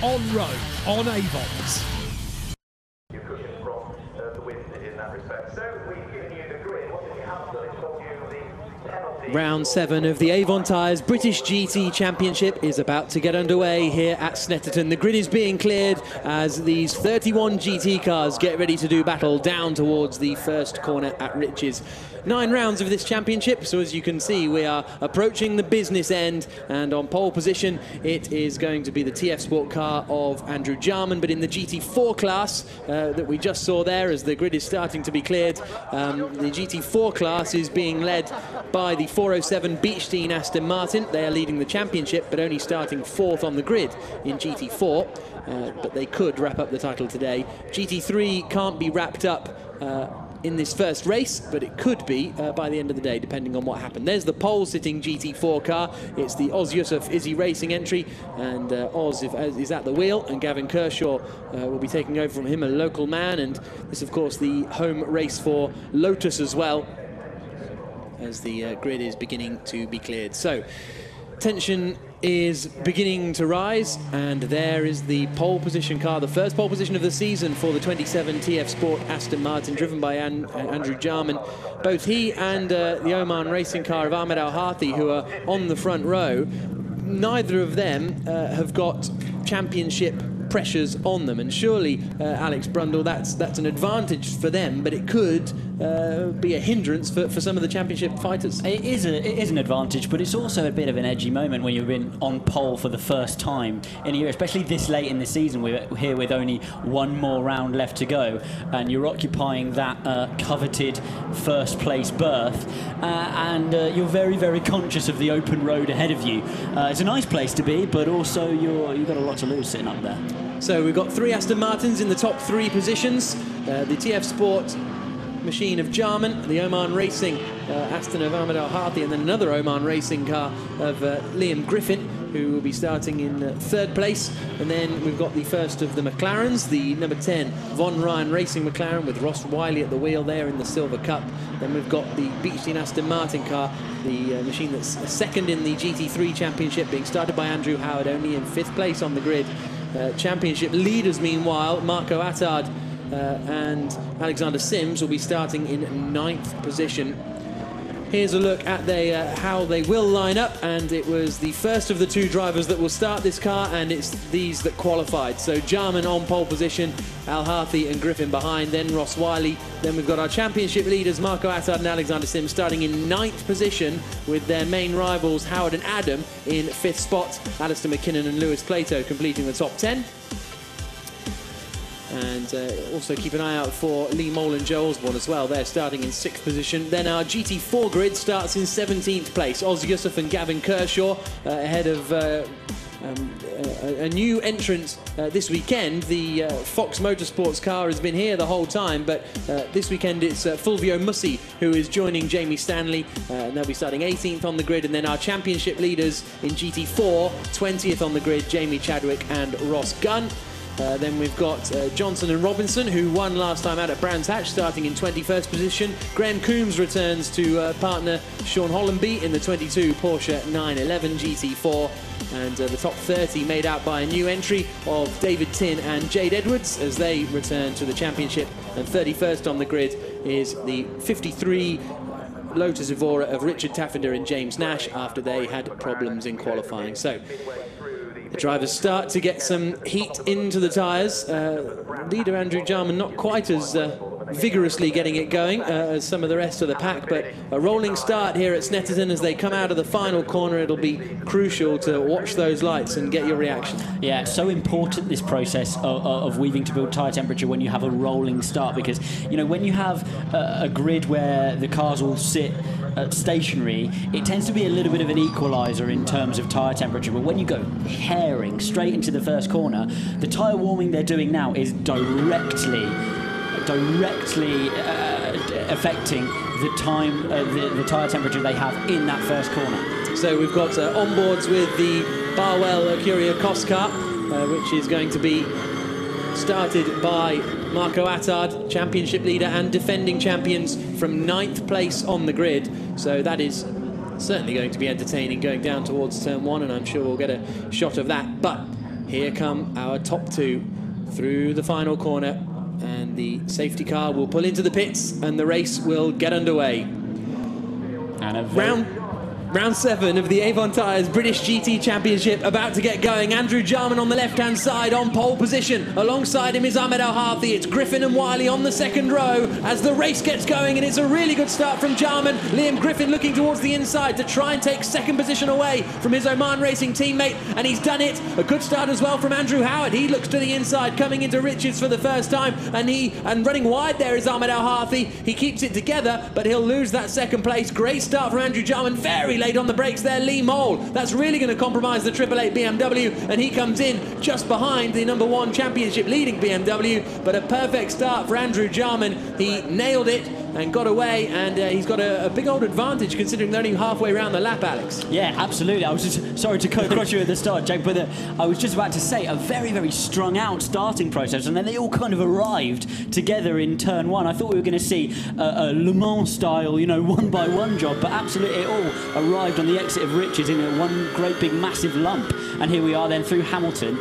on road on Avon's. You're cooking from the wind in that respect. So we've given you the grid. What did you have done? It's told you the penalty. Round 7 of the Avon Tyres British GT Championship is about to get underway here at Snetterton. The grid is being cleared as these 31 GT cars get ready to do battle down towards the first corner at Riches. 9 rounds of this championship, so as you can see we are approaching the business end, and on pole position it is going to be the TF Sport car of Andrew Jarman, but in the GT4 class that we just saw there as the grid is starting to be cleared, the GT4 class is being led by the 407 Beechstein Aston Martin. They are leading the championship but only starting 4th on the grid in GT4, but they could wrap up the title today. GT3 can't be wrapped up in this first race, but it could be by the end of the day, depending on what happened. There's the pole-sitting GT4 car. It's the Oz Yusuf Izzy Racing entry, and Oz is at the wheel, and Gavin Kershaw will be taking over from him, a local man, and this, of course, the home race for Lotus as well, as the grid is beginning to be cleared. So, tension is beginning to rise, and there is the pole position car, the first pole position of the season for the 27 TF Sport Aston Martin, driven by Andrew Jarman. Both he and the Oman racing car of Ahmed Al Harthi, who are on the front row, neither of them have got championship pressures on them, and surely Alex Brundle, that's an advantage for them, but it could be a hindrance for some of the championship fighters. It is an advantage, but it's also a bit of an edgy moment when you've been on pole for the first time in a year, especially this late in the season. We're here with only one more round left to go, and you're occupying that coveted first place berth, and you're very, very conscious of the open road ahead of you. It's a nice place to be, but also you've got a lot to lose sitting up there. So we've got 3 Aston Martins in the top 3 positions. The TF Sport machine of Jarman, the Oman Racing Aston of Ahmed Al Harthi, and then another Oman Racing car of Liam Griffin, who will be starting in 3rd place. And then we've got the first of the McLarens, the number 10 Von Ryan Racing McLaren with Ross Wiley at the wheel there in the Silver Cup. Then we've got the Beechstein Aston Martin car, the machine that's second in the GT3 Championship, being started by Andrew Howard, only in 5th place on the grid. Championship leaders, meanwhile, Marco Attard and Alexander Sims will be starting in 9th position. Here's a look at how they will line up, and it was the first of the 2 drivers that will start this car, and it's these that qualified. So Jarman on pole position, Al Harthi and Griffin behind, then Ross Wiley. Then we've got our championship leaders, Marco Attard and Alexander Sims, starting in 9th position, with their main rivals Howard and Adam in 5th spot, Alistair McKinnon and Lewis Plato completing the top 10. And also keep an eye out for Lee Mole and Joe Osborne as well. They're starting in 6th position. Then our GT4 grid starts in 17th place. Oz Yusuf and Gavin Kershaw ahead of a new entrant this weekend. The Fox Motorsports car has been here the whole time, but this weekend it's Fulvio Mussi who is joining Jamie Stanley, and they'll be starting 18th on the grid. And then our championship leaders in GT4, 20th on the grid, Jamie Chadwick and Ross Gunn. Then we've got Johnson and Robinson, who won last time out at Brands Hatch, starting in 21st position. Graham Coombs returns to partner Sean Hollenby in the 22 Porsche 911 GT4. And the top 30 made out by a new entry of David Tin and Jade Edwards as they return to the championship. And 31st on the grid is the 53 Lotus Evora of Richard Taffender and James Nash after they had problems in qualifying. So the drivers start to get some heat into the tyres. Leader Andrew Jarman not quite as vigorously getting it going as some of the rest of the pack, but a rolling start here at Snetterton as they come out of the final corner. It'll be crucial to watch those lights and get your reaction. Yeah, it's so important, this process of weaving to build tyre temperature when you have a rolling start, because you know when you have a grid where the cars all sit stationary, it tends to be a little bit of an equaliser in terms of tyre temperature. But when you go herring straight into the first corner, the tyre warming they're doing now is directly affecting the tyre temperature they have in that first corner. So we've got onboards with the Barwell Curia Cos car, which is going to be started by Marco Attard, championship leader and defending champions, from 9th place on the grid. So that is certainly going to be entertaining going down towards turn 1, and I'm sure we'll get a shot of that. But Here come our top two through the final corner, and the safety car will pull into the pits and the race will get underway. And Round 7 of the Avon Tyres British GT Championship about to get going. Andrew Jarman on the left-hand side on pole position. Alongside him is Ahmed El Harthi. It's Griffin and Wiley on the second row as the race gets going, and it's a really good start from Jarman. Liam Griffin looking towards the inside to try and take second position away from his Oman Racing teammate, and he's done it. A good start as well from Andrew Howard. He looks to the inside, coming into Richards for the first time, and running wide there is Ahmed El Harthi. He keeps it together, but he'll lose that second place. Great start from Andrew Jarman. Very late on the brakes there, Lee Mole. That's really going to compromise the 888 BMW, and he comes in just behind the number 1 championship leading BMW, but a perfect start for Andrew Jarman. He nailed it and got away, and he's got a big old advantage considering they're only halfway around the lap, Alex. Yeah, absolutely. I was just sorry to cut across you at the start, Jake, but I was just about to say a very, very strung out starting process, and then they all kind of arrived together in turn 1. I thought we were going to see a Le Mans style, you know, one-by-one job, but absolutely it all arrived on the exit of Richards in one great big massive lump, and here we are then through Hamilton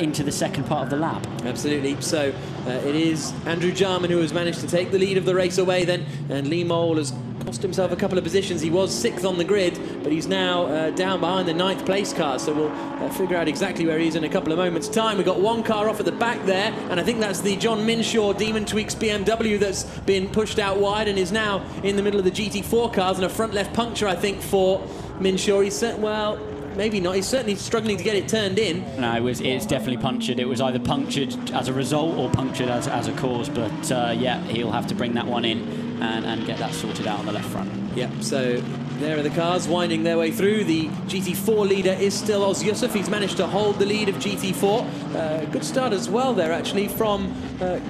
into the second part of the lap. Absolutely. So it is Andrew Jarman who has managed to take the lead of the race away then, and Lee Mole has cost himself a couple of positions. He was 6th on the grid, but he's now down behind the 9th place car, so we'll figure out exactly where he is in a couple of moments' time. We've got one car off at the back there, and I think that's the John Minshaw Demon Tweaks BMW that's been pushed out wide and is now in the middle of the GT4 cars, and a front left puncture, I think, for Minshaw. He's well, maybe not. He's certainly struggling to get it turned in. No, it's definitely punctured. It was either punctured as a result or punctured as a cause, but yeah, he'll have to bring that one in and get that sorted out on the left front. Yep, so there are the cars winding their way through. The GT4 leader is still Oz Yusuf. He's managed to hold the lead of GT4. Good start as well there, actually, from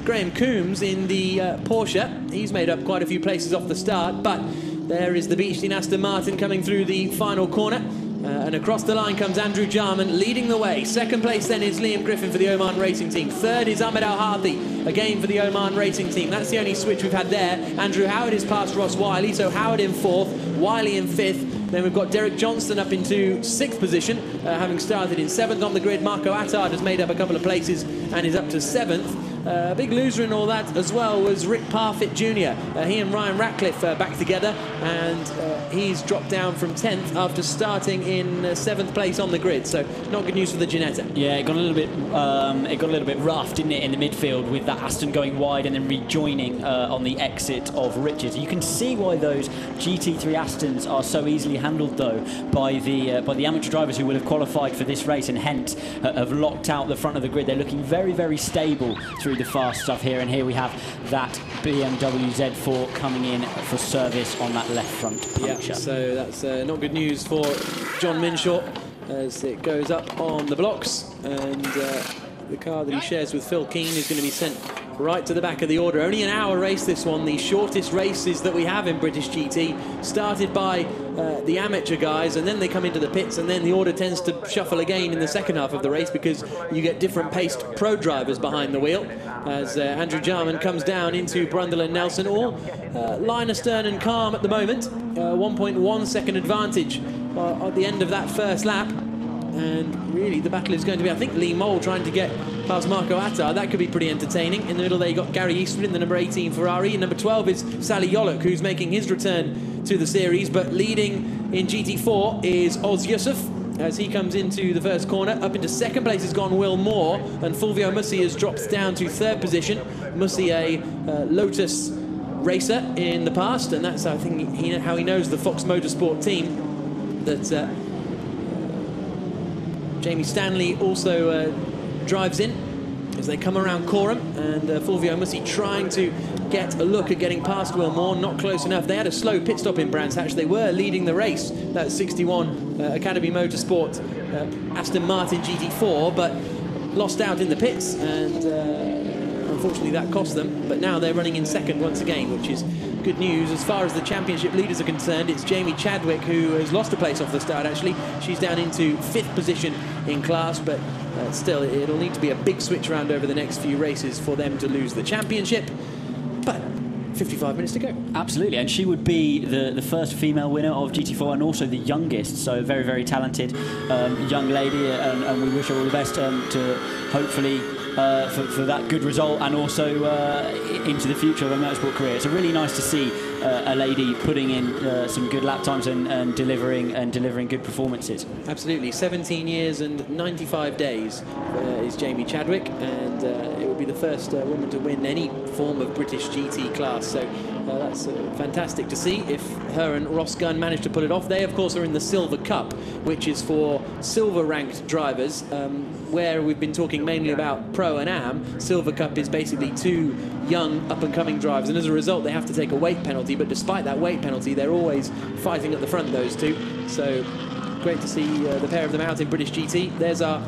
Graham Coombs in the Porsche. He's made up quite a few places off the start, but there is the Beechstein Aston Martin coming through the final corner. And across the line comes Andrew Jarman leading the way. Second place then is Liam Griffin for the Oman Racing Team. Third is Ahmed El Harthi, again for the Oman Racing Team. That's the only switch we've had there. Andrew Howard is past Ross Wiley, so Howard in 4th, Wiley in 5th. Then we've got Derek Johnston up into 6th position, having started in 7th on the grid. Marco Attard has made up a couple of places and is up to 7th. A big loser in all that as well was Rick Parfitt Jr. He and Ryan Ratcliffe back together, and he's dropped down from 10th after starting in 7th place on the grid. So not good news for the Ginetta. Yeah, it got a little bit rough, didn't it, in the midfield with that Aston going wide and then rejoining on the exit of Richards. You can see why those GT3 Astons are so easily handled though by the amateur drivers who will have qualified for this race and hence have locked out the front of the grid. They're looking very, very stable through the fast stuff here, and here we have that BMW Z4 coming in for service on that left front puncture. Yeah, so that's not good news for John Minshaw as it goes up on the blocks, and the car that he shares with Phil Keane is going to be sent right to the back of the order. Only an hour race, this one, the shortest races that we have in British GT, started by the amateur guys, and then they come into the pits, and then the order tends to shuffle again in the second half of the race because you get different paced pro drivers behind the wheel as Andrew Jarman comes down into Brundle and Nelson, all line astern and calm at the moment. 1.1 second advantage at the end of that first lap. And really the battle is going to be, I think, Lee Mole trying to get past Marco Attard. That could be pretty entertaining. In the middle there you got Gary Eastwood in the number 18 Ferrari, and number 12 is Sally Yolok, who's making his return to the series, but leading in GT4 is Oz Yusuf as he comes into the first corner. Up into second place has gone Will Moore, and Fulvio Mussi has dropped down to 3rd position. Mussi, a Lotus racer in the past, and that's, I think, how he knows the Fox Motorsport team that Jamie Stanley also drives in as they come around Coram, and Fulvio Mussi trying to get a look at getting past Will Moore, not close enough. They had a slow pit stop in Brands Hatch. They were leading the race, that 61 Academy Motorsport Aston Martin GT4, but lost out in the pits, and unfortunately that cost them. But now they're running in second once again, which is good news. As far as the championship leaders are concerned, it's Jamie Chadwick who has lost a place off the start, actually. She's down into 5th position in class, but still it'll need to be a big switch around over the next few races for them to lose the championship. But 55 minutes to go. Absolutely, and she would be the first female winner of GT4 and also the youngest, so very, very talented young lady, and we wish her all the best to hopefully for that good result and also into the future of her motorsport career. It's really nice to see a lady putting in some good lap times and delivering good performances. Absolutely. 17 years and 95 days is Jamie Chadwick, and it would be the first woman to win any form of British GT class, so that's fantastic to see. If her and Ross Gunn manage to pull it off, they of course are in the Silver Cup, which is for silver ranked drivers, where we've been talking mainly about Pro and Am. Silver Cup is basically 2 young up-and-coming drivers, and as a result they have to take a weight penalty, but despite that weight penalty they're always fighting at the front, those two. So great to see the pair of them out in British GT. There's our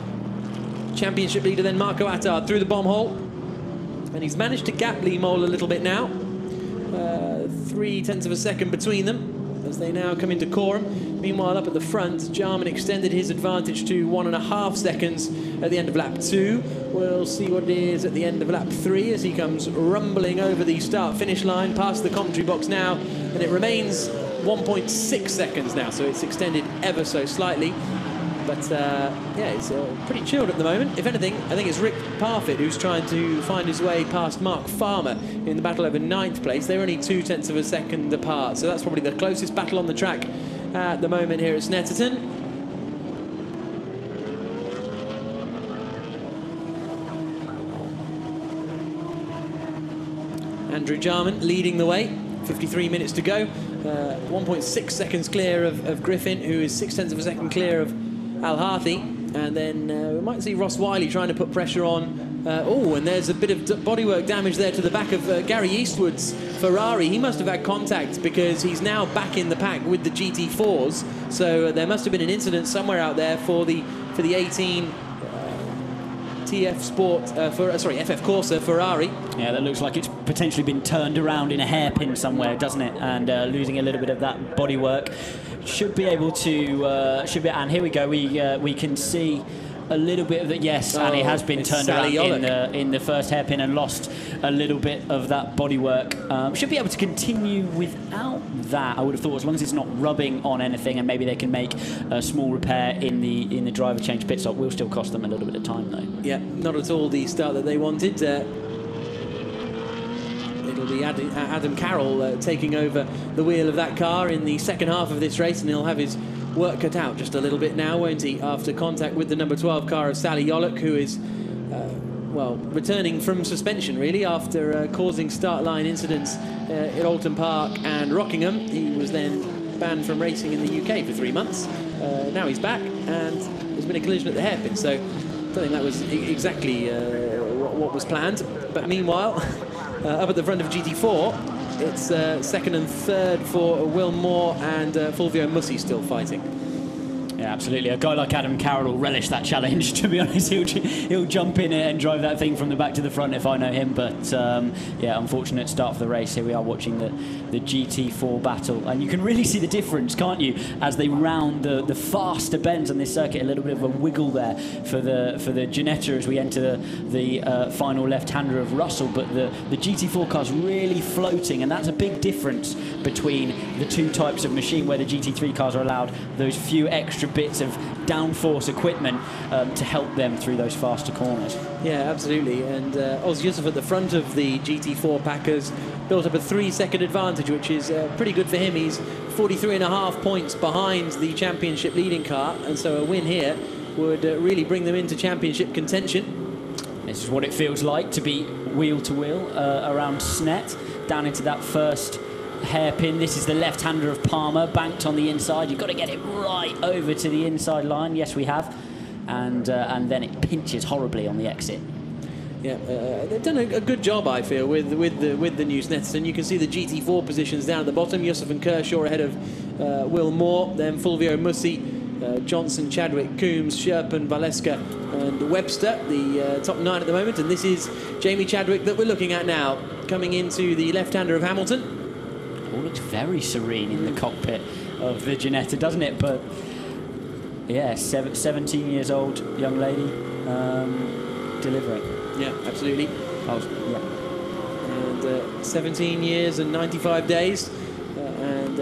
championship leader then, Marco Attard, through the bomb hole, and he's managed to gap Lee Mole a little bit now. 0.3 of a second between them as they now come into Coram. Meanwhile, up at the front, Jarman extended his advantage to 1.5 seconds at the end of lap 2. We'll see what it is at the end of lap 3 as he comes rumbling over the start-finish line, past the commentary box now, and it remains 1.6 seconds now, so it's extended ever so slightly. But yeah, it's pretty chilled at the moment. If anything, I think it's Rick Parfitt who's trying to find his way past Mark Farmer in the battle over 9th place. They're only 0.2 of a second apart, so that's probably the closest battle on the track at the moment here at Snetterton. Andrew Jarman leading the way, 53 minutes to go. 1.6 seconds clear of Griffin, who is 0.6 of a second clear of Al Harthy, and then we might see Ross Wiley trying to put pressure on. Oh, and there's a bit of bodywork damage there to the back of Gary Eastwood's Ferrari. He must have had contact because he's now back in the pack with the GT4s. So there must have been an incident somewhere out there for the 18 TF Sport, FF Corsa Ferrari. Yeah, that looks like it's potentially been turned around in a hairpin somewhere, doesn't it? And losing a little bit of that bodywork. Should be able to, and here we go, we can see a little bit of that. Yes, and it has been turned around in the first hairpin and lost a little bit of that bodywork. Should be able to continue without that, I would have thought, as long as it's not rubbing on anything, and maybe they can make a small repair in the driver change pit stop. Will still cost them a little bit of time though. Yeah, not at all the start that they wanted. It'll be Adam Carroll taking over the wheel of that car in the second half of this race, and he'll have his work cut out just a little bit now, won't he, after contact with the number 12 car of Sally Yollock, who is, well, returning from suspension, really, after causing start-line incidents at Alton Park and Rockingham. He was then banned from racing in the UK for 3 months. Now he's back, and there's been a collision at the hairpin, so I don't think that was exactly what was planned. But meanwhile, up at the front of GT4, it's second and third for Will Moore and Fulvio Mussi still fighting. Yeah, absolutely. A guy like Adam Carroll will relish that challenge, to be honest. He'll jump in it and drive that thing from the back to the front if I know him. But, yeah, unfortunate start for the race. Here we are watching the GT4 battle. And you can really see the difference, can't you, as they round the faster bends on this circuit. A little bit of a wiggle there for the Ginetta as we enter the final left-hander of Russell. But the GT4 car's really floating, and that's a big difference between the two types of machine, where the GT3 cars are allowed those few extra bits of downforce equipment to help them through those faster corners. Yeah, absolutely. And Oz Yusuf at the front of the GT4 Packers built up a 3-second advantage, which is pretty good for him. He's 43.5 points behind the championship leading car, and so a win here would really bring them into championship contention. This is what it feels like to be wheel to wheel around Snet, down into that first hairpin. This is the left-hander of Palmer, banked on the inside. You've got to get it right over to the inside line. Yes, we have. And then it pinches horribly on the exit. Yeah, they've done a good job, I feel, with the new Snetterton. You can see the GT4 positions down at the bottom. Yusuf and Kershaw ahead of Will Moore, then Fulvio Mussi, Johnson, Chadwick, Coombs, Sherpen, Valeska and Webster, the top 9 at the moment. And this is Jamie Chadwick that we're looking at now, coming into the left-hander of Hamilton. All looks very serene in the cockpit of the Ginetta, doesn't it? But yeah, 17 years old young lady delivering. Yeah, absolutely. And 17 years and 95 days. And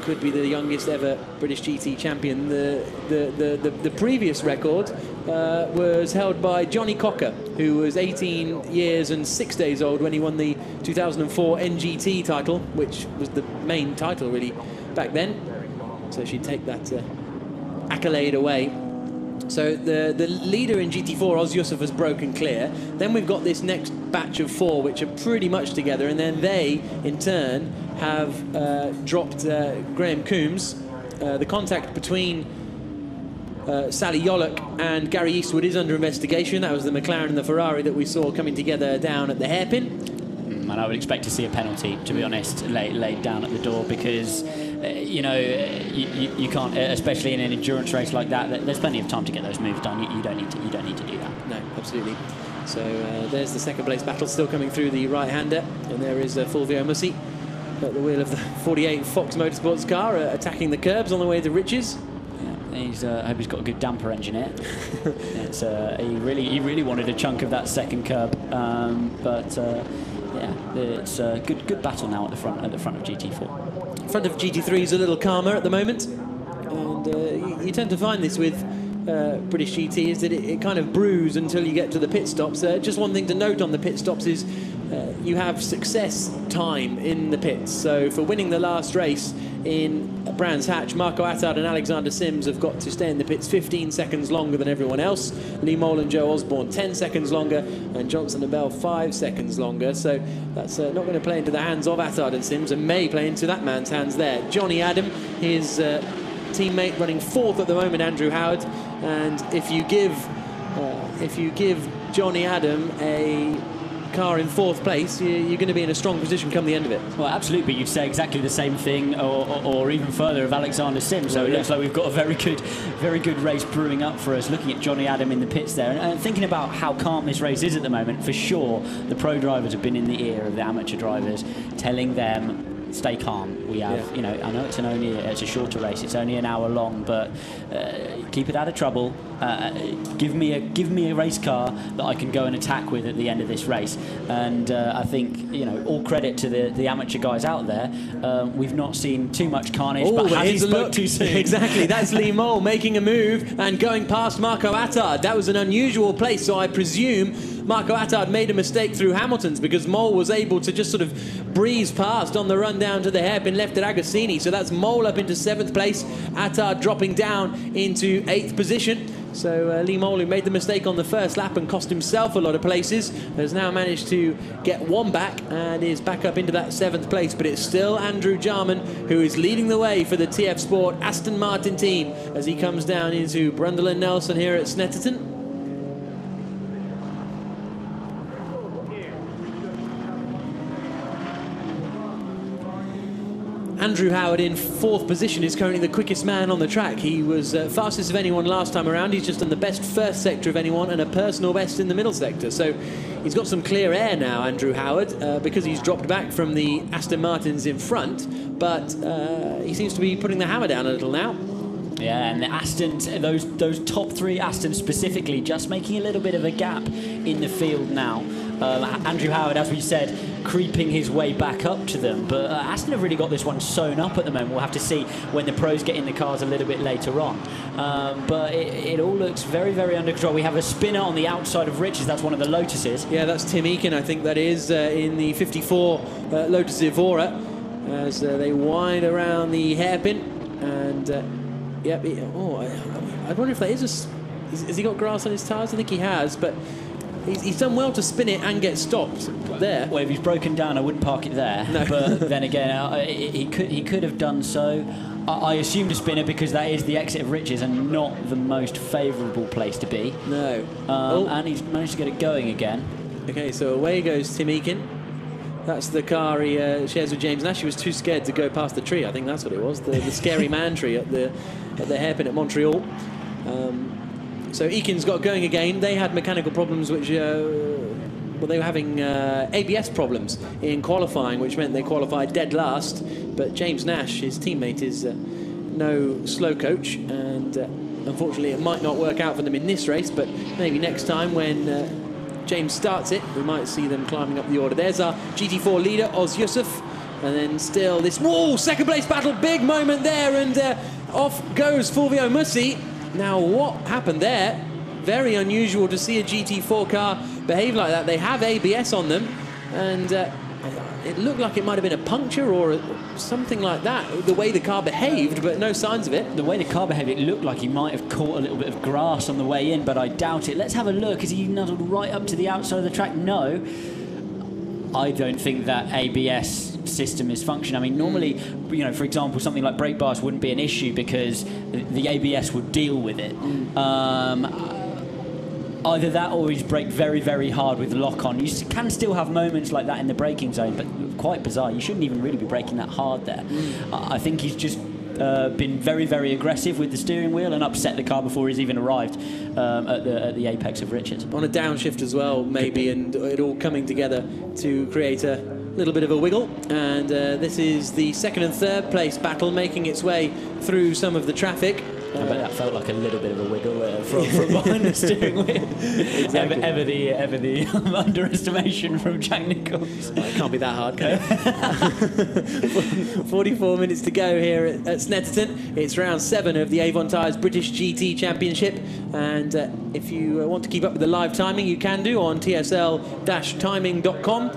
could be the youngest ever British GT champion. The previous record was held by Johnny Cocker, who was 18 years and 6 days old when he won the 2004 NGT title, which was the main title really back then. So she'd take that accolade away. So the leader in GT4, Oz Yusuf, has broken clear. Then we've got this next batch of 4, which are pretty much together, and then they, in turn, have dropped Graham Coombs. The contact between Sally Yollock and Gary Eastwood is under investigation. That was the McLaren and the Ferrari that we saw coming together down at the hairpin. And I would expect to see a penalty, to be honest, laid down at the door, because you know, you can't, especially in an endurance race like that. There's plenty of time to get those moves done. You don't need to do that. No, absolutely. So there's the second place battle still coming through the right-hander, and there is Fulvio Mussi at the wheel of the 48 Fox Motorsports car, attacking the curbs on the way to riches. I hope he's got a good damper engine here. He really wanted a chunk of that second curb, but yeah, it's a good battle now at the front of GT4. Front of GT3 is a little calmer at the moment, and you tend to find this with British GT, is that it kind of brews until you get to the pit stops. Just one thing to note on the pit stops is you have success time in the pits. So for winning the last race in Brands Hatch, Marco Attard and Alexander Sims have got to stay in the pits 15 seconds longer than everyone else. Lee Mole and Joe Osborne 10 seconds longer, and Johnson and Bell 5 seconds longer. So that's not going to play into the hands of Attard and Sims, and may play into that man's hands there. Johnny Adam, his teammate, running 4th at the moment, Andrew Howard. And if you give Johnny Adam a car in 4th place, you're going to be in a strong position come the end of it. Well, absolutely, but you'd say exactly the same thing, or even further, of Alexander Sims. So it looks like we've got a very good race brewing up for us. Looking at Johnny Adam in the pits there, and thinking about how calm this race is at the moment, for sure, the pro drivers have been in the ear of the amateur drivers, telling them, stay calm. We have, you know, I know it's a shorter race. It's only an hour long, but keep it out of trouble. Give me a race car that I can go and attack with at the end of this race. And I think, you know, all credit to the amateur guys out there. We've not seen too much carnage, but has he spoke too soon? Exactly. That's Lee Mole making a move and going past Marco Attard. That was an unusual place, so I presume Marco Attard made a mistake through Hamilton's, because Mole was able to just sort of breeze past on the run down to the hairpin left at Agostini. So that's Mole up into 7th place, Attard dropping down into 8th position. So Lee Mole, who made the mistake on the first lap and cost himself a lot of places, has now managed to get one back and is back up into that 7th place. But it's still Andrew Jarman who is leading the way for the TF Sport Aston Martin team as he comes down into Brundle and Nelson here at Snetterton. Andrew Howard in 4th position is currently the quickest man on the track. He was fastest of anyone last time around. He's just done the best first sector of anyone and a personal best in the middle sector. So he's got some clear air now, Andrew Howard, because he's dropped back from the Aston Martins in front. But he seems to be putting the hammer down a little now. Yeah, and the Astons, those top 3 Astons specifically, just making a little bit of a gap in the field now. Andrew Howard, as we said, creeping his way back up to them. But Aston have really got this one sewn up at the moment. We'll have to see when the pros get in the cars a little bit later on. But it all looks very, very under control. We have a spinner on the outside of Riches. That's one of the Lotuses. Yeah, that's Tim Eakin, I think that is, in the 54 Lotus Evora, as they wind around the hairpin. And yeah, I wonder if that is has he got grass on his tyres? I think he has, but he's done well to spin it and get stopped there. Well, if he's broken down, I wouldn't park it there. No. But then again, he could have done so. I assumed a spinner because that is the exit of Riches and not the most favourable place to be. No. And he's managed to get it going again. Okay, so away goes Tim Eakin. That's the car he shares with James Nash. He was too scared to go past the tree. I think that's what it was, the scary man tree at the hairpin at Montreal. So Eakin's got going again. They had mechanical problems, which well, they were having ABS problems in qualifying, which meant they qualified dead last. But James Nash, his teammate, is no slow coach, and unfortunately it might not work out for them in this race, but maybe next time when James starts it, we might see them climbing up the order. There's our GT4 leader, Oz Yusuf. And then still this, whoa, second place battle, big moment there, and off goes Fulvio Mussi. Now, what happened there? Very unusual to see a GT4 car behave like that. They have ABS on them, and it looked like it might have been a puncture or something like that, the way the car behaved, but no signs of it. The way the car behaved, it looked like he might have caught a little bit of grass on the way in, but I doubt it. Let's have a look. Is he nuzzled right up to the outside of the track? No. I don't think that ABS system is functioning. I mean, normally, you know, for example, something like brake bars wouldn't be an issue because the ABS would deal with it. Either that or he's braked very, very hard with lock-on. You can still have moments like that in the braking zone, but quite bizarre. You shouldn't even really be braking that hard there. I think he's just been very, very aggressive with the steering wheel and upset the car before he's even arrived at the apex of Richards. On a downshift as well, maybe, and it all coming together to create a little bit of a wiggle. And this is the second and third place battle making its way through some of the traffic. I bet that felt like a little bit of a wiggle from behind the steering wheel. Exactly. Ever the underestimation from Jack Nicholls. Well, it can't be that hard, can it? 44 minutes to go here at Snetterton. It's round 7 of the Avon Tyres British GT Championship. And if you want to keep up with the live timing, you can do on tsl-timing.com.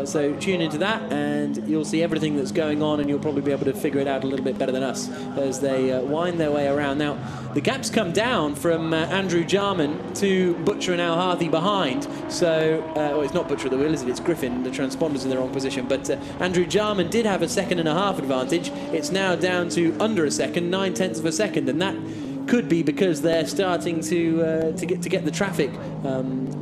So tune into that and you'll see everything that's going on, and you'll probably be able to figure it out a little bit better than us as they wind their way around. Now, the gap's come down from Andrew Jarman to Butcher and Al Harthy behind. So, well, it's not Butcher at the wheel, is it? It's Griffin. The transponder's in the wrong position. But Andrew Jarman did have a 1.5 second advantage. It's now down to under a second, 9/10 of a second, and that could be because they're starting to get the traffic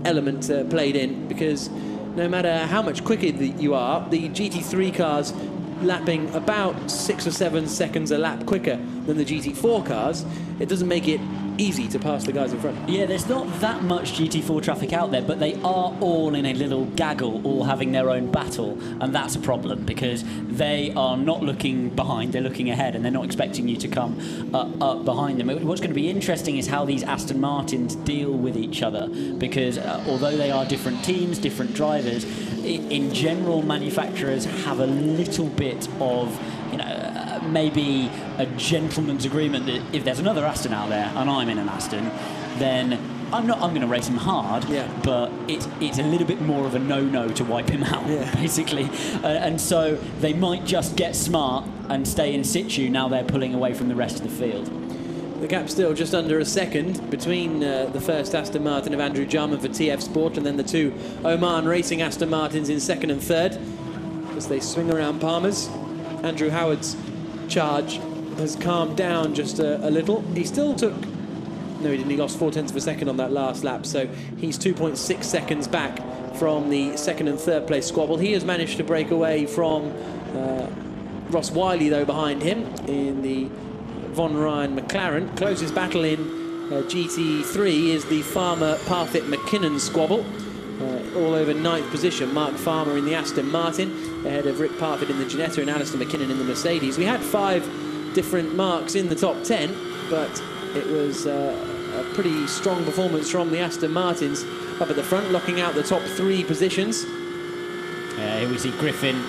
element played in, because no matter how much quicker you are, the GT3 cars lapping about 6 or 7 seconds a lap quicker than the GT4 cars, it doesn't make it easy to pass the guys in front. Yeah, there's not that much GT4 traffic out there, but they are all in a little gaggle, all having their own battle, and that's a problem because they are not looking behind, they're looking ahead, and they're not expecting you to come up behind them. What's going to be interesting is how these Aston Martins deal with each other, because although they are different teams, different drivers, in general, manufacturers have a little bit of, you know, maybe a gentleman's agreement that if there's another Aston out there and I'm in an Aston, then I'm going to race him hard, but it's a little bit more of a no-no to wipe him out, basically. And so they might just get smart and stay in situ now they're pulling away from the rest of the field. The gap's still just under a second between the first Aston Martin of Andrew Jarman for TF Sport and then the two Oman Racing Aston Martins in second and third as they swing around Palmer's. Andrew Howard's charge has calmed down just a little. He still took... No, he didn't. He lost 0.4 of a second on that last lap, so he's 2.6 seconds back from the second and third place squabble. He has managed to break away from Ross Wiley, though, behind him in the Von Ryan McLaren. Closest battle in GT3 is the Farmer Parfit McKinnon squabble. All over 9th position, Mark Farmer in the Aston Martin, ahead of Rick Parfit in the Ginetta and Alistair McKinnon in the Mercedes. We had 5 different marks in the top 10, but it was a pretty strong performance from the Aston Martins up at the front, locking out the top 3 positions. Here we see Griffin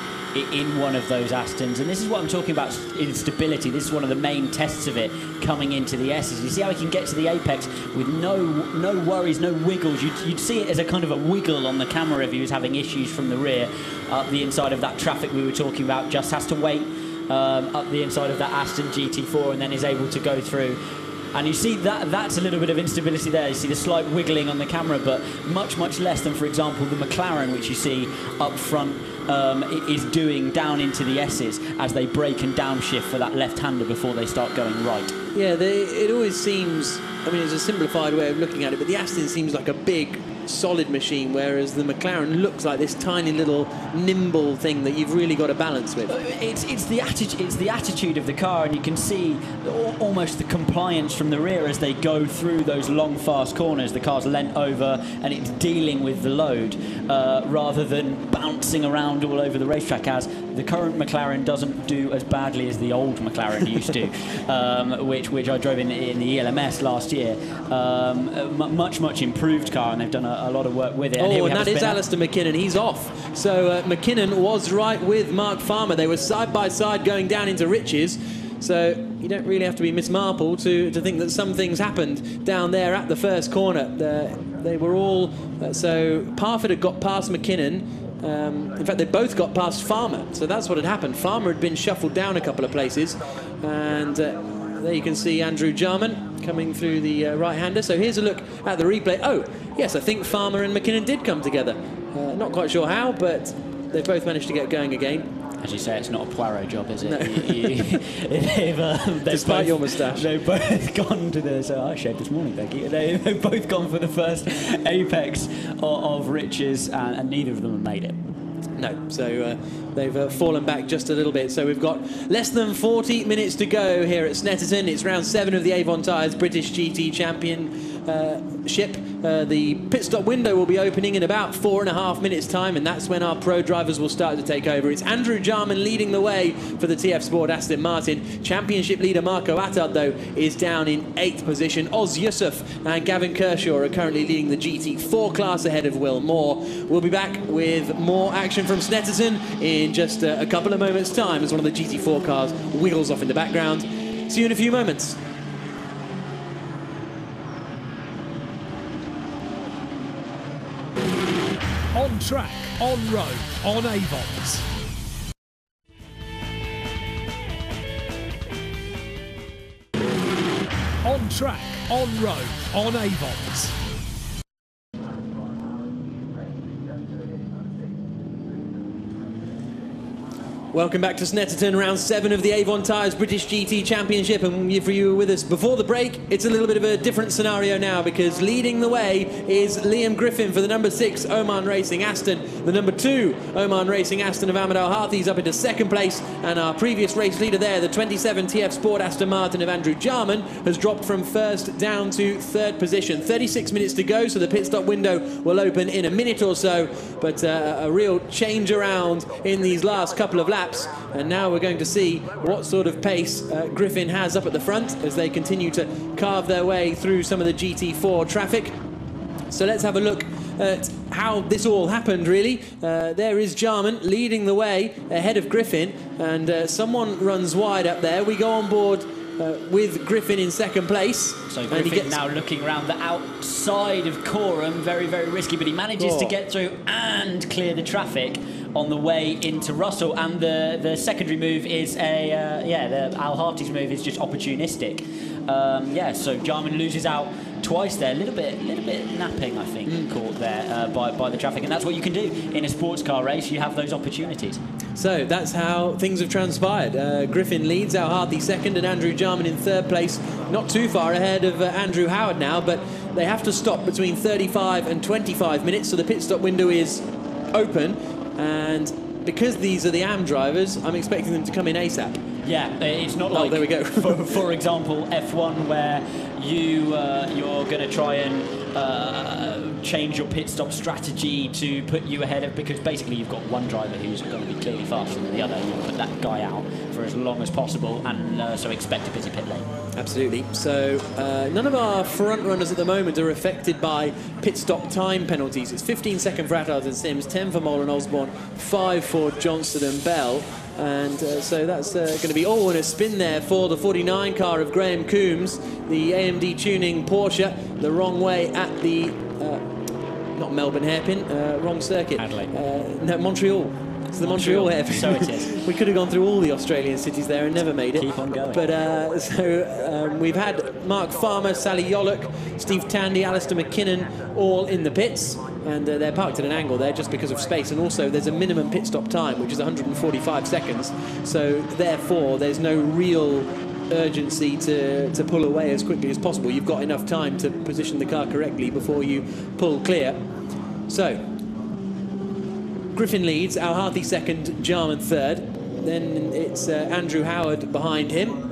in one of those Astons, and this is what I'm talking about, instability. This is one of the main tests of it coming into the S's. You see how he can get to the apex with no worries, no wiggles. You'd see it as a kind of a wiggle on the camera if he was having issues from the rear. Up the inside of that traffic we were talking about, just has to wait up the inside of that Aston GT4 and then is able to go through. And you see that's a little bit of instability there. You see the slight wiggling on the camera, but much, much less than, for example, the McLaren, which you see up front is doing down into the S's as they brake and downshift for that left-hander before they start going right. Yeah, it always seems, I mean, it's a simplified way of looking at it, but the Aston seems like a big, solid machine, whereas the McLaren looks like this tiny little nimble thing that you've really got to balance with. It's the attitude of the car, and you can see almost the compliance from the rear as they go through those long, fast corners. The car's leant over and it's dealing with the load rather than bouncing around all over the racetrack, as the current McLaren doesn't do as badly as the old McLaren used to, which I drove in the ELMS last year. Much improved car, and they've done a lot of work with it. And that is Alistair McKinnon. He's off. So McKinnon was right with Mark Farmer. They were side by side going down into Riches. So you don't really have to be Miss Marple to think that some things happened down there at the first corner. They were all... so Parfitt had got past McKinnon. In fact, they both got past Farmer. So that's what had happened. Farmer had been shuffled down a couple of places. And there you can see Andrew Jarman coming through the right-hander. So here's a look at the replay. Oh, yes, I think Farmer and McKinnon did come together. Not quite sure how, but they've both managed to get going again. As you say, it's not a Poirot job, is it? No. They've Despite your moustache. They've both gone to the... So I shaved this morning, thank you. They've both gone for the first apex of Riches, and neither of them have made it. No, so they've fallen back just a little bit. So we've got less than 40 minutes to go here at Snetterton. It's round 7 of the Avon Tyres British GT Championship. The pit stop window will be opening in about 4.5 minutes' time, and that's when our pro drivers will start to take over. It's Andrew Jarman leading the way for the TF Sport Aston Martin. Championship leader Marco Attard, though, is down in 8th position. Oz Yusuf and Gavin Kershaw are currently leading the GT4 class ahead of Will Moore. We'll be back with more action from Snetterton in just a couple of moments' time as one of the GT4 cars wheels off in the background. See you in a few moments. On track, on road, on Avons. On track, on road, on Avons. Welcome back to Snetterton, round 7 of the Avon Tyres British GT Championship. And if you were with us before the break, it's a little bit of a different scenario now, because leading the way is Liam Griffin for the number 6 Oman Racing Aston. The number 2 Oman Racing Aston of Ahmed Al-Harthi's up into 2nd place, and our previous race leader there, the 27 TF Sport Aston Martin of Andrew Jarman, has dropped from 1st down to 3rd position. 36 minutes to go, so the pit stop window will open in a minute or so, but a real change around in these last couple of laps. And now we're going to see what sort of pace Griffin has up at the front as they continue to carve their way through some of the GT4 traffic. So let's have a look at how this all happened, really. There is Jarman leading the way ahead of Griffin, and someone runs wide up there. We go on board with Griffin in 2nd place. So Griffin now looking around the outside of Coram, very, very risky, but he manages to get through and clear the traffic on the way into Russell. And the secondary move is the Al-Harthi's move is just opportunistic. So Jarman loses out twice there, a little bit napping, I think, caught there by the traffic, and that's what you can do in a sports car race. You have those opportunities. So that's how things have transpired. Griffin leads, Al-Harthi 2nd, and Andrew Jarman in 3rd place, not too far ahead of Andrew Howard now, but they have to stop between 35 and 25 minutes, so the pit stop window is open, and because these are the AM drivers, I'm expecting them to come in ASAP. Yeah, it's not like, there we go. for example, F1, where you're going to try and change your pit stop strategy to put you ahead of, because basically you've got one driver who's going to be clearly faster than the other. You put that guy out for as long as possible, and so expect a busy pit lane. Absolutely. So none of our front runners at the moment are affected by pit stop time penalties. It's 15 seconds for Attard and Sims, 10 for Mole and Osborne, 5 for Johnston and Bell. And so that's going to be all in a spin there for the 49 car of Graham Coombs, the AMD tuning Porsche, the wrong way at the, not Melbourne hairpin, wrong circuit. Adelaide. No, Montreal. It's the Montreal hairpin. So it is. We could have gone through all the Australian cities there and never made it. Keep on going. But we've had Mark Farmer, Sally Yollock, Steve Tandy, Alistair McKinnon all in the pits. And they're parked at an angle there just because of space, and also there's a minimum pit stop time, which is 145 seconds, so therefore there's no real urgency to pull away as quickly as possible. You've got enough time to position the car correctly before you pull clear. So Griffin leads, Al-Harthi 2nd, Jarman 3rd, then it's Andrew Howard behind him.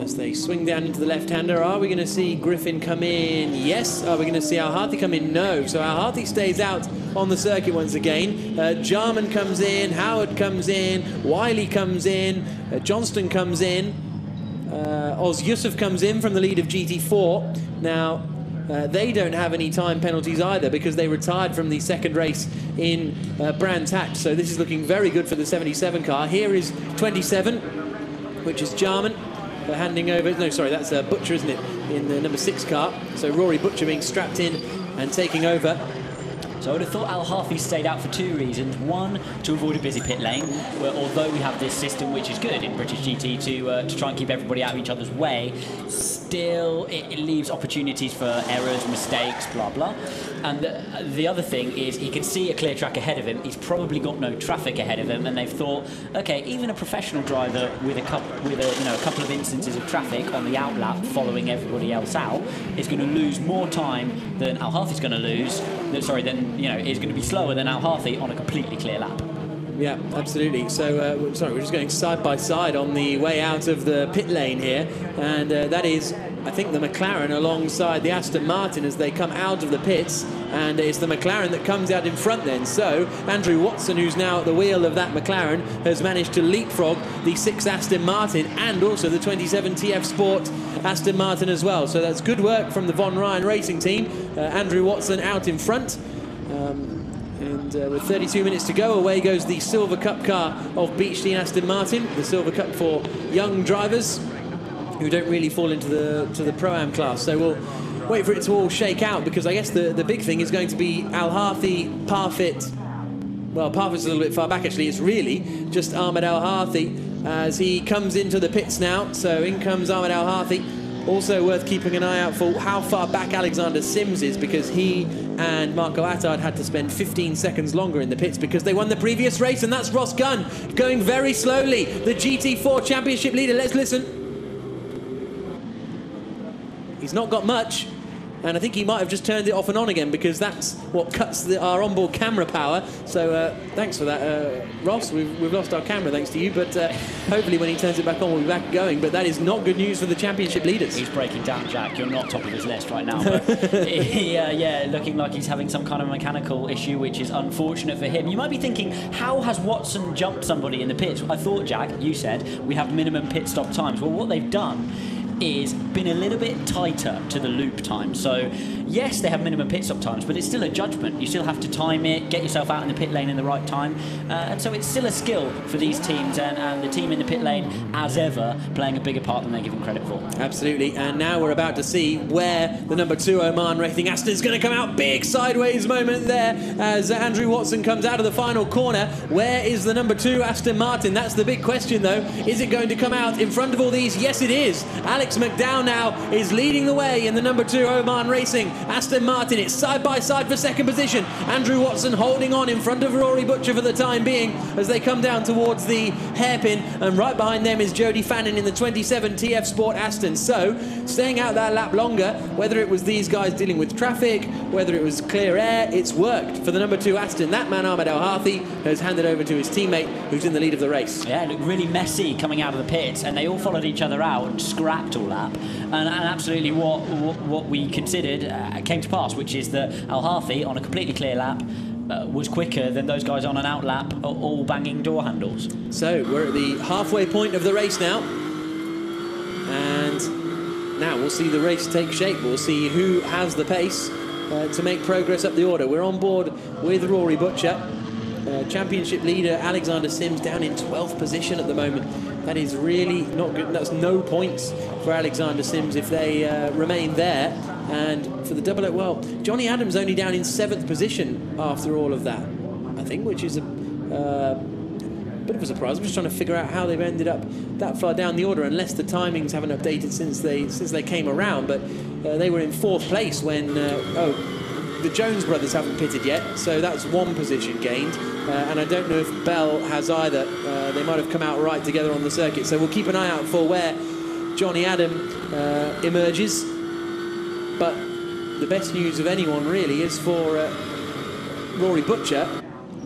As they swing down into the left-hander, are we going to see Griffin come in? Yes. Are we going to see Al-Harthi come in? No. So Al-Harthi stays out on the circuit once again. Jarman comes in, Howard comes in, Wiley comes in, Johnston comes in, Oz Yusuf comes in from the lead of GT4. Now, they don't have any time penalties either because they retired from the second race in Brands Hatch. So this is looking very good for the 77 car. Here is 27, which is Jarman. Handing over, no, sorry, that's Butcher, isn't it, in the number 6 car. So Rory Butcher being strapped in and taking over. So I would have thought Al Harfi stayed out for 2 reasons. One, to avoid a busy pit lane, where although we have this system which is good in British GT to try and keep everybody out of each other's way, still it leaves opportunities for errors, mistakes, blah blah. And the other thing is he can see a clear track ahead of him. He's probably got no traffic ahead of him, and they've thought, okay, even a professional driver with a couple of instances of traffic on the outlap following everybody else out is going to lose more time than Al Harfi's going to lose. Is going to be slower than Al Harfi on a completely clear lap. Yeah, absolutely. So, sorry, we're just going side by side on the way out of the pit lane here, and that is, I think, the McLaren alongside the Aston Martin as they come out of the pits, and it's the McLaren that comes out in front then. So Andrew Watson, who's now at the wheel of that McLaren, has managed to leapfrog the 6 Aston Martin and also the 27 TF Sport Aston Martin as well. So that's good work from the Von Ryan Racing team. Andrew Watson out in front. With 32 minutes to go, away goes the Silver Cup car of Beechstein Aston Martin. The Silver Cup for young drivers who don't really fall into the Pro-Am class. So we'll wait for it to all shake out, because I guess the big thing is going to be Al Harfi, Parfit. Well, Parfit's a little bit far back actually. It's really just Ahmed Al Harfi as he comes into the pits now. So in comes Ahmed Al Harfi. Also worth keeping an eye out for how far back Alexander Sims is, because he and Marco Attard had to spend 15 seconds longer in the pits because they won the previous race, and that's Ross Gunn going very slowly, the GT4 championship leader. Let's listen. He's not got much, and I think he might have just turned it off and on again, because that's what cuts our onboard camera power. So thanks for that, Ross. We've lost our camera thanks to you, but hopefully when he turns it back on, we'll be back going. But that is not good news for the championship leaders. He's breaking down, Jack. You're not top of his list right now. But yeah, looking like he's having some kind of mechanical issue, which is unfortunate for him. You might be thinking, how has Watson jumped somebody in the pits? I thought, Jack, you said we have minimum pit stop times. Well, what they've done is been a little bit tighter to the loop time. So yes, they have minimum pit stop times, but it's still a judgment. You still have to time it, get yourself out in the pit lane in the right time, and so it's still a skill for these teams, and the team in the pit lane, as ever, playing a bigger part than they're given credit for. Absolutely. And now we're about to see where the number 2 Oman Racing Aston is going to come out. Big sideways moment there as Andrew Watson comes out of the final corner. Where is the number 2 Aston Martin? That's the big question, though. Is it going to come out in front of all these? Yes, it is. Alex McDowell now is leading the way in the number 2 Oman Racing Aston Martin. It's side by side for second position. Andrew Watson holding on in front of Rory Butcher for the time being as they come down towards the hairpin, and right behind them is Jody Fannin in the 27 TF Sport Aston. So staying out that lap longer, whether it was these guys dealing with traffic, whether it was clear air, it's worked for the number 2 Aston. That man Ahmed Al Harfi has handed over to his teammate who's in the lead of the race. Yeah, it looked really messy coming out of the pits, and they all followed each other out and scrapped all lap, and absolutely what we considered came to pass, which is that Al Harfi on a completely clear lap was quicker than those guys on an out lap, all banging door handles. So we're at the halfway point of the race now, and now we'll see the race take shape. We'll see who has the pace to make progress up the order. We're on board with Rory Butcher. Championship leader Alexander Sims down in 12th position at the moment. That is really not good. That's no points for Alexander Sims if they remain there. And for the double, well, Johnny Adams only down in 7th position after all of that, I think, which is a bit of a surprise. I'm just trying to figure out how they've ended up that far down the order, unless the timings haven't updated since they came around. But they were in 4th place when the Jones brothers haven't pitted yet, so that's 1 position gained. And I don't know if Bell has either. They might have come out right together on the circuit. So we'll keep an eye out for where Johnny Adam emerges. But the best news of anyone really is for Rory Butcher.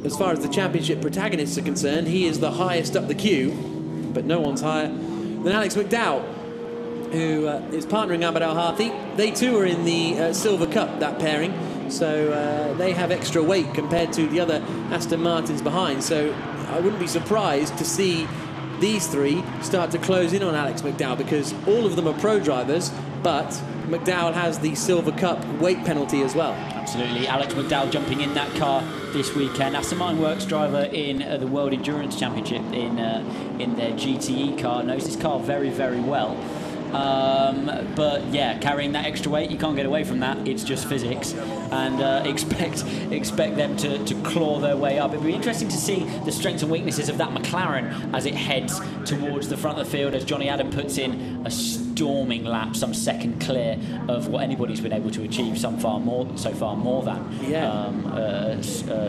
As far as the championship protagonists are concerned, he is the highest up the queue, but no one's higher than Alex McDowell, who is partnering Ahmed Al Harfi. They too are in the Silver Cup, that pairing. So they have extra weight compared to the other Aston Martins behind. So I wouldn't be surprised to see these three start to close in on Alex McDowell, because all of them are pro drivers, but McDowell has the Silver Cup weight penalty as well. Absolutely. Alex McDowell jumping in that car this weekend. Aston Martin Works driver in the World Endurance Championship in their GTE car. Knows this car very, very well. But yeah, carrying that extra weight, you can't get away from that. It's just physics, and expect them to claw their way up. It'll be interesting to see the strengths and weaknesses of that McLaren as it heads towards the front of the field, as Johnny Adam puts in a storming lap, some second clear of what anybody's been able to achieve so far more than a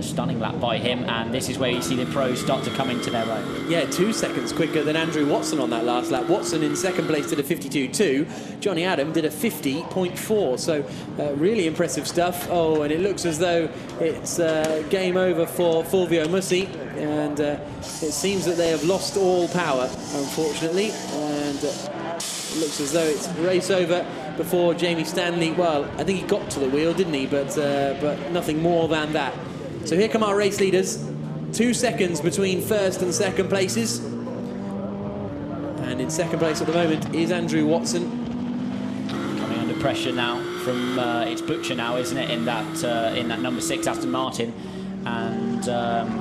stunning lap by him. And this is where you see the pros start to come into their own. Yeah, 2 seconds quicker than Andrew Watson on that last lap. Watson in second place did a 52.2. Johnny Adam did a 50.4. So really impressive stuff. Oh, and it looks as though it's game over for Fulvio Mussi, and it seems that they have lost all power, unfortunately, and it looks as though it's race over before Jamie Stanley. Well, I think he got to the wheel, didn't he? But nothing more than that. So here come our race leaders. 2 seconds between first and second places. And in second place at the moment is Andrew Watson. Coming under pressure now from it's Butcher now, isn't it? In that number 6 Aston Martin, and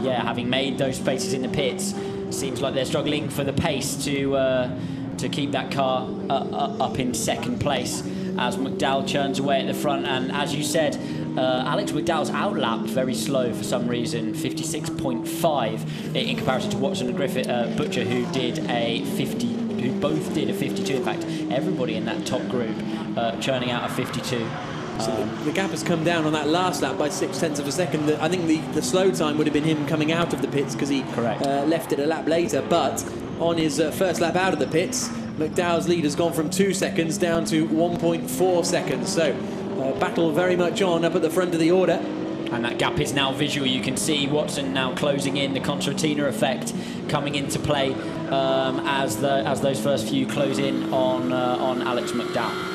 yeah, having made those spaces in the pits, seems like they're struggling for the pace to keep that car up in second place as McDowell churns away at the front. And as you said, Alex McDowell's outlap very slow for some reason, 56.5 in comparison to Watson and Butcher, who both did a 52. In fact, everybody in that top group churning out a 52. So the gap has come down on that last lap by 0.6 of a second. I think the slow time would have been him coming out of the pits because he left it a lap later. But on his first lap out of the pits, McDowell's lead has gone from 2 seconds down to 1.4 seconds. So battle very much on up at the front of the order. And that gap is now visual. You can see Watson now closing in, the concertina effect coming into play as those first few close in on Alex McDowell.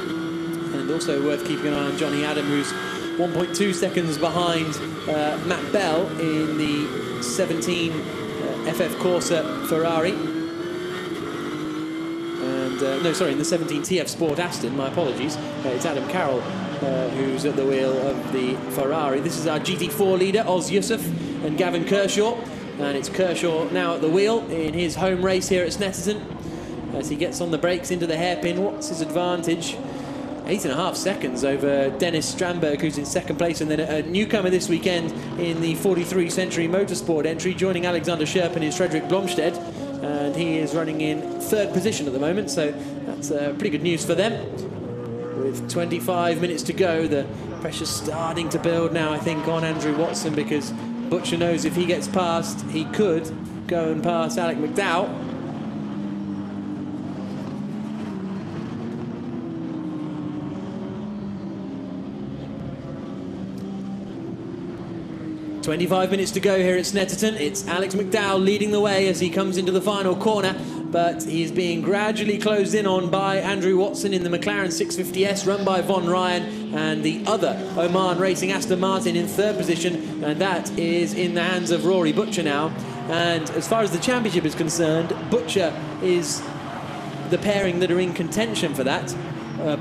And also worth keeping an eye on Johnny Adam, who's 1.2 seconds behind Matt Bell in the 17 FF Corsa Ferrari. And no, sorry, in the 17 TF Sport Aston, my apologies. It's Adam Carroll who's at the wheel of the Ferrari. This is our GT4 leader, Oz Yusuf and Gavin Kershaw. And it's Kershaw now at the wheel in his home race here at Snetterton. As he gets on the brakes into the hairpin, what's his advantage? 8.5 seconds over Dennis Strandberg, who's in second place, and then a newcomer this weekend in the 43 Century Motorsport entry, joining Alexander Sherpin is Frederick Blomstedt, and he is running in third position at the moment, so that's pretty good news for them. With 25 minutes to go, the pressure's starting to build now, I think, on Andrew Watson, because Butcher knows if he gets past, he could go and pass Alec McDowell. "25 minutes to go here at Snetterton. It's Alex McDowell leading the way as he comes into the final corner, but he's being gradually closed in on by Andrew Watson in the McLaren 650S run by Von Ryan, and the other Oman Racing Aston Martin in third position, and that is in the hands of Rory Butcher now. And as far as the championship is concerned, Butcher is the pairing that are in contention for that,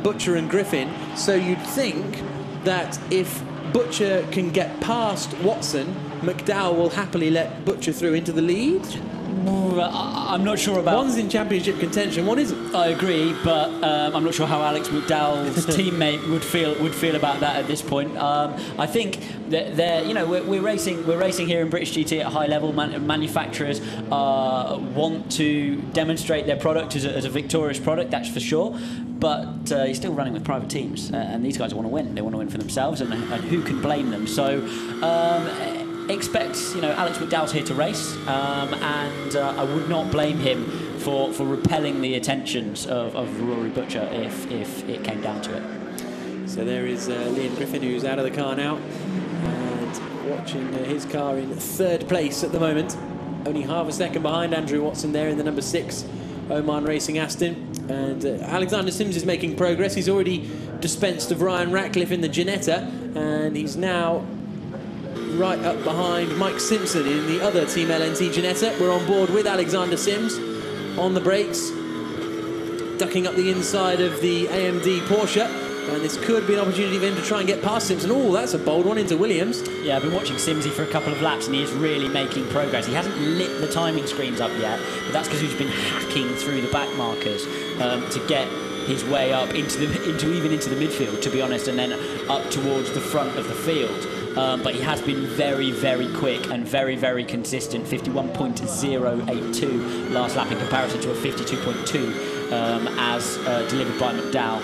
Butcher and Griffin. So you'd think that if Butcher can get past Watson, McDowell will happily let Butcher through into the lead. I'm not sure about... One's in championship contention, one isn't. I agree, but I'm not sure how Alex McDowell's teammate would feel about that at this point. I think that we're racing here in British GT at a high level. Manufacturers want to demonstrate their product as a victorious product, that's for sure. But you're still running with private teams, and these guys want to win. They want to win for themselves, and who can blame them? So expect, Alex McDowell's here to race, and I would not blame him for repelling the attentions of Rory Butcher if it came down to it. So there is Liam Griffin, who's out of the car now, and watching his car in third place at the moment. Only half a second behind Andrew Watson there in the number 6 Oman Racing Aston. And Alexander Sims is making progress. He's already dispensed of Ryan Ratcliffe in the Ginetta, and he's now right up behind Mike Simpson in the other Team LNT Ginetta. We're on board with Alexander Sims on the brakes, ducking up the inside of the AMD Porsche, And this could be an opportunity for him to try and get past Simpson. Oh, that's a bold one into Williams. Yeah, I've been watching Simsy for a couple of laps, and he is really making progress. He hasn't lit the timing screens up yet, but that's because he's been hacking through the back markers to get his way up into the midfield, to be honest, and then up towards the front of the field. But he has been very, very quick and very, very consistent. 51.082 last lap in comparison to a 52.2 as delivered by McDowell,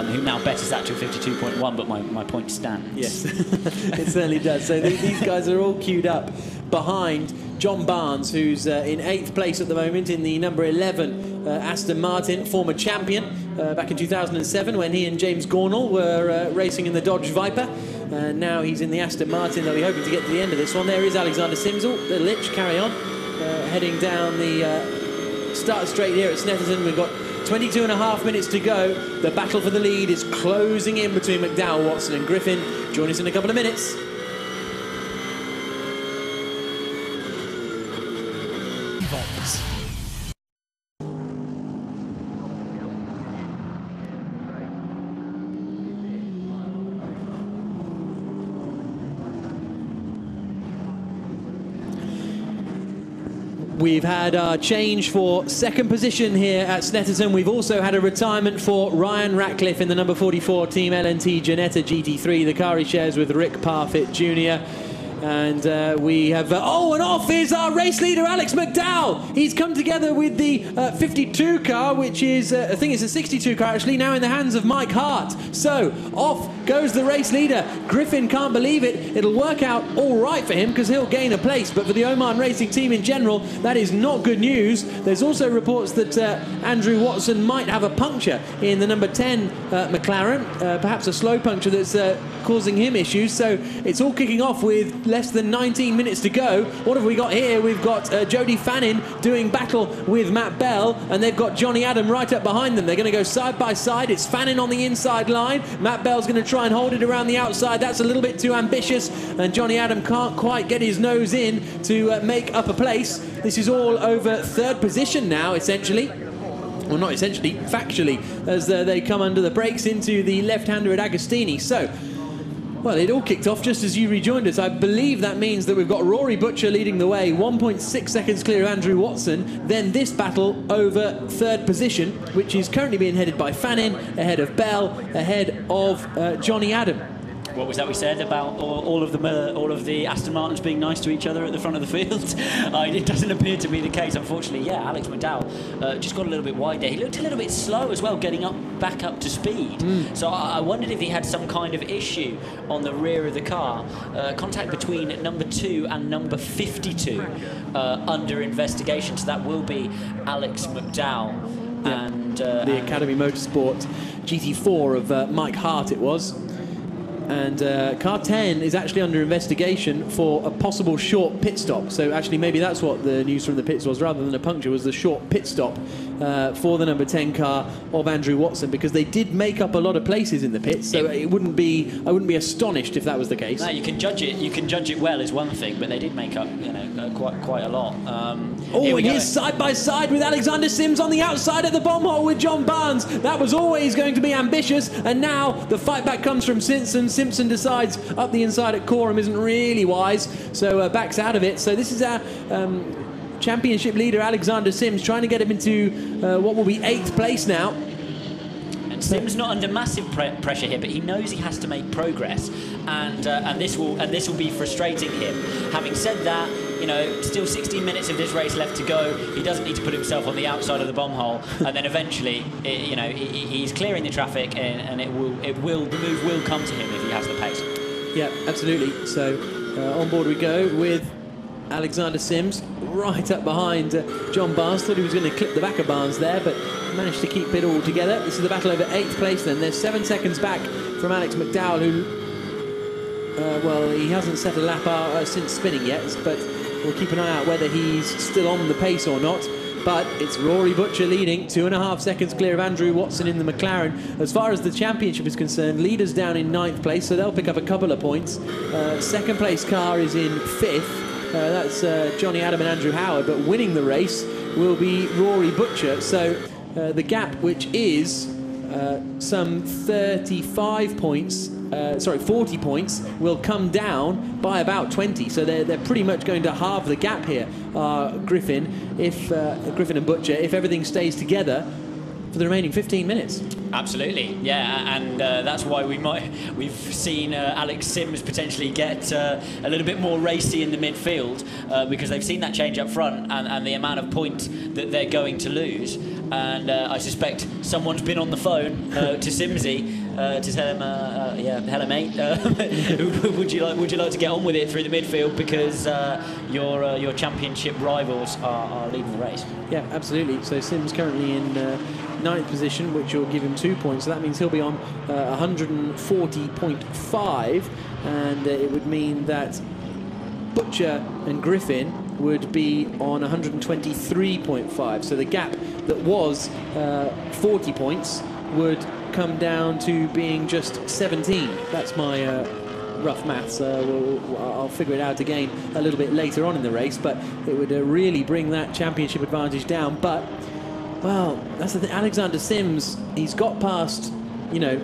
who now betters that to a 52.1, but my point stands. Yes, it certainly does. So these guys are all queued up behind John Barnes, who's in 8th place at the moment in the number 11 Aston Martin, former champion back in 2007 when he and James Gornall were racing in the Dodge Viper. Now he's in the Aston Martin. They'll be hoping to get to the end of this one. There is Alexander Sims. Oh, the Litch, carry on. Heading down the start straight here at Snetterton. We've got 22.5 minutes to go. The battle for the lead is closing in between McDowell, Watson and Griffin. Join us in a couple of minutes. We've had our change for second position here at Snetterton. We've also had a retirement for Ryan Ratcliffe in the number 44 Team LNT Janetta GT3. The car he shares with Rick Parfitt Jr. And we have... and off is our race leader, Alex McDowell. He's come together with the 52 car, which is, I think it's a 62 car, actually, now in the hands of Mike Hart. So, off goes the race leader. Griffin can't believe it. It'll work out all right for him because he'll gain a place. But for the Oman Racing team in general, that is not good news. There's also reports that Andrew Watson might have a puncture in the number 10 McLaren. Perhaps a slow puncture that's causing him issues. So, it's all kicking off with less than 19 minutes to go. What have we got here? We've got Jody Fannin doing battle with Matt Bell, and they've got Johnny Adam right up behind them. They're going to go side by side. It's Fannin on the inside line. Matt Bell's going to try and hold it around the outside. That's a little bit too ambitious, and Johnny Adam can't quite get his nose in to make up a place. This is all over third position now, essentially. Well, not essentially, factually, as they come under the brakes into the left-hander at Agostini. So, well, it all kicked off just as you rejoined us. I believe that means that we've got Rory Butcher leading the way, 1.6 seconds clear of Andrew Watson. Then this battle over third position, which is currently being headed by Fannin, ahead of Bell, ahead of Johnny Adam. What was that we said about all of the Aston Martins being nice to each other at the front of the field? It doesn't appear to be the case, unfortunately. Yeah, Alex McDowell just got a little bit wide there. He looked a little bit slow as well, getting back up to speed. So I wondered if he had some kind of issue on the rear of the car. Contact between number 2 and number 52 under investigation. So that will be Alex McDowell. Yeah. And the Academy Motorsport GT4 of Mike Hart it was. And car 10 is actually under investigation for a possible short pit stop. So actually maybe that's what the news from the pits was, rather than a puncture, was the short pit stop for the number 10 car of Andrew Watson, because they did make up a lot of places in the pits. So I wouldn't be astonished if that was the case. No, you can judge it. You can judge it well is one thing, but they did make up, quite a lot. And he's side by side with Alexander Sims on the outside at the bomb hole with John Barnes. That was always going to be ambitious, and now the fight back comes from Simpson. Simpson decides up the inside at Coram isn't really wise, so backs out of it. So this is our championship leader, Alexander Sims, trying to get him into what will be 8th place now. And Sims not under massive pressure here, but he knows he has to make progress, and this will be frustrating him. Having said that, still 16 minutes of this race left to go. He doesn't need to put himself on the outside of the bomb hole, and then eventually, he's clearing the traffic, and the move will come to him if he has the pace. Yeah, absolutely. So on board we go with Alexander Sims right up behind John Barnes. Thought he was going to clip the back of Barnes there, but managed to keep it all together. This is the battle over 8th place then. There's 7 seconds back from Alex McDowell, who, he hasn't set a lap out since spinning yet, but we'll keep an eye out whether he's still on the pace or not. But it's Rory Butcher leading, 2.5 seconds clear of Andrew Watson in the McLaren. As far as the championship is concerned, leaders down in 9th place, so they'll pick up a couple of points. Second place car is in 5th. That's Johnny Adam and Andrew Howard, but winning the race will be Rory Butcher. So the gap, which is some 35 points, 40 points will come down by about 20. So they're pretty much going to halve the gap here, Griffin and Butcher, if everything stays together for the remaining 15 minutes. Absolutely, yeah, and that's why we've seen Alex Sims potentially get a little bit more racy in the midfield because they've seen that change up front and the amount of points that they're going to lose. And I suspect someone's been on the phone to Simsy to tell him, yeah, hello mate, would you like to get on with it through the midfield because your championship rivals are leading the race. Yeah, absolutely. So Sims currently in 9th position, which will give him 2 points. So that means he'll be on 140.5, and it would mean that Butcher and Griffin would be on 123.5. So the gap that was 40 points would come down to being just 17. That's my rough maths. I'll figure it out again a little bit later on in the race, but it would really bring that championship advantage down. But, well, that's the thing. Alexander Sims, he's got past, you know,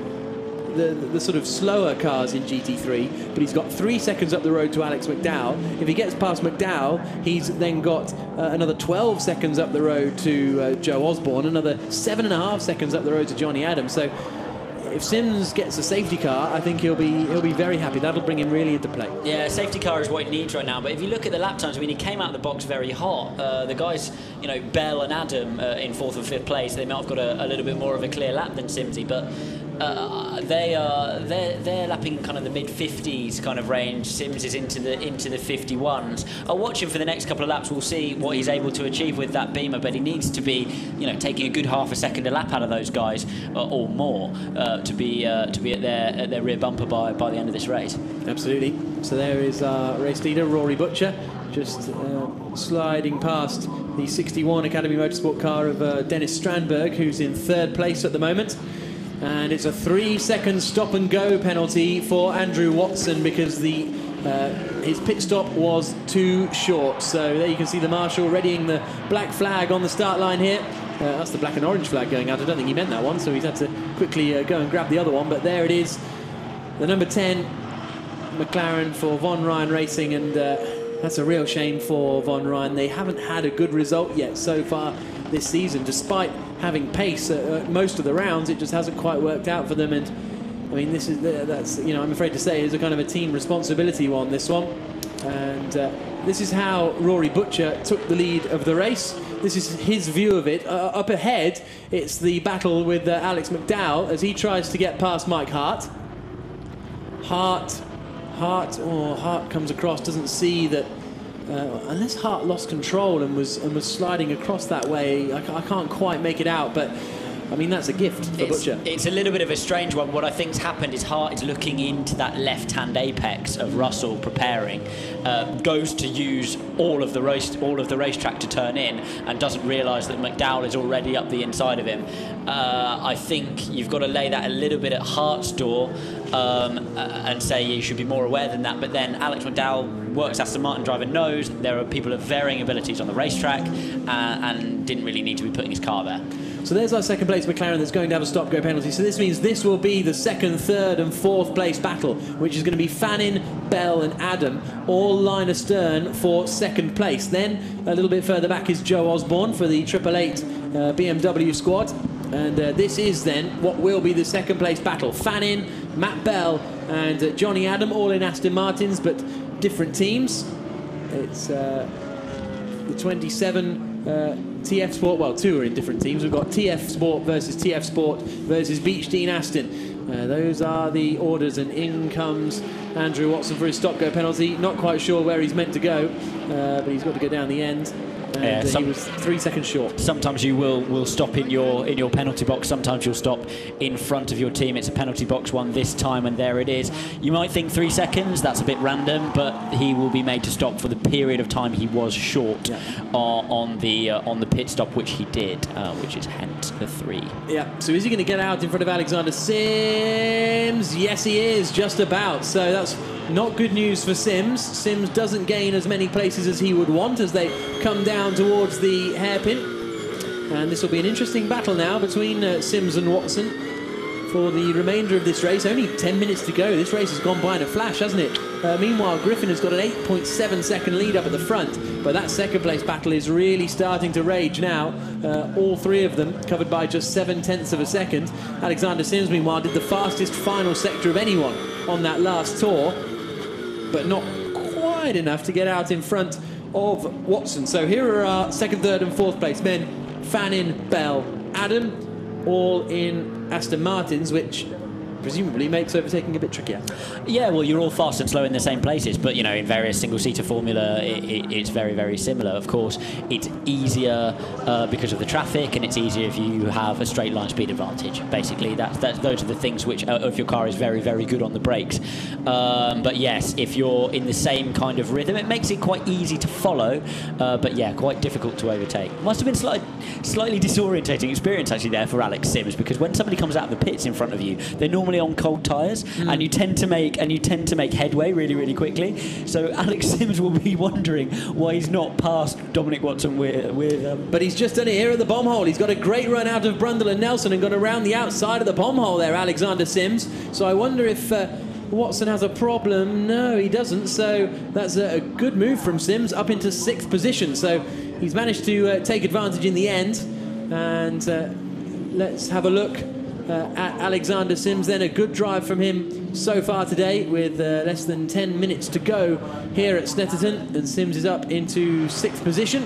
the sort of slower cars in GT3, but he's got 3 seconds up the road to Alex McDowell. If he gets past McDowell, he's then got another 12 seconds up the road to Joe Osborne, another 7.5 seconds up the road to Johnny Adams. So if Sims gets a safety car, I think he'll be very happy. That'll bring him really into play. Yeah, safety car is what he needs right now. But if you look at the lap times, I mean, he came out of the box very hot. The guys, you know, Bell and Adam in 4th and 5th place, they might have got a little bit more of a clear lap than Simsy, but they're lapping kind of the mid-50s kind of range. Sims is into the 51s. I'll watch him for the next couple of laps. We'll see what he's able to achieve with that Beamer, but he needs to be, you know, taking a good half a second a lap out of those guys or more to be at their rear bumper by the end of this race. Absolutely. So there is our race leader, Rory Butcher, just sliding past the 61 Academy Motorsport car of Dennis Strandberg, who's in 3rd place at the moment. And it's a 3-second stop-and-go penalty for Andrew Watson because his pit stop was too short. So there you can see the marshal readying the black flag on the start line here. That's the black and orange flag going out. I don't think he meant that one, so he's had to quickly go and grab the other one. But there it is, the number 10 McLaren for Von Ryan Racing, and that's a real shame for Von Ryan. They haven't had a good result yet so far this season, despite having pace at most of the rounds. It just hasn't quite worked out for them. And I mean, that's, you know, I'm afraid to say, is a kind of a team responsibility one, this one. And this is how Rory Butcher took the lead of the race. This is his view of it. Up ahead, it's the battle with Alex McDowell as he tries to get past Mike Hart. Hart comes across, doesn't see that. Unless Hart lost control and was sliding across that way, I can't quite make it out. But I mean, that's a gift for Butcher. It's a little bit of a strange one. What I think's happened is Hart is looking into that left-hand apex of Russell preparing, goes to use all of the racetrack to turn in, and doesn't realise that McDowell is already up the inside of him. I think you've got to lay that a little bit at Hart's door and say you should be more aware than that. But then Alex McDowell works Aston Martin driver, knows there are people of varying abilities on the racetrack and didn't really need to be putting his car there. So there's our 2nd place McLaren that's going to have a stop-go penalty. So this means this will be the 2nd, 3rd and 4th place battle, which is going to be Fannin, Bell and Adam, all line astern for 2nd place. Then a little bit further back is Joe Osborne for the 888 BMW squad. And this is then what will be the 2nd place battle. Fannin, Matt Bell and Johnny Adam, all in Aston Martins, but different teams. It's the 27 TF Sport, well, 2 are in different teams. We've got TF Sport versus TF Sport versus Beechdene Aston. Those are the orders, and in comes Andrew Watson for his stop-go penalty. Not quite sure where he's meant to go, but he's got to go down the end. And he was 3 seconds short. Sometimes you will stop in your penalty box. Sometimes you'll stop in front of your team. It's a penalty box one this time, and there it is. You might think 3 seconds, that's a bit random, but he will be made to stop for the period of time he was short on the pit stop, which he did, which is hence the 3. Yeah. So is he going to get out in front of Alexander Sims? Yes, he is, just about. So that's not good news for Sims. Sims doesn't gain as many places as he would want as they come down towards the hairpin. And this will be an interesting battle now between Sims and Watson. for the remainder of this race. Only 10 minutes to go. This race has gone by in a flash, hasn't it? Meanwhile, Griffin has got an 8.7 second lead up at the front, but that second place battle is really starting to rage now. All three of them covered by just 0.7 of a second. Alexander Sims, meanwhile, did the fastest final sector of anyone on that last tour, but not quite enough to get out in front of Watson. So here are our second, third and fourth place men: Fannin, Bell, Adam, all in Aston Martins, which presumably makes overtaking a bit trickier. Yeah, well, you're all fast and slow in the same places, but, you know, in various single-seater formula, it's very, very similar. Of course, it's easier because of the traffic, and it's easier if you have a straight line speed advantage. Basically, those are the things which, if your car is very, very good on the brakes. But yes, if you're in the same kind of rhythm, it makes it quite easy to follow, but yeah, quite difficult to overtake. Must have been slightly disorientating experience actually there for Alex Sims, because when somebody comes out of the pits in front of you, they're normally on cold tyres, and you tend to make headway really, really quickly. So Alex Sims will be wondering why he's not past Dominic Watson with But he's just done it here at the bomb hole. He's got a great run out of Brundle and Nelson and gone around the outside of the bomb hole there, Alexander Sims. So I wonder if Watson has a problem. No, he doesn't. So that's a good move from Sims up into 6th position. So he's managed to take advantage in the end. And let's have a look at Alexander Sims then. A good drive from him so far today with less than 10 minutes to go here at Snetterton, and Sims is up into 6th position,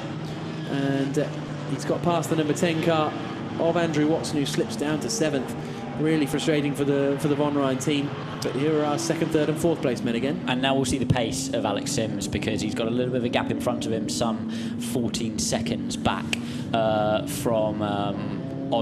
and he's got past the number 10 car of Andrew Watson, who slips down to 7th. Really frustrating for the Von Ryan team. But here are our second, third and fourth place men again. And now we'll see the pace of Alex Sims, because he's got a little bit of a gap in front of him, some 14 seconds back from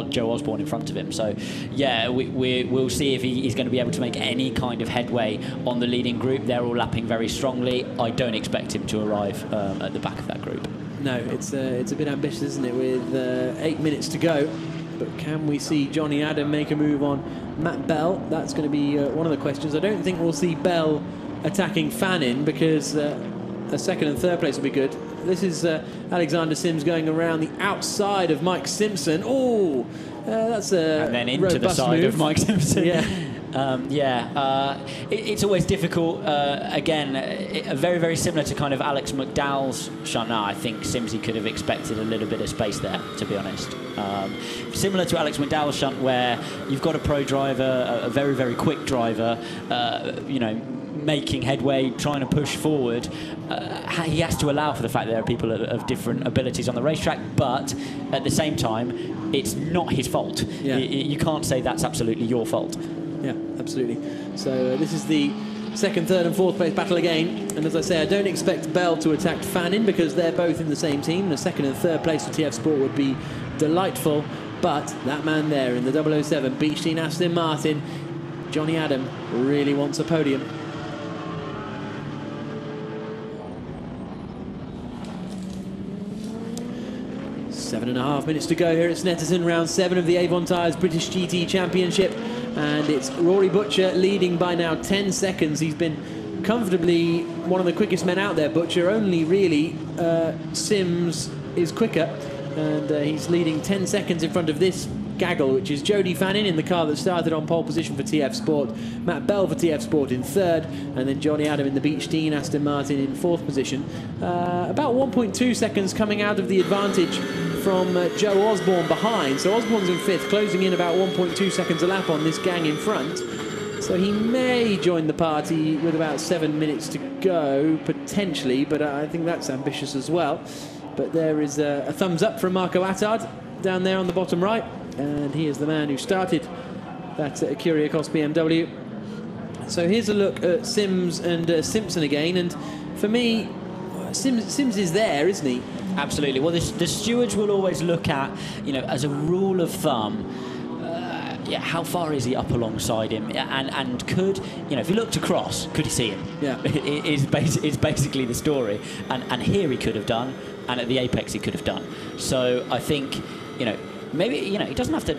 Joe Osborne in front of him. So yeah, we'll see if he's going to be able to make any kind of headway on the leading group. They're all lapping very strongly. I don't expect him to arrive at the back of that group. No, it's a bit ambitious, isn't it, with 8 minutes to go. But can we see Johnny Adam make a move on Matt Bell? That's going to be one of the questions. I don't think we'll see Bell attacking Fannin, because a second and third place will be good. This is Alexander Sims going around the outside of Mike Simpson. Oh, that's a and then into the side move of Mike Simpson. Yeah. It's always difficult. Again, very, very similar to kind of Alex McDowell's shunt. No, I think Simsy could have expected a little bit of space there, to be honest. Similar to Alex McDowell's shunt, where you've got a pro driver, a very, very quick driver, you know, making headway, trying to push forward. He has to allow for the fact that there are people of different abilities on the racetrack, but at the same time, it's not his fault. Yeah. You can't say that's absolutely your fault. Yeah, absolutely. So this is the second, third and fourth place battle again. And as I say, I don't expect Bell to attack Fannin, because they're both in the same team. And a second and third place for TF Sport would be delightful. But that man there in the 007 Beach Team Aston Martin, Johnny Adam, really wants a podium. 7.5 minutes to go here at Snetterton, round 7 of the Avon Tyres British GT Championship, and it's Rory Butcher leading by now 10 seconds. He's been comfortably one of the quickest men out there, Butcher. Only really Sims is quicker, and he's leading 10 seconds in front of this gaggle, which is Jody Fannin in the car that started on pole position for TF Sport, Matt Bell for TF Sport in 3rd, and then Johnny Adam in the Beach Team Aston Martin in 4th position. About 1.2 seconds coming out of the advantage from Joe Osborne behind. So Osborne's in 5th, closing in about 1.2 seconds a lap on this gang in front. So he may join the party with about 7 minutes to go, potentially, but I think that's ambitious as well. But there is a thumbs up from Marco Attard down there on the bottom right, and he is the man who started that Kyriakos BMW. So here's a look at Sims and Simpson again, and for me, Sims is there, isn't he? Absolutely. Well, the stewards will always look at, you know, as a rule of thumb, how far is he up alongside him, and could, you know, if he looked across, could he see him? Yeah, is basically the story, and here he could have done, and at the apex he could have done. So I think, you know, maybe, you know, he doesn't have to,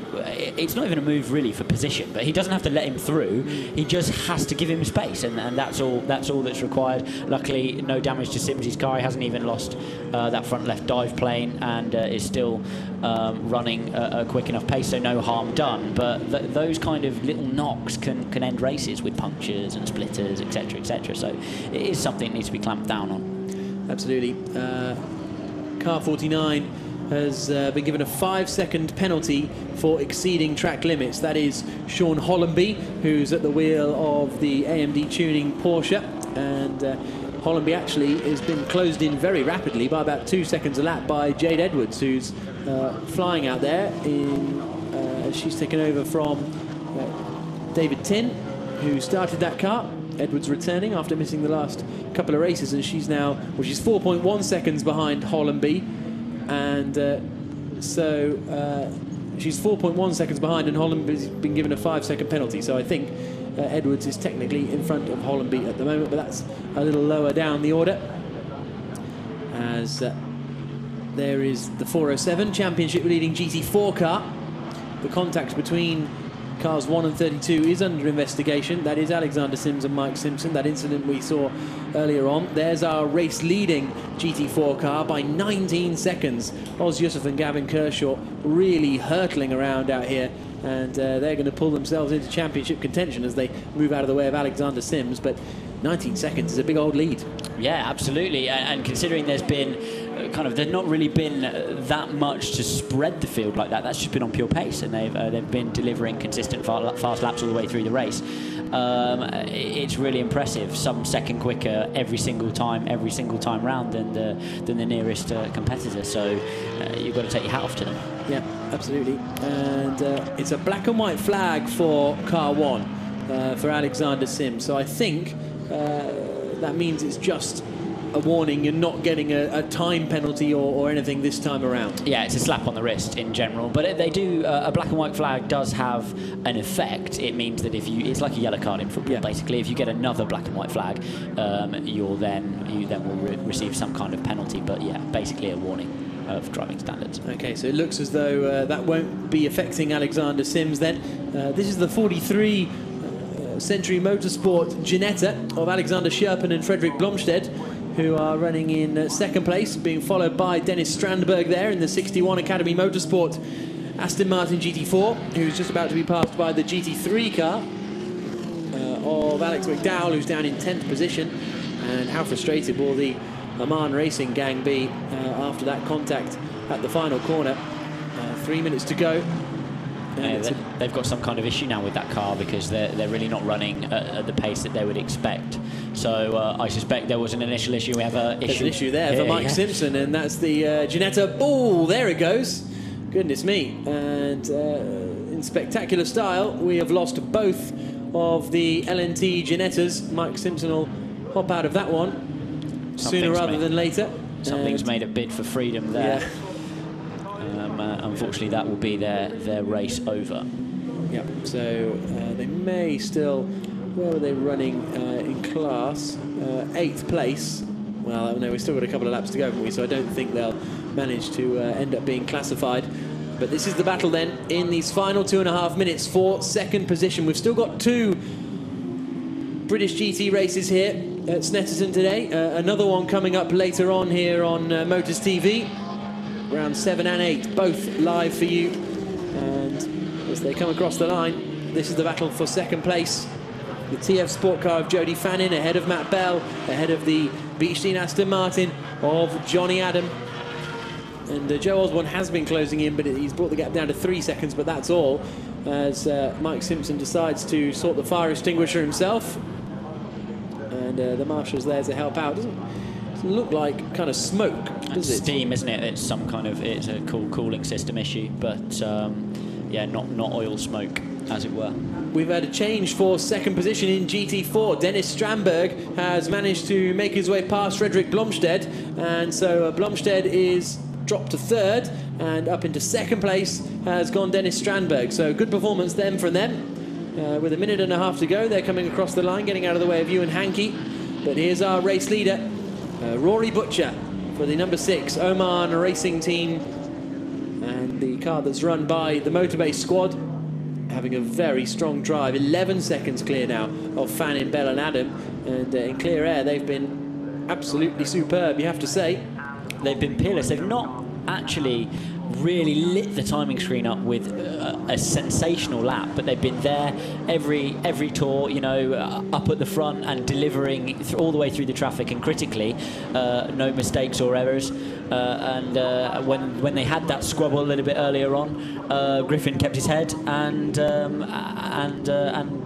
it's not even a move really for position, but he doesn't have to let him through. He just has to give him space, and that's all that's required. Luckily, no damage to Sims' car. He hasn't even lost that front left dive plane, and is still running a quick enough pace, so no harm done. But those kind of little knocks can end races with punctures and splitters, etc., etc. So it is something that needs to be clamped down on. Absolutely. Car 49 has been given a 5-second penalty for exceeding track limits. That is Sean Hollenby, who's at the wheel of the AMD tuning Porsche, and Hollenby actually has been closed in very rapidly by about 2 seconds a lap by Jade Edwards, who's flying out there. She's taken over from David Tin, who started that car. Edwards returning after missing the last couple of races, and she's now, well, she's 4.1 seconds behind Hollenby, and she's 4.1 seconds behind, and Hollenby's been given a 5-second penalty. So I think Edwards is technically in front of Hollenby at the moment, but that's a little lower down the order, as there is the 407 championship leading GT4 car. The contact between cars 1 and 32 is under investigation. That is Alexander Sims and Mike Simpson, that incident we saw earlier on. There's our race-leading GT4 car by 19 seconds. Oz Yusuf and Gavin Kershaw really hurtling around out here, and they're going to pull themselves into championship contention as they move out of the way of Alexander Sims. But 19 seconds is a big old lead. Yeah, absolutely. And considering there's been there's not really been that much to spread the field like that. That's just been on pure pace, and they've been delivering consistent fast laps all the way through the race. It's really impressive. Some second quicker every single time round than the nearest competitor. So you've got to take your hat off to them. Yeah, absolutely. And it's a black and white flag for car 1 for Alexander Sims. So I think that means it's just a warning. You're not getting a time penalty or anything this time around. Yeah, it's a slap on the wrist in general, but they do, a black and white flag does have an effect. It means that it's like a yellow card in football, basically. If you get another black and white flag, you then will receive some kind of penalty, but yeah, basically a warning of driving standards. Okay, so it looks as though that won't be affecting Alexander Sims then. This is the 43 Century Motorsport Ginetta of Alexander Scherpen and Frederick Blomstedt, who are running in second place, being followed by Dennis Strandberg there in the 61 Academy Motorsport Aston Martin GT4, who's just about to be passed by the GT3 car of Alex McDowell, who's down in 10th position. And how frustrated will the Oman Racing gang be after that contact at the final corner? 3 minutes to go. They've got some kind of issue now with that car, because they're really not running at the pace that they would expect. So I suspect there was an initial issue. We have an issue there for Mike Simpson, and that's the Ginetta. Oh, there it goes. Goodness me. And in spectacular style, we have lost both of the LNT Ginettas. Mike Simpson will hop out of that one sooner rather than later. Something's made a bid for freedom there. Yeah. Unfortunately, that will be their race over. Yep. So they may still. Where were they running in class? 8th place. Well, no, we've still got a couple of laps to go, haven't we? So I don't think they'll manage to end up being classified. But this is the battle then in these final 2.5 minutes for second position. We've still got 2 British GT races here at Snetterton today. Another one coming up later on here on Motors TV. Round 7 and 8, both live for you. And as they come across the line, this is the battle for second place. The TF Sport car of Jody Fannin ahead of Matt Bell, ahead of the Beechstein Aston Martin of Johnny Adam. And Joe Osborne has been closing in, but he's brought the gap down to 3 seconds, but that's all, as Mike Simpson decides to sort the fire extinguisher himself. And the marshal's there to help out. Doesn't look like kind of smoke, does it? Steam, isn't it? It's some kind of, it's a cooling system issue, but yeah, not oil smoke, as it were. We've had a change for second position in GT4. Dennis Strandberg has managed to make his way past Frederick Blomstedt, and so Blomstedt is dropped to 3rd, and up into 2nd place has gone Dennis Strandberg. So good performance then from them. With 1.5 minutes to go, they're coming across the line, getting out of the way of Ewan Hankey. But here's our race leader, Rory Butcher, for the number 6 Oman Racing Team. And the car that's run by the Motorbase squad, having a very strong drive. 11 seconds clear now of Fannin, Bell and Adam, and in clear air they've been absolutely superb, you have to say. They've been peerless. They've not actually really lit the timing screen up with a sensational lap, but they've been there every tour, you know, up at the front and delivering all the way through the traffic, and critically no mistakes or errors. When they had that squabble a little bit earlier on, Griffin kept his head and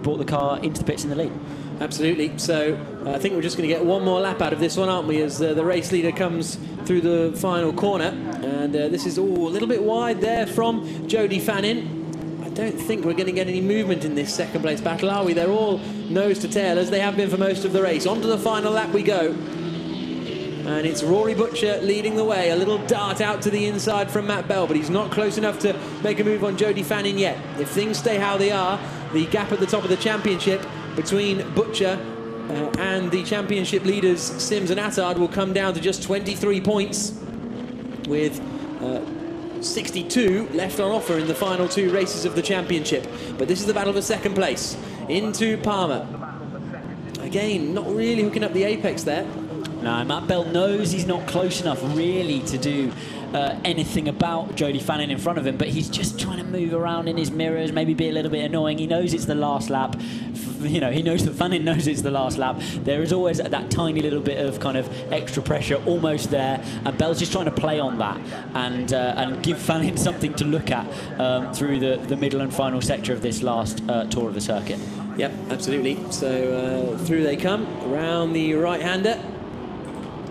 brought the car into the pits in the lead. Absolutely. So I think we're just going to get one more lap out of this one, aren't we, as the race leader comes through the final corner. And this is all a little bit wide there from Jody Fannin. I don't think we're going to get any movement in this second place battle, are we? They're all nose to tail, as they have been for most of the race. On to the final lap we go. And it's Rory Butcher leading the way. A little dart out to the inside from Matt Bell, but he's not close enough to make a move on Jody Fannin yet. If things stay how they are, the gap at the top of the championship between Butcher and the championship leaders Sims and Attard will come down to just 23 points, with 62 left on offer in the final two races of the championship. But this is the battle for second place. Into Palmer. Again, not really hooking up the apex there. No, Matt Bell knows he's not close enough really to do anything about Jody Fannin in front of him, but he's just trying to move around in his mirrors, maybe be a little bit annoying. He knows it's the last lap. You know, he knows that Fannin knows it's the last lap. There is always that tiny little bit of kind of extra pressure almost there, and Bell's just trying to play on that and give Fannin something to look at through the middle and final sector of this last tour of the circuit. Yep, absolutely. So through they come, around the right-hander,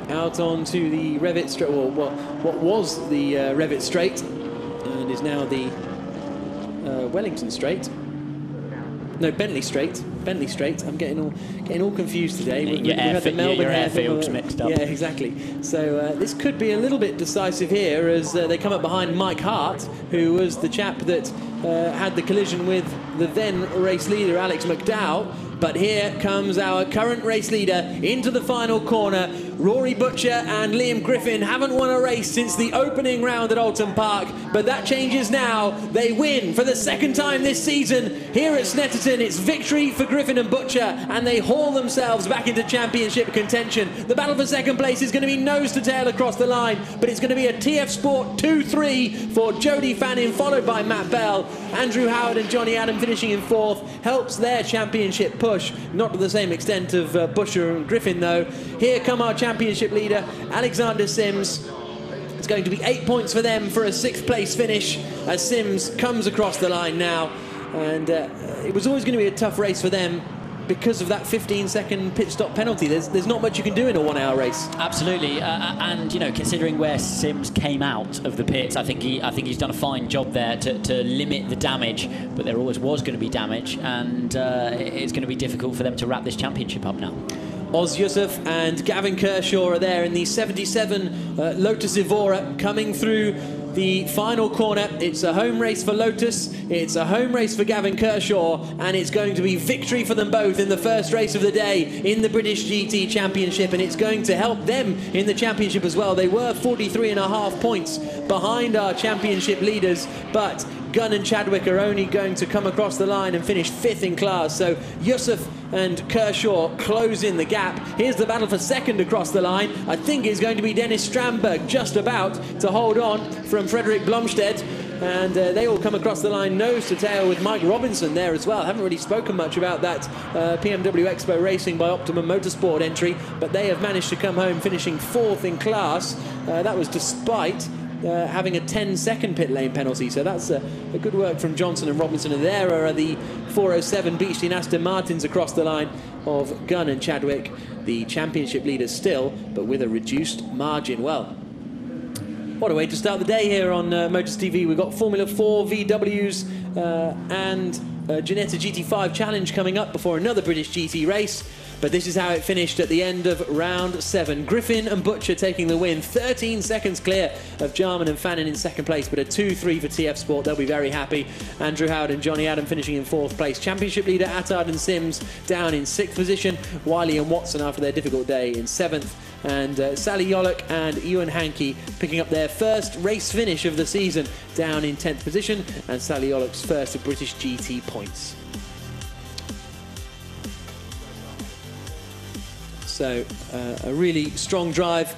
out onto the Revit straight, or what was the Revit straight, and is now the Wellington straight. No, Bentley straight. Bentley straight. I'm getting all confused today. We had the Melbourne airfields mixed up. Yeah, exactly. So this could be a little bit decisive here, as they come up behind Mike Hart, who was the chap that had the collision with the then race leader Alex McDowell. But here comes our current race leader into the final corner. Rory Butcher and Liam Griffin haven't won a race since the opening round at Oulton Park, but that changes now. They win for the second time this season here at Snetterton. It's victory for Griffin and Butcher, and they haul themselves back into championship contention. The battle for second place is going to be nose to tail across the line, but it's going to be a TF Sport 2-3 for Jody Fannin, followed by Matt Bell. Andrew Howard and Johnny Adam finishing in fourth helps their championship push, not to the same extent of Butcher and Griffin though. Here come our championship leader Alexander Sims. It's going to be 8 points for them for a sixth place finish as Sims comes across the line now, and it was always going to be a tough race for them because of that 15-second pit stop penalty. There's not much you can do in a 1 hour race. Absolutely, and you know, considering where Sims came out of the pits, I think he's done a fine job there to limit the damage. But there always was going to be damage, and it's going to be difficult for them to wrap this championship up now. Oz Yusuf and Gavin Kershaw are there in the 77 Lotus Evora coming through the final corner. It's a home race for Lotus, it's a home race for Gavin Kershaw, and it's going to be victory for them both in the first race of the day in the British GT Championship, and it's going to help them in the championship as well. They were 43.5 points behind our championship leaders, but Gunn and Chadwick are only going to come across the line and finish fifth in class. So Yusuf and Kershaw close in the gap. Here's the battle for second across the line. I think it's going to be Dennis Stramberg just about to hold on from Frederick Blomstedt. And they all come across the line nose to tail with Mike Robinson there as well. Haven't really spoken much about that PMW Expo Racing by Optimum Motorsport entry, but they have managed to come home finishing fourth in class. That was despite having a 10-second pit lane penalty, so that's a good work from Johnson and Robinson. And there are the 407 Beechlein Aston Martins across the line of Gunn and Chadwick, the championship leaders still, but with a reduced margin. Well, what a way to start the day here on Motors TV. We've got Formula 4 VWs and Ginetta GT5 Challenge coming up before another British GT race. But this is how it finished at the end of round 7. Griffin and Butcher taking the win, 13 seconds clear of Jarman and Fannin in second place, but a 2-3 for TF Sport. They'll be very happy. Andrew Howard and Johnny Adam finishing in 4th place. Championship leader Attard and Sims down in 6th position. Wiley and Watson after their difficult day in 7th. And Sally Yollock and Ewan Hankey picking up their first race finish of the season down in 10th position, and Sally Yollock's first British GT points. So a really strong drive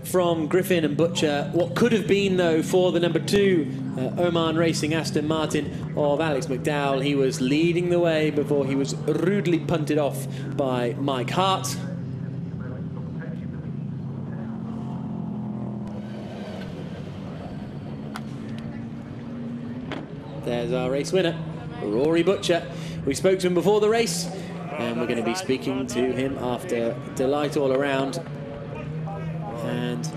from Griffin and Butcher. What could have been, though, for the number 2 Oman Racing Aston Martin of Alex McDowell. He was leading the way before he was rudely punted off by Mike Hart. There's our race winner, Rory Butcher. We spoke to him before the race, and we're going to be speaking to him after. Delight all around. And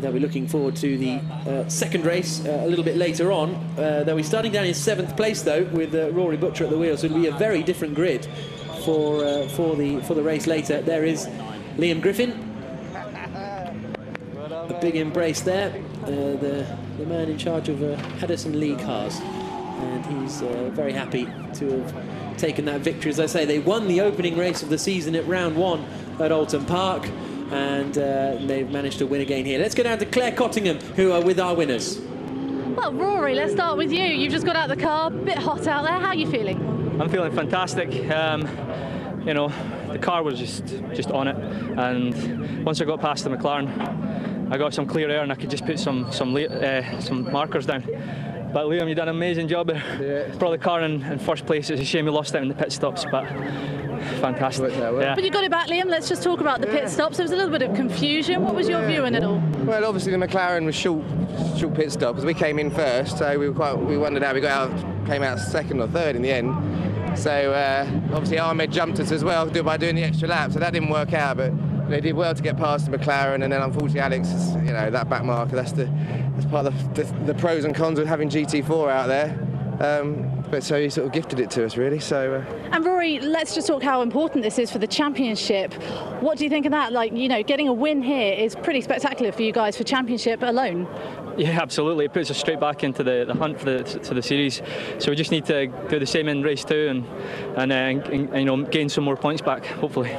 they'll be looking forward to the second race a little bit later on. They'll be starting down in 7th place, though, with Rory Butcher at the wheel, so it'll be a very different grid for the race later. There is Liam Griffin. A big embrace there. The man in charge of Addison Lee cars. And he's very happy to have taken that victory. As I say, they won the opening race of the season at round 1 at Alton Park, and they've managed to win again here. Let's go down to Claire Cottingham, who are with our winners. Well, Rory, let's start with you. You've just got out of the car, a bit hot out there. How are you feeling? I'm feeling fantastic. You know, the car was just on it, and once I got past the McLaren, I got some clear air and I could just put some markers down. But Liam, you've done an amazing job there. Yeah. Brought the car in first place. It's a shame you lost out in the pit stops, but fantastic. Yeah. But you got it back, Liam. Let's just talk about the pit stops. There was a little bit of confusion. What was your view in it all? Well, obviously the McLaren was short pit stop because we came in first, so we wondered how we came out 2nd or 3rd in the end. So obviously Ahmed jumped us as well by doing the extra lap, so that didn't work out. But they did well to get past the McLaren, and then unfortunately Alex, you know, that back marker. That's part of the pros and cons of having GT4 out there. But so he sort of gifted it to us, really. So. And Rory, let's just talk how important this is for the championship. What do you think of that? Like, you know, getting a win here is pretty spectacular for you guys for championship alone. Yeah, absolutely. It puts us straight back into the hunt for the series. So we just need to do the same in race 2 and you know, gain some more points back, hopefully.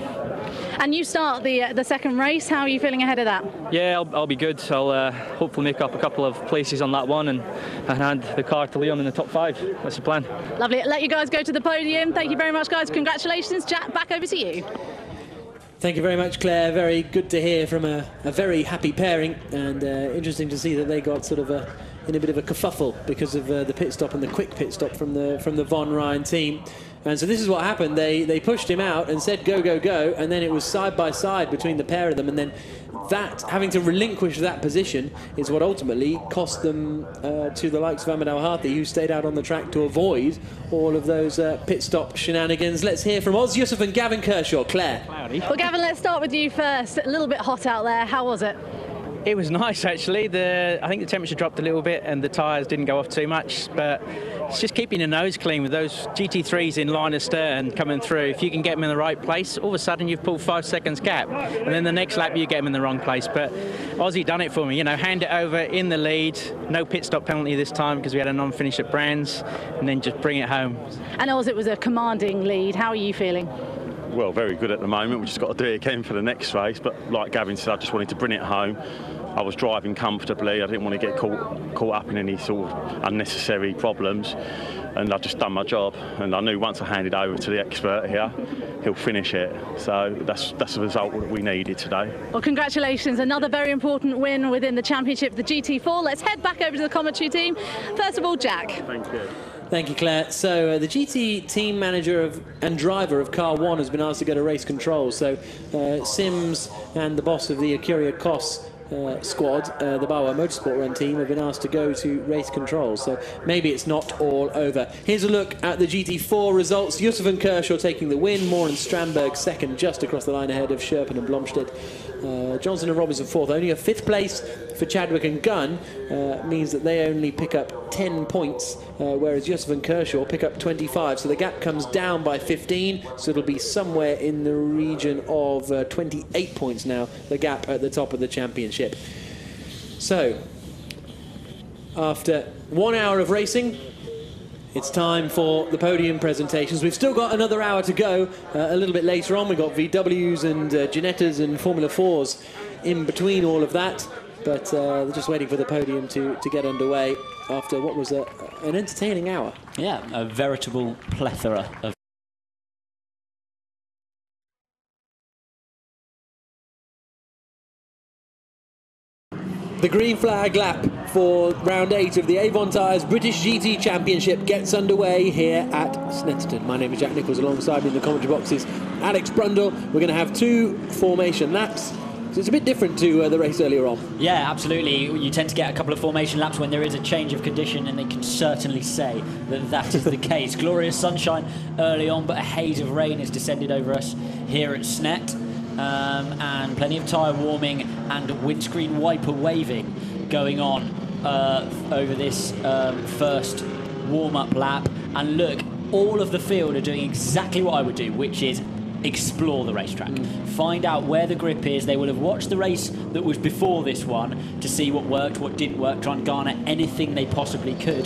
And you start the second race. How are you feeling ahead of that? Yeah, I'll be good. I'll hopefully make up a couple of places on that one and hand the car to Liam in the top 5. That's the plan. Lovely. Let you guys go to the podium. Thank you very much, guys. Congratulations. Jack, back over to you. Thank you very much, Claire. Very good to hear from a very happy pairing, and interesting to see that they got sort of in a bit of a kerfuffle because of the pit stop and the quick pit stop from the Von Ryan team. And so this is what happened. They pushed him out and said go, go, go, and then it was side by side between the pair of them, and then that having to relinquish that position is what ultimately cost them to the likes of Ahmed Al-Hati, who stayed out on the track to avoid all of those pit stop shenanigans. Let's hear from Oz Yusuf and Gavin Kershaw. Claire. Well, Gavin, let's start with you first. A little bit hot out there. How was it? It was nice, actually. I think the temperature dropped a little bit and the tyres didn't go off too much, but it's just keeping the nose clean with those GT3s in line of stern coming through. If you can get them in the right place, all of a sudden you've pulled 5 seconds gap, and then the next lap you get them in the wrong place. But Ozzy done it for me, you know, hand it over in the lead, no pit stop penalty this time because we had a non-finish at Brands, and then just bring it home. And Oz, it was a commanding lead. How are you feeling? Well, very good at the moment. We've just got to do it again for the next race. But like Gavin said, I just wanted to bring it home. I was driving comfortably. I didn't want to get caught up in any sort of unnecessary problems. And I've just done my job. And I knew once I handed over to the expert here, he'll finish it. So that's the result that we needed today. Well, congratulations. Another very important win within the championship, the GT4. Let's head back over to the commentary team. First of all, Jack. Thank you. Thank you, Claire. So the GT team manager and driver of Car 1 has been asked to go to race control. So Sims and the boss of the Acuria Kos squad, the Bawa Motorsport Run team, have been asked to go to race control. So maybe it's not all over. Here's a look at the GT4 results. Yusuf and Kershaw taking the win. Moore and Strandberg second, just across the line ahead of Sherpen and Blomstedt. Johnson and Robinson fourth. Only a fifth place for Chadwick and Gunn means that they only pick up 10 points, whereas Yusuf and Kershaw pick up 25. So the gap comes down by 15, so it'll be somewhere in the region of 28 points now, the gap at the top of the championship. So, after 1 hour of racing, it's time for the podium presentations. We've still got another hour to go. A little bit later on, we've got VWs and Ginettas and Formula 4s in between all of that. But they're just waiting for the podium to get underway after what was an entertaining hour. Yeah, a veritable plethora of... The green flag lap for round 8 of the Avon Tyres British GT Championship gets underway here at Snetterton. My name is Jack Nichols. Alongside me in the commentary box is Alex Brundle. We're going to have 2 formation laps. So it's a bit different to the race earlier on. Yeah, absolutely. You tend to get a couple of formation laps when there is a change of condition, and they can certainly say that that is the case. Glorious sunshine early on, but a haze of rain has descended over us here at Snet. And plenty of tyre warming and windscreen wiper waving going on over this first warm-up lap. And look, all of the field are doing exactly what I would do, which is explore the racetrack. Find out where the grip is. They will have watched the race that was before this one to see what worked, what didn't work, try and garner anything they possibly could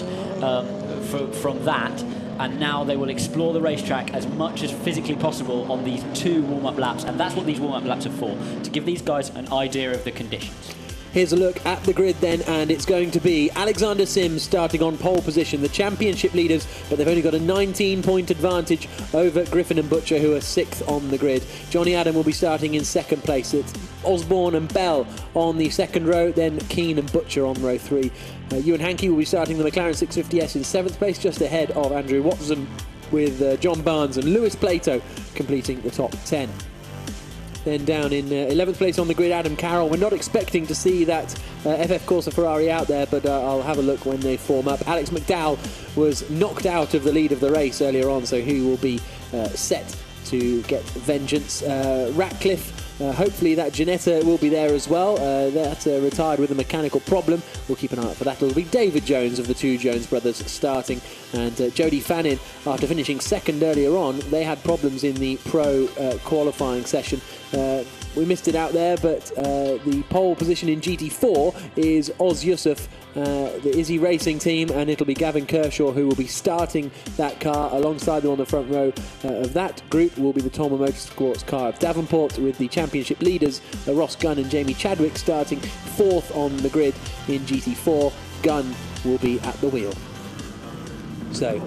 from that. And now they will explore the racetrack as much as physically possible on these 2 warm-up laps, and that's what these warm-up laps are for, to give these guys an idea of the conditions. Here's a look at the grid then, and it's going to be Alexander Sims starting on pole position, the championship leaders, but they've only got a 19-point advantage over Griffin and Butcher, who are 6th on the grid. Johnny Adam will be starting in 2nd place. It's Osborne and Bell on the 2nd row, then Keane and Butcher on row 3. Ewan Hankey will be starting the McLaren 650S in 7th place, just ahead of Andrew Watson, with John Barnes and Lewis Plato completing the top 10. Then down in 11th place on the grid, Adam Carroll. We're not expecting to see that FF Corsa Ferrari out there, but I'll have a look when they form up. Alex McDowell was knocked out of the lead of the race earlier on, so he will be set to get vengeance. Ratcliffe, hopefully that Ginetta will be there as well. That's retired with a mechanical problem. We'll keep an eye out for that. It'll be David Jones of the 2 Jones brothers starting, and Jody Fannin, after finishing 2nd earlier on, they had problems in the pro qualifying session. We missed it out there, but the pole position in GT4 is Oz Yusuf, the Izzy Racing team, and it'll be Gavin Kershaw who will be starting that car. Alongside them on the front row of that group will be the Tolman Motorsports car of Davenport, with the championship leaders Ross Gunn and Jamie Chadwick starting 4th on the grid in GT4. Gunn will be at the wheel. So,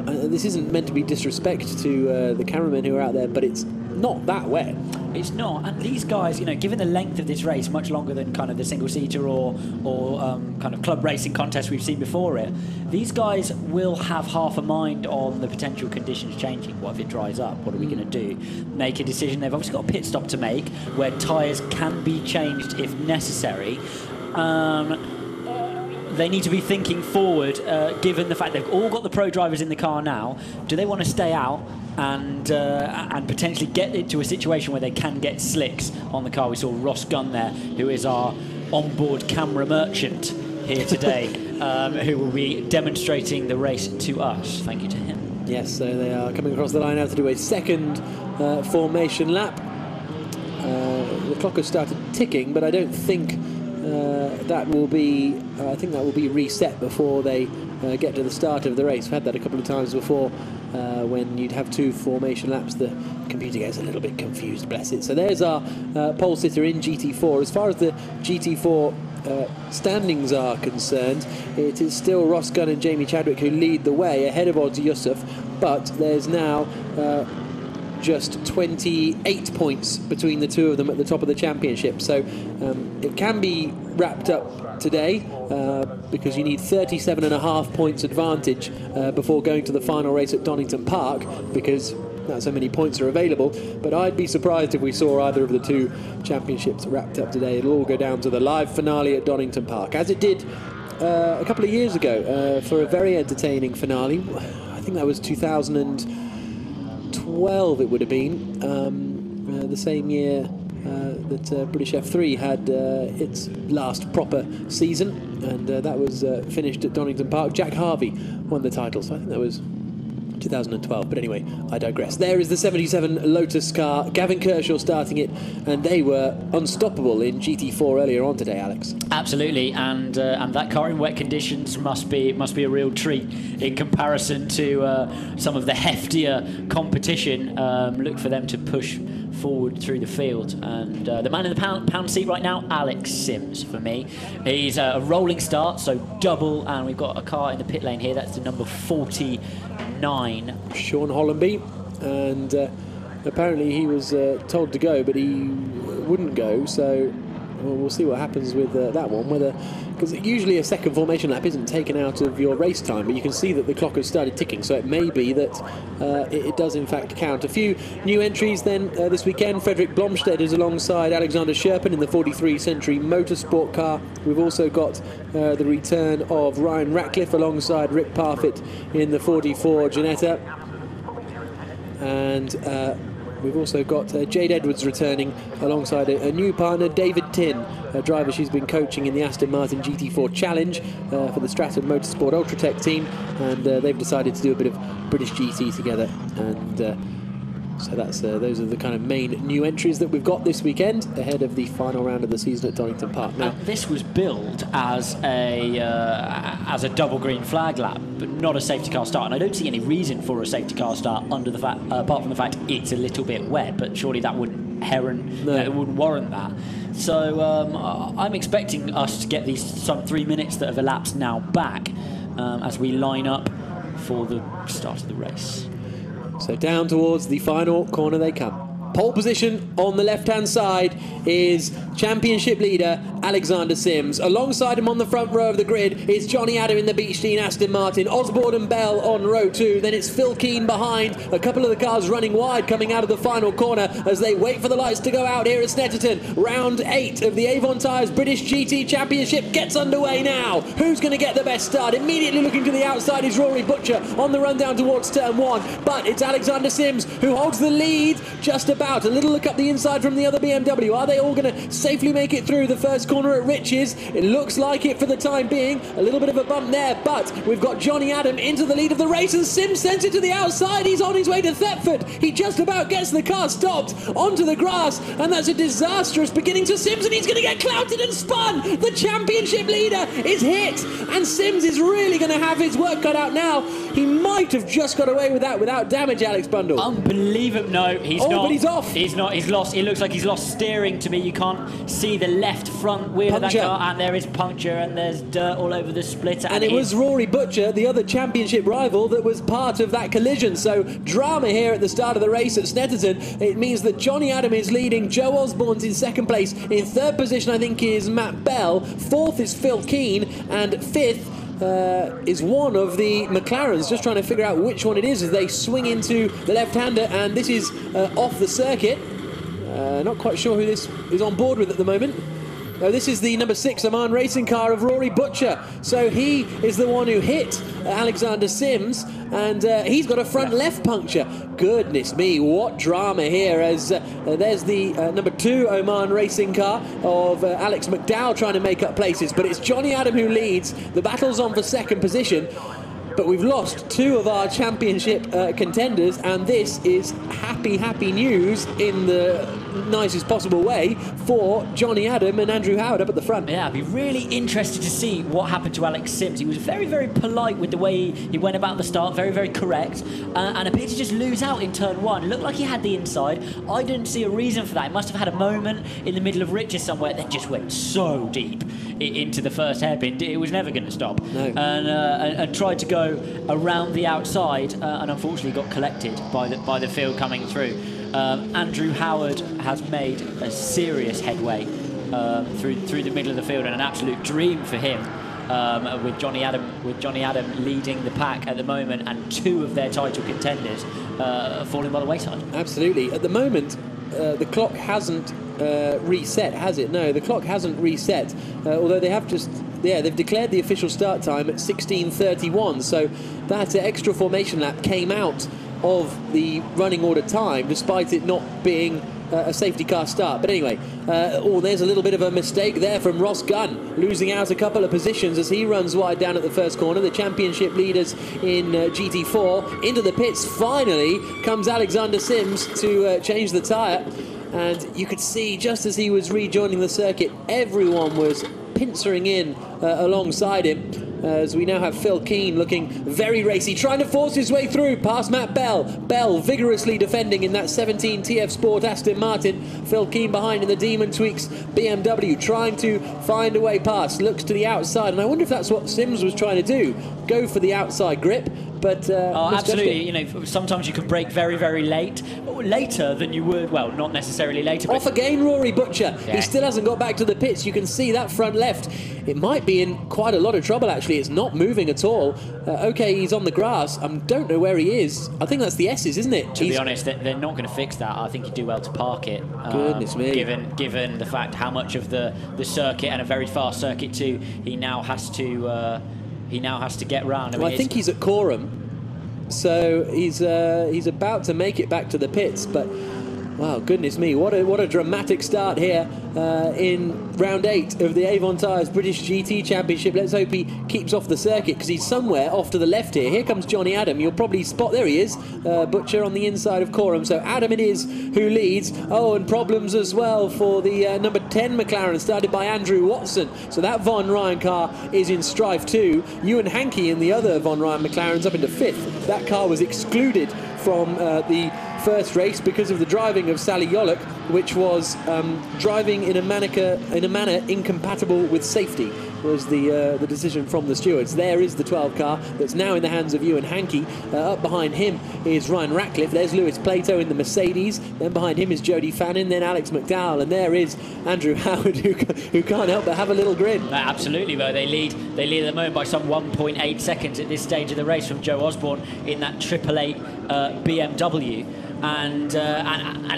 this isn't meant to be disrespect to the cameramen who are out there, but it's not that wet. It's not, and these guys, given the length of this race, much longer than kind of the single-seater or kind of club racing contest we've seen before it, these guys will have half a mind on the potential conditions changing. What if it dries up? What are we going to do? Make a decision. They've obviously got a pit stop to make where tyres can be changed if necessary. They need to be thinking forward, given the fact they've all got the pro drivers in the car now. Do they want to stay out and potentially get it to a situation where they can get slicks on the car? We saw Ross Gunn there, who is our onboard camera merchant here today, who will be demonstrating the race to us. Thank you to him. Yes, so they are coming across the line now to do a 2nd formation lap. The clock has started ticking, but I don't think that will be. I think that will be reset before they get to the start of the race. We've had that a couple of times before, when you'd have 2 formation laps. The computer gets a little bit confused, bless it. So there's our pole sitter in GT4. As far as the GT4 standings are concerned, it is still Ross Gunn and Jamie Chadwick who lead the way, ahead of Oz Yusuf, but there's now just 28 points between the 2 of them at the top of the championship. So it can be wrapped up today, because you need 37.5 points advantage before going to the final race at Donington Park, because that's how many points are available. But I'd be surprised if we saw either of the 2 championships wrapped up today. It'll all go down to the live finale at Donington Park, as it did a couple of years ago, for a very entertaining finale. I think that was 2012 it would have been. the same year that British F3 had its last proper season, and that was finished at Donington Park. Jack Harvey won the title, so I think that was 2012, but anyway, I digress. There is the 77 Lotus car, Gavin Kershaw starting it, and they were unstoppable in GT4 earlier on today, Alex. Absolutely, and that car in wet conditions must be a real treat in comparison to some of the heftier competition. Look for them to push forward through the field, and the man in the pound seat right now, Alex Sims for me. He's a rolling start, so double, and we've got a car in the pit lane here. That's the number 49, Sean Hollenby, and apparently he was told to go, but he wouldn't go, so we'll see what happens with that one, whether, because usually a second formation lap isn't taken out of your race time, but you can see that the clock has started ticking, so it may be that it does in fact count. A few new entries then this weekend. Frederick Blomstead is alongside Alexander Sherpen in the 43 Century Motorsport car. We've also got the return of Ryan Ratcliffe alongside Rick Parfitt in the 44 Ginetta, and we've also got Jade Edwards returning alongside a new partner, David Tin, a driver she's been coaching in the Aston Martin GT4 Challenge for the Stratton Motorsport Ultratech team, and they've decided to do a bit of British GT together, and so that's those are the kind of main new entries that we've got this weekend ahead of the final round of the season at Donington Park. Now, this was billed as a double green flag lap, but not a safety car start, and I don't see any reason for a safety car start under the fact, apart from the fact it's a little bit wet. But surely that wouldn't it wouldn't warrant that. So I'm expecting us to get these some 3 minutes that have elapsed now back as we line up for the start of the race. So down towards the final corner they come. Pole position on the left-hand side is championship leader Alexander Sims. Alongside him on the front row of the grid is Johnny Adam in the Beechstein Aston Martin, Osborne and Bell on row 2. Then it's Phil Keane behind. A couple of the cars running wide coming out of the final corner as they wait for the lights to go out here at Snetterton. Round 8 of the Avon Tyres British GT Championship gets underway now. Who's going to get the best start? Immediately looking to the outside is Rory Butcher on the run down towards turn 1. But it's Alexander Sims who holds the lead just about. A little look up the inside from the other BMW. Are they all going to safely make it through the first corner at Riches? It looks like it for the time being. A little bit of a bump there, but we've got Johnny Adam into the lead of the race, and Sims sends it to the outside. He's on his way to Thetford. He just about gets the car stopped onto the grass, and that's a disastrous beginning to Sims, and he's going to get clouted and spun. The championship leader is hit, and Sims is really going to have his work cut out now. He might have just got away with that without damage, Alex Bundle. Unbelievable. No, he's not. But he's off. He's not. He's lost. It looks like he's lost steering to me. You can't see the left front wheel of that car, and there is puncture, and there's dirt all over the splitter. And it was Rory Butcher, the other championship rival, that was part of that collision. So drama here at the start of the race at Snetterton. It means that Johnny Adam is leading. Joe Osborne's in second place. In third position, I think, is Matt Bell. Fourth is Phil Keane, and fifth is one of the McLarens, just trying to figure out which one it is as they swing into the left-hander, and this is off the circuit. Not quite sure who this is on board with at the moment. This is the number 6 Oman racing car of Rory Butcher. So he is the one who hit Alexander Sims, and he's got a front left puncture. Goodness me, what drama here, as there's the number 2 Oman racing car of Alex McDowell trying to make up places, but it's Johnny Adam who leads. The battle's on for second position, but we've lost 2 of our championship contenders, and this is happy news in the nicest possible way for Johnny Adam and Andrew Howard up at the front. Yeah, I'd be really interested to see what happened to Alex Sims. He was very polite with the way he went about the start, very correct, and appeared to just lose out in turn 1. It looked like he had the inside. I didn't see a reason for that. He must have had a moment in the middle of Riches somewhere, then just went so deep into the first hairpin. It was never going to stop. No. And tried to go around the outside, and unfortunately got collected by the field coming through. Andrew Howard has made a serious headway through the middle of the field, and an absolute dream for him, with Johnny Adam leading the pack at the moment, and 2 of their title contenders falling by the wayside. Absolutely. At the moment, the clock hasn't reset, has it? No, the clock hasn't reset, although they have just... Yeah, they've declared the official start time at 16:31, so that extra formation lap came out of the running order time, despite it not being a safety car start. But anyway, there's a little bit of a mistake there from Ross Gunn, losing out a couple of positions as he runs wide down at the first corner. The championship leaders in GT4 into the pits. Finally comes Alexander Sims to change the tyre, and you could see just as he was rejoining the circuit, everyone was pincering in alongside him, as we now have Phil Keane looking very racy, trying to force his way through past Matt Bell. Bell vigorously defending in that 17 TF Sport Aston Martin. Phil Keane behind in the Demon Tweaks BMW, trying to find a way past. Looks to the outside, and I wonder if that's what Sims was trying to do, go for the outside grip. But absolutely, you know, sometimes you can brake very, very late, later than you would. Well, not necessarily later. Off again, Rory Butcher. Yeah. He still hasn't got back to the pits. You can see that front left. It might be in quite a lot of trouble, actually. It's not moving at all. OK, he's on the grass. I don't know where he is. I think that's the S's, isn't it? To be honest, they're not going to fix that. I think he'd do well to park it. Goodness me. Given the fact how much of the circuit, and a very fast circuit too, he now has to get round. I think he's at Coram. So he's about to make it back to the pits, but wow, goodness me, what a dramatic start here in round 8 of the Avon Tyres British GT Championship. Let's hope he keeps off the circuit, because he's somewhere off to the left here. Here comes Johnny Adam. You'll probably spot, there he is, Butcher on the inside of Coram. So Adam it is who leads. Oh, and problems as well for the number 10 McLaren, started by Andrew Watson. So that Von Ryan car is in strife too. Ewan Hankey in the other Von Ryan McLaren's up into 5th. That car was excluded from the first race because of the driving of Sally Yollock, which was driving in a manner incompatible with safety, was the decision from the stewards. There is the 12 car that's now in the hands of Ewan Hankey. Up behind him is Ryan Ratcliffe. There's Lewis Plato in the Mercedes. Then behind him is Jody Fannin, then Alex McDowell, and there is Andrew Howard, who can't help but have a little grin. Absolutely, though. They lead at the moment by some 1.8 seconds at this stage of the race from Joe Osborne in that 888 BMW. And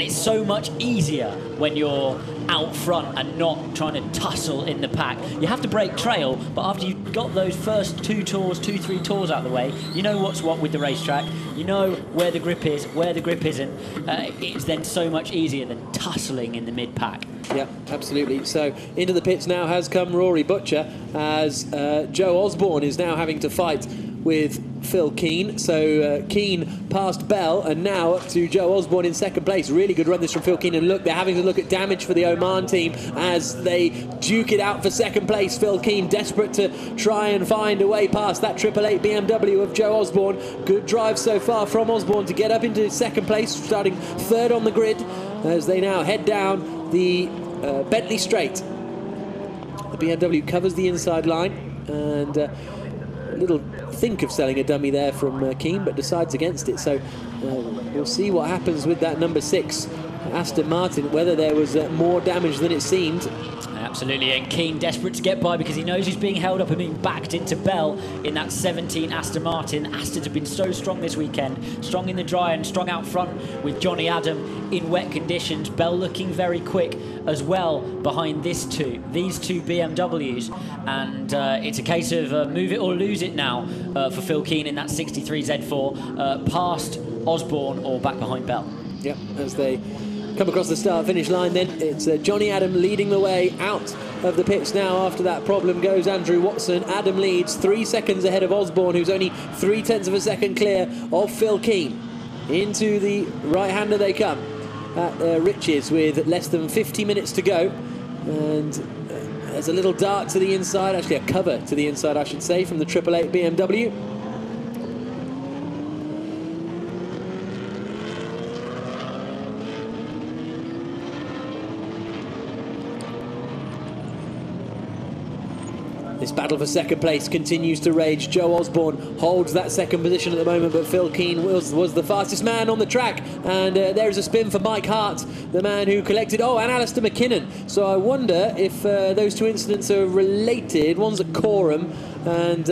it's so much easier when you're out front and not trying to tussle in the pack. You have to break trail, but after you've got those first 3 tours out of the way, you know what's what with the racetrack. You know where the grip is, where the grip isn't. It's then so much easier than tussling in the mid-pack. Yeah, absolutely. So into the pits now has come Rory Butcher, as Joe Osborne is now having to fight with Phil Keane. So Keane past Bell, and now up to Joe Osborne in second place. Really good run this from Phil Keane, and look, they're having to look at damage for the Oman team as they duke it out for second place. Phil Keane desperate to try and find a way past that 888 BMW of Joe Osborne. Good drive so far from Osborne to get up into second place, starting third on the grid as they now head down the Bentley Straight. The BMW covers the inside line, and little think of selling a dummy there from Keane, but decides against it. So we'll see what happens with that number 6 Aston Martin, whether there was more damage than it seemed. Absolutely, and Keane desperate to get by because he knows he's being held up and being backed into Bell in that 17 Aston Martin. Aston's have been so strong this weekend, strong in the dry and strong out front with Johnny Adam in wet conditions. Bell looking very quick as well behind these two BMWs, and it's a case of move it or lose it now for Phil Keane in that 63 Z4, past Osborne or back behind Bell. Yep, as they come across the start-finish line then, it's Johnny Adam leading the way out of the pits now. After that problem goes Andrew Watson. Adam leads 3 seconds ahead of Osborne, who's only 0.3 of a second clear of Phil Keane. Into the right-hander they come at Riches with less than 50 minutes to go, and there's a little dart to the inside, actually a cover to the inside I should say, from the 888 BMW. This battle for second place continues to rage. Joe Osborne holds that second position at the moment, but Phil Keane was the fastest man on the track. And there's a spin for Mike Hart, the man who collected... Oh, and Alistair McKinnon. So I wonder if those two incidents are related. One's at Coram and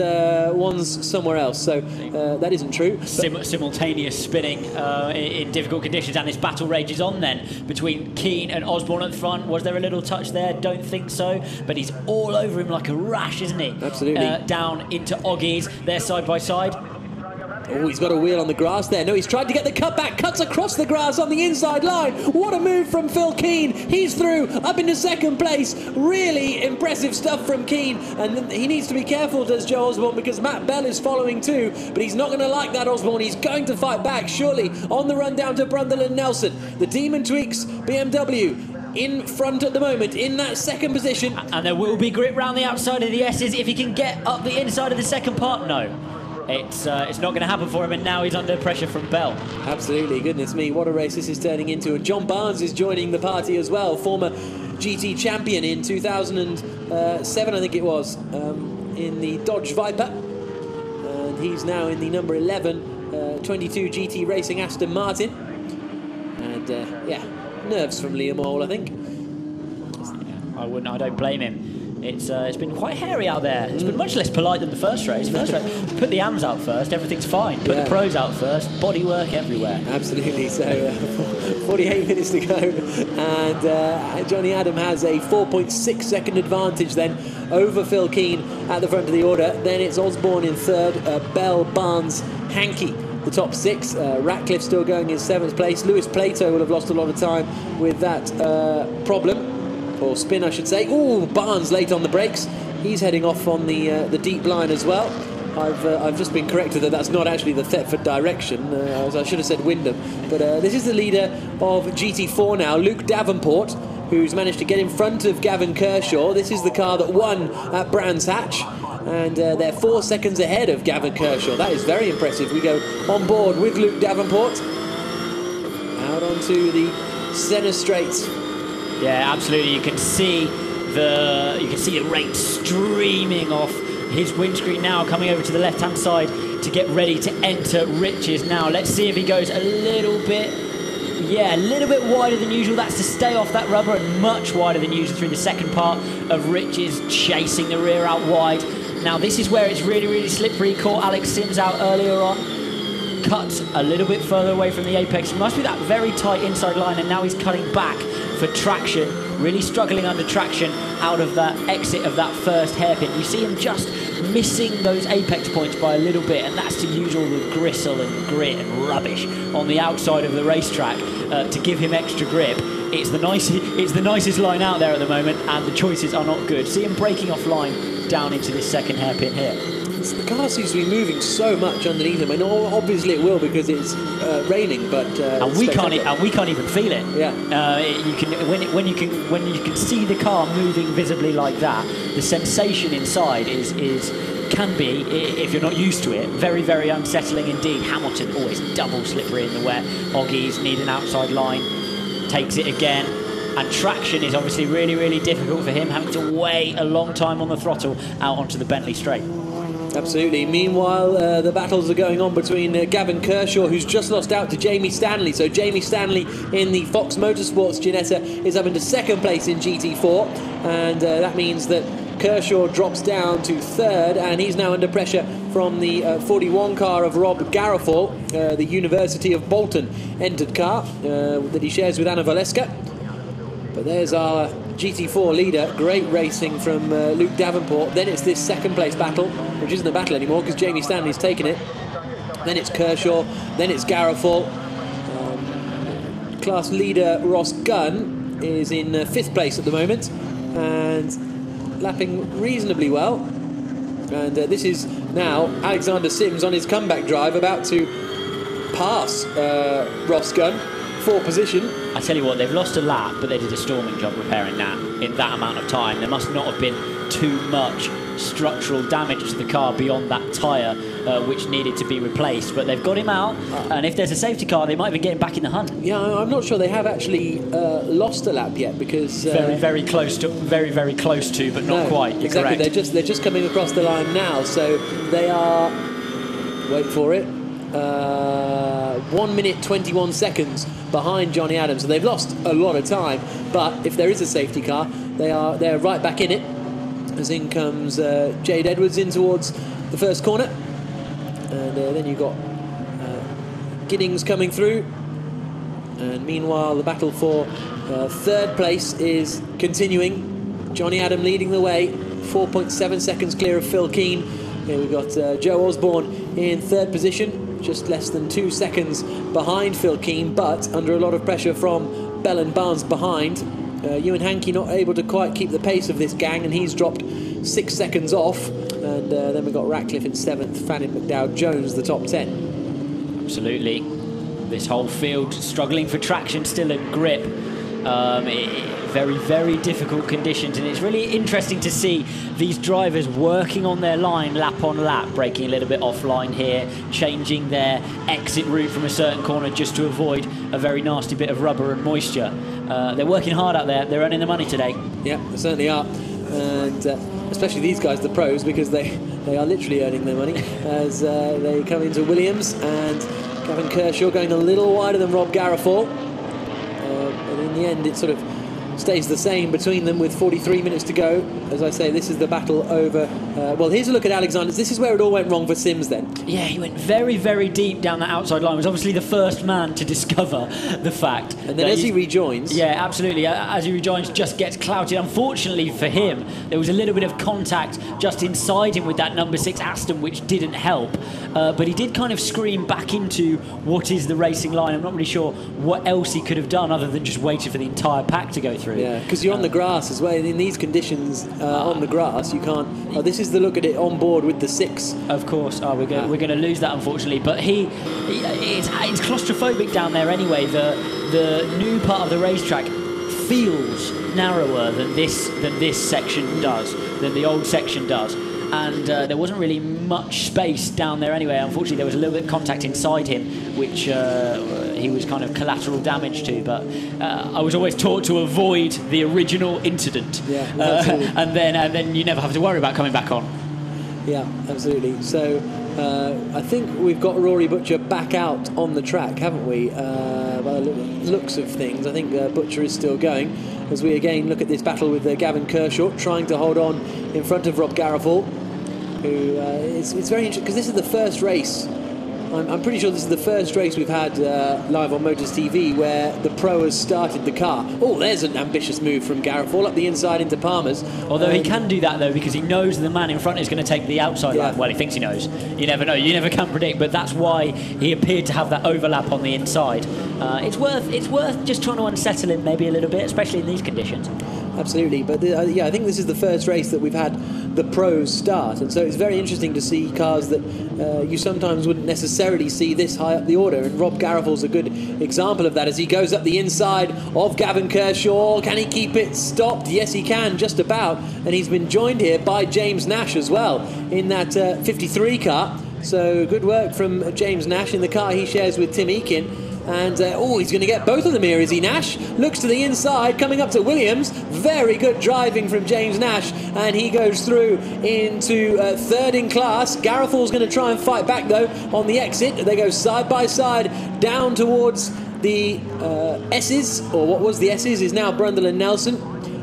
one's somewhere else. So that isn't true. Simultaneous spinning in difficult conditions, and this battle rages on then between Keane and Osborne at the front. Was there a little touch there? Don't think so. But he's all over him like a rash, isn't he? Absolutely. Down into Oggies. They're side by side. Oh, he's got a wheel on the grass there. No, he's tried to get the cutback. Cuts across the grass on the inside line. What a move from Phil Keane. He's through, up into second place. Really impressive stuff from Keane. And he needs to be careful, does Joe Osborne, because Matt Bell is following too. But he's not going to like that, Osborne. He's going to fight back, surely, on the run down to Brundle and Nelson. The Demon Tweaks BMW in front at the moment, in that second position. And there will be grip round the outside of the S's if he can get up the inside of the second part. No. It's not going to happen for him, and now he's under pressure from Bell. Absolutely, goodness me, what a race this is turning into. And John Barnes is joining the party as well, former GT champion in 2007, I think it was, in the Dodge Viper. And he's now in the number 11, 22 GT Racing Aston Martin. And yeah, nerves from Liam Hall, I think. I don't blame him. It's been quite hairy out there. It's been much less polite than the first race. Put the AMs out first, everything's fine. Put the pros out first, bodywork everywhere. Absolutely. So 48 minutes to go, and Johnny Adam has a 4.6 second advantage then over Phil Keane at the front of the order. Then it's Osborne in third, Bell, Barnes, Hankey the top six. Ratcliffe still going in seventh place. Lewis Plato will have lost a lot of time with that problem. Or spin, I should say. Ooh, Barnes late on the brakes. He's heading off on the deep line as well. I've just been corrected that that's not actually the Thetford direction. I should have said Wyndham. But this is the leader of GT4 now, Luke Davenport, who's managed to get in front of Gavin Kershaw. This is the car that won at Brands Hatch. And they're 4 seconds ahead of Gavin Kershaw. That is very impressive. We go on board with Luke Davenport. Out onto the centre straight. Yeah, absolutely. You can see the rain streaming off his windscreen now, coming over to the left-hand side to get ready to enter Rich's now. Let's see if he goes a little bit wider than usual. That's to stay off that rubber, and much wider than usual through the second part of Rich's, chasing the rear out wide. Now this is where it's really, really slippery. Caught Alex Sims out earlier on. Cut a little bit further away from the apex. Must be that very tight inside line, and now he's cutting back for traction, really struggling under traction out of that exit of that first hairpin. You see him just missing those apex points by a little bit, and that's to use all the gristle and grit and rubbish on the outside of the racetrack to give him extra grip. It's the nicest line out there at the moment, and the choices are not good. See him breaking off line down into this second hairpin here. The car seems to be moving so much underneath him, and obviously it will because it's raining. But and we can't even feel it. Yeah. You can when you can see the car moving visibly like that, the sensation inside can be, if you're not used to it, very, very unsettling indeed. Hamilton always double slippery in the wet. Oggies need an outside line, takes it again. And traction is obviously really, really difficult for him, having to wait a long time on the throttle out onto the Bentley straight. Absolutely. Meanwhile, the battles are going on between Gavin Kershaw, who's just lost out to Jamie Stanley. So Jamie Stanley in the Fox Motorsports Ginetta is up into second place in GT4. And that means that Kershaw drops down to third, and he's now under pressure from the 41 car of Rob Garofal, the University of Bolton entered car that he shares with Anna Valeska. But there's our GT4 leader. Great racing from Luke Davenport. Then it's this second place battle, which isn't a battle anymore because Jamie Stanley's taken it. Then it's Kershaw. Then it's Garofal. Class leader Ross Gunn is in fifth place at the moment and lapping reasonably well. And this is now Alexander Sims on his comeback drive, about to pass Ross Gunn for position. I tell you what, they've lost a lap, but they did a storming job repairing that in that amount of time. There must not have been too much structural damage to the car beyond that tyre, which needed to be replaced. But they've got him out, and if there's a safety car, they might be getting back in the hunt. Yeah, I'm not sure they have actually lost a lap yet, because very close to, but not quite. You're exactly. Correct. They're just coming across the line now, so they are. Wait for it. 1 minute 21 seconds behind Johnny Adams, so they've lost a lot of time. But if there is a safety car, they're right back in it. As in comes Jade Edwards in towards the first corner, and then you've got Giddings coming through. And meanwhile, the battle for third place is continuing. Johnny Adam leading the way, 4.7 seconds clear of Phil Keane. Here we've got Joe Osborne in third position. just less than 2 seconds behind Phil Keane, but under a lot of pressure from Bell and Barnes behind. Ewan Hankey not able to quite keep the pace of this gang, and he's dropped 6 seconds off. And then we've got Ratcliffe in 7th, Fannin McDowell-Jones the top 10. Absolutely. This whole field struggling for traction, still a grip. Very, very difficult conditions, and it's really interesting to see these drivers working on their line lap on lap, breaking a little bit offline here, changing their exit route from a certain corner just to avoid a very nasty bit of rubber and moisture. They're working hard out there. They're earning the money today. Yeah, they certainly are. And especially these guys, the pros, because they are literally earning their money as they come into Williams, and Gavin Kershaw going a little wider than Rob Garofal. And in the end, it sort of stays the same between them with 43 minutes to go. As I say, this is the battle over... well, here's a look at Alexander's. This is where it all went wrong for Sims then. Yeah, he went very, very deep down that outside line. He was obviously the first man to discover the fact. And then as he rejoins... Yeah, absolutely. As he rejoins, just gets clouted. Unfortunately for him, there was a little bit of contact just inside him with that number 6 Aston, which didn't help. But he did kind of scream back into what is the racing line. I'm not really sure what else he could have done other than just waited for the entire pack to go through. Yeah, because you're on the grass as well. In these conditions, on the grass, you can't... Oh, this is the look at it on board with the 6. Of course. Oh, we're going to lose that, unfortunately. But it's claustrophobic down there anyway. The new part of the racetrack feels narrower than this section does, than the old section does. And there wasn't really much space down there anyway. Unfortunately, there was a little bit of contact inside him, which he was kind of collateral damage to. But I was always taught to avoid the original incident. Yeah, and then you never have to worry about coming back on. Yeah, absolutely. So I think we've got Rory Butcher back out on the track, haven't we? By the looks of things, I think Butcher is still going. As we again look at this battle with Gavin Kershaw trying to hold on in front of Rob Garofal, who it's very interesting because this is the first race. I'm pretty sure this is the first race we've had live on Motors TV where the pro has started the car. Oh, there's an ambitious move from Garofal up the inside into Palmer's. Although he can do that though because he knows the man in front is going to take the outside line. Well, he thinks he knows. You never know. You never can predict. But that's why he appeared to have that overlap on the inside. It's worth just trying to unsettle him maybe a little bit, especially in these conditions. Absolutely, but I think this is the first race that we've had the pros start, and so it's very interesting to see cars that you sometimes wouldn't necessarily see this high up the order, and Rob Garofal's a good example of that as he goes up the inside of Gavin Kershaw. Can he keep it stopped? Yes, he can, just about, and he's been joined here by James Nash as well in that 53 car, so good work from James Nash in the car he shares with Tim Eakin. And, he's going to get both of them here, is he, Nash? Looks to the inside, coming up to Williams. Very good driving from James Nash. And he goes through into 3rd in class. Garofal's going to try and fight back, though, on the exit. They go side by side down towards the S's, or what was the S's is now Brundle and Nelson.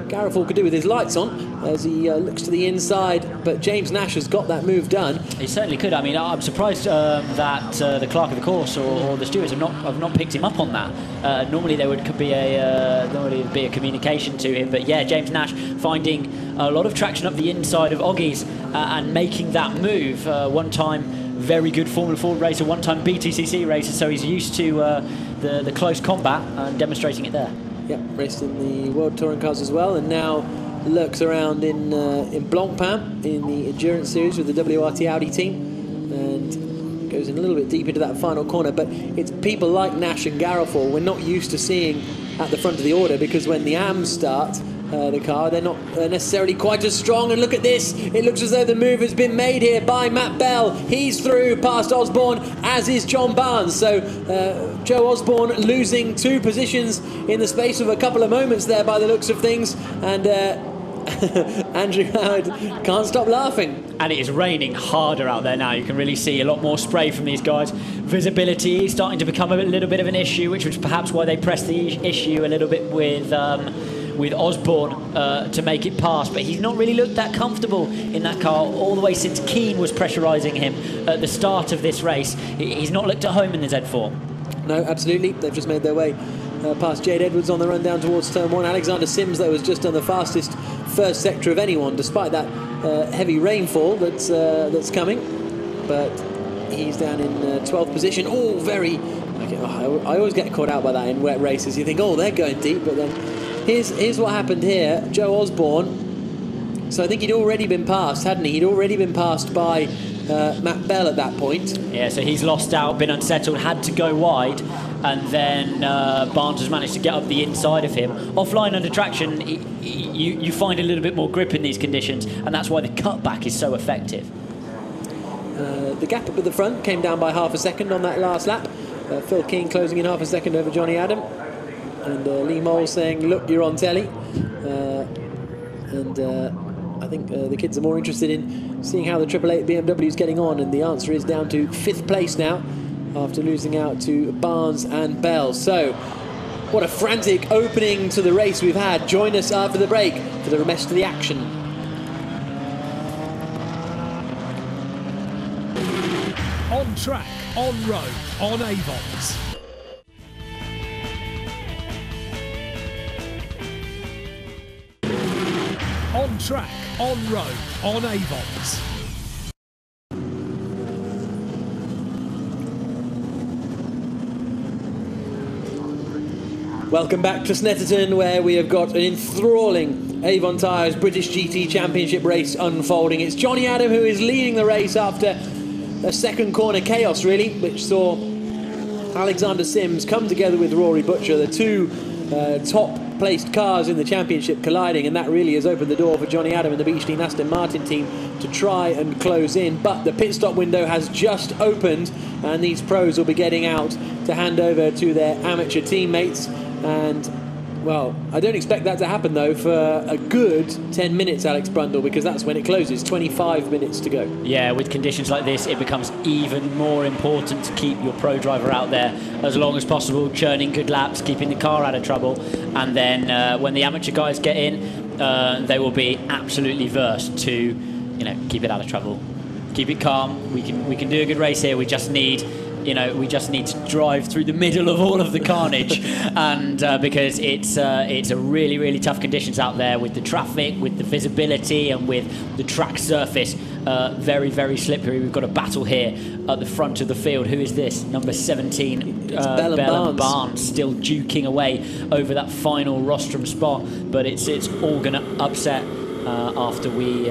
Garofal could do with his lights on as he looks to the inside, but James Nash has got that move done. He certainly could. I mean, I'm surprised that the clerk of the course or the stewards have not picked him up on that. Normally there would be a communication to him, but yeah, James Nash finding a lot of traction up the inside of Oggies and making that move. One time very good Formula Ford racer, one-time BTCC racer, so he's used to the close combat and demonstrating it there. Yep, raced in the World Touring Cars as well, and now lurks around in Blancpain in the Endurance Series with the WRT Audi team, and goes in a little bit deep into that final corner. But it's people like Nash and Garofal we're not used to seeing at the front of the order, because when the AMs start the car, they're not necessarily quite as strong. And look at this, it looks as though the move has been made here by Matt Bell. He's through past Osborne, as is John Barnes. So Joe Osborne losing 2 positions in the space of a couple of moments there by the looks of things, and Andrew Howard can't stop laughing. And it is raining harder out there now. You can really see a lot more spray from these guys. Visibility is starting to become a little bit of an issue, which was perhaps why they pressed the issue a little bit with Osborne to make it pass, but he's not really looked that comfortable in that car all the way since Keane was pressurising him at the start of this race. He's not looked at home in the Z4. No, absolutely. They've just made their way past Jade Edwards on the run down towards turn 1. Alexander Sims, though, has just done the fastest first sector of anyone, despite that heavy rainfall that's coming. But He's down in 12th position. Oh, very... I always get caught out by that in wet races. You think, oh, they're going deep, but then here's what happened here. Joe Osborne. So I think he'd already been passed, hadn't he? He'd already been passed by Matt Bell at that point. Yeah, so he's lost out, been unsettled, had to go wide, and then Barnes has managed to get up the inside of him. Offline under traction, you find a little bit more grip in these conditions, and that's why the cutback is so effective. The gap up at the front came down by half a second on that last lap. Phil King closing in half a second over Johnny Adam, and Lee Mole saying, look, you're on telly. I think the kids are more interested in seeing how the 888 BMW is getting on, and the answer is down to 5th place now after losing out to Barnes and Bell. So what a frantic opening to the race we've had. Join us after the break for the rest of the action. On track, on road, on Avons. On track, on road, on Avons. Welcome back to Snetterton, where we have got an enthralling Avon Tyres British GT Championship race unfolding. It's Johnny Adam who is leading the race after a second corner chaos, really, which saw Alexander Sims come together with Rory Butcher, the two top-placed cars in the championship colliding, and that really has opened the door for Johnny Adam and the Beach Team Aston Martin team to try and close in. But the pit stop window has just opened, and these pros will be getting out to hand over to their amateur teammates. And, well, I don't expect that to happen, though, for a good 10 minutes, Alex Brundle, because that's when it closes. 25 minutes to go. Yeah, with conditions like this, it becomes even more important to keep your pro driver out there as long as possible, churning good laps, keeping the car out of trouble. And then when the amateur guys get in, they will be absolutely versed to, you know, keep it out of trouble. Keep it calm. We can do a good race here. We just need... we just need to drive through the middle of all of the carnage, and because it's a really, really tough conditions out there with the traffic, with the visibility, and with the track surface. Very, very slippery. We've got a battle here at the front of the field. Who is this? Number 17, Bell and Barnes, still duking away over that final rostrum spot, but it's all going to upset after we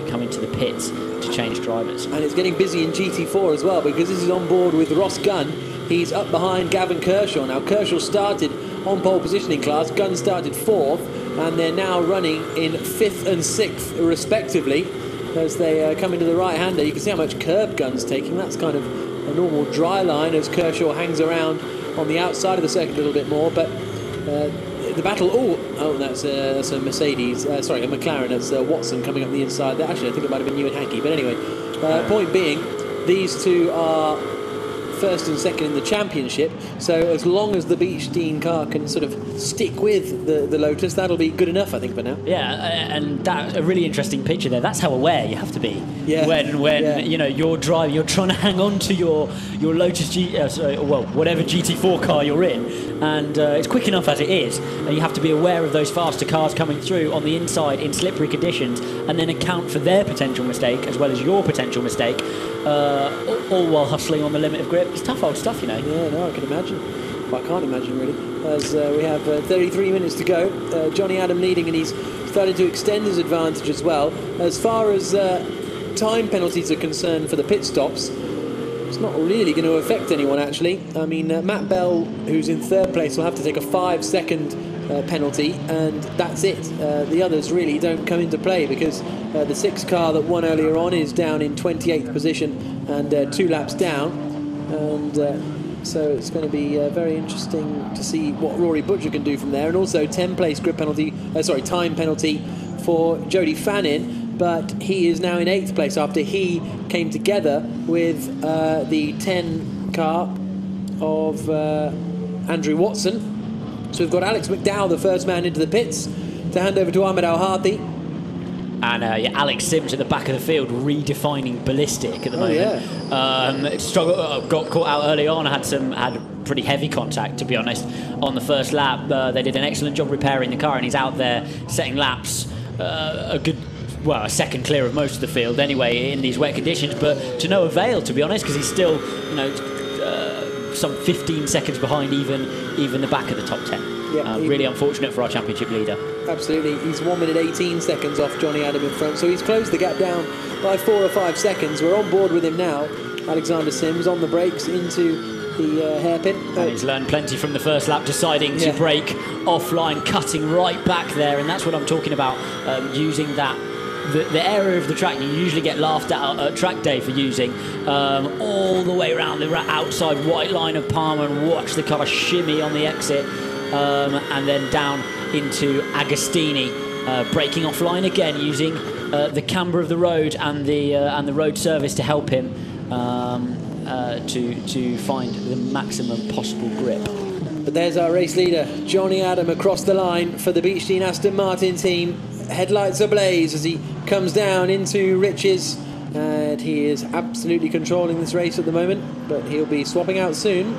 come into the pits to change drivers. And it's getting busy in GT4 as well, because this is on board with Ross Gunn. He's up behind Gavin Kershaw. Now, Kershaw started on pole positioning class, Gunn started 4th, and they're now running in 5th and 6th respectively as they come into the right-hander. You can see how much curb Gunn's taking. That's kind of a normal dry line as Kershaw hangs around on the outside of the circuit a little bit more, but the battle... Oh, that's a Mercedes. Sorry, a McLaren. That's Watson coming up the inside there. Actually, I think it might have been you and Hankey. But anyway, point being, these two are first and second in the championship. So as long as the Beach Team car can sort of stick with the Lotus, that'll be good enough, I think, for now. Yeah, and that's a really interesting picture there. That's how aware you have to be. Yeah. When you know you're driving, you're trying to hang on to your Lotus whatever GT4 car you're in, and it's quick enough as it is, and you have to be aware of those faster cars coming through on the inside in slippery conditions, and then account for their potential mistake as well as your potential mistake, all while hustling on the limit of grip. It's tough old stuff, you know. Yeah, no, I can imagine. Well, I can't imagine, really. As we have 33 minutes to go. Johnny Adam leading, and he's starting to extend his advantage as well. As far as time penalties are concerned for the pit stops, it's not really going to affect anyone, actually. I mean, Matt Bell, who's in 3rd place, will have to take a 5-second penalty, and that's it. The others really don't come into play, because the 6 car that won earlier on is down in 28th position and 2 laps down, and so it's going to be very interesting to see what Rory Butcher can do from there. And also 10 place time penalty for Jody Fannin, but he is now in 8th place after he came together with the 10 car of Andrew Watson. So we've got Alex McDowell, the first man into the pits, to hand over to Ahmed Al-Hati. And Alex Sims at the back of the field, redefining ballistic at the moment. Yeah. Got caught out early on. Had pretty heavy contact, to be honest, on the first lap. They did an excellent job repairing the car, and he's out there setting laps a good well, a second clear of most of the field anyway in these wet conditions, but to no avail, to be honest, because he's still, you know, some 15 seconds behind even the back of the top 10. Yeah, really unfortunate for our championship leader. Absolutely. He's 1 minute 18 seconds off Johnny Adam in front, so he's closed the gap down by 4 or 5 seconds. We're on board with him now. Alexander Sims on the brakes into the hairpin. And he's learned plenty from the first lap, deciding to brake offline, cutting right back there, and that's what I'm talking about, using that the area of the track you usually get laughed at track day for using, all the way around the outside white line of Palmer, and watch the car shimmy on the exit, and then down into Agostini, braking offline again, using the camber of the road and the road service to help him to find the maximum possible grip. But there's our race leader, Johnny Adam, across the line for the Beechstein Aston Martin team. Headlights ablaze as he comes down into Riches, and he is absolutely controlling this race at the moment, but he'll be swapping out soon.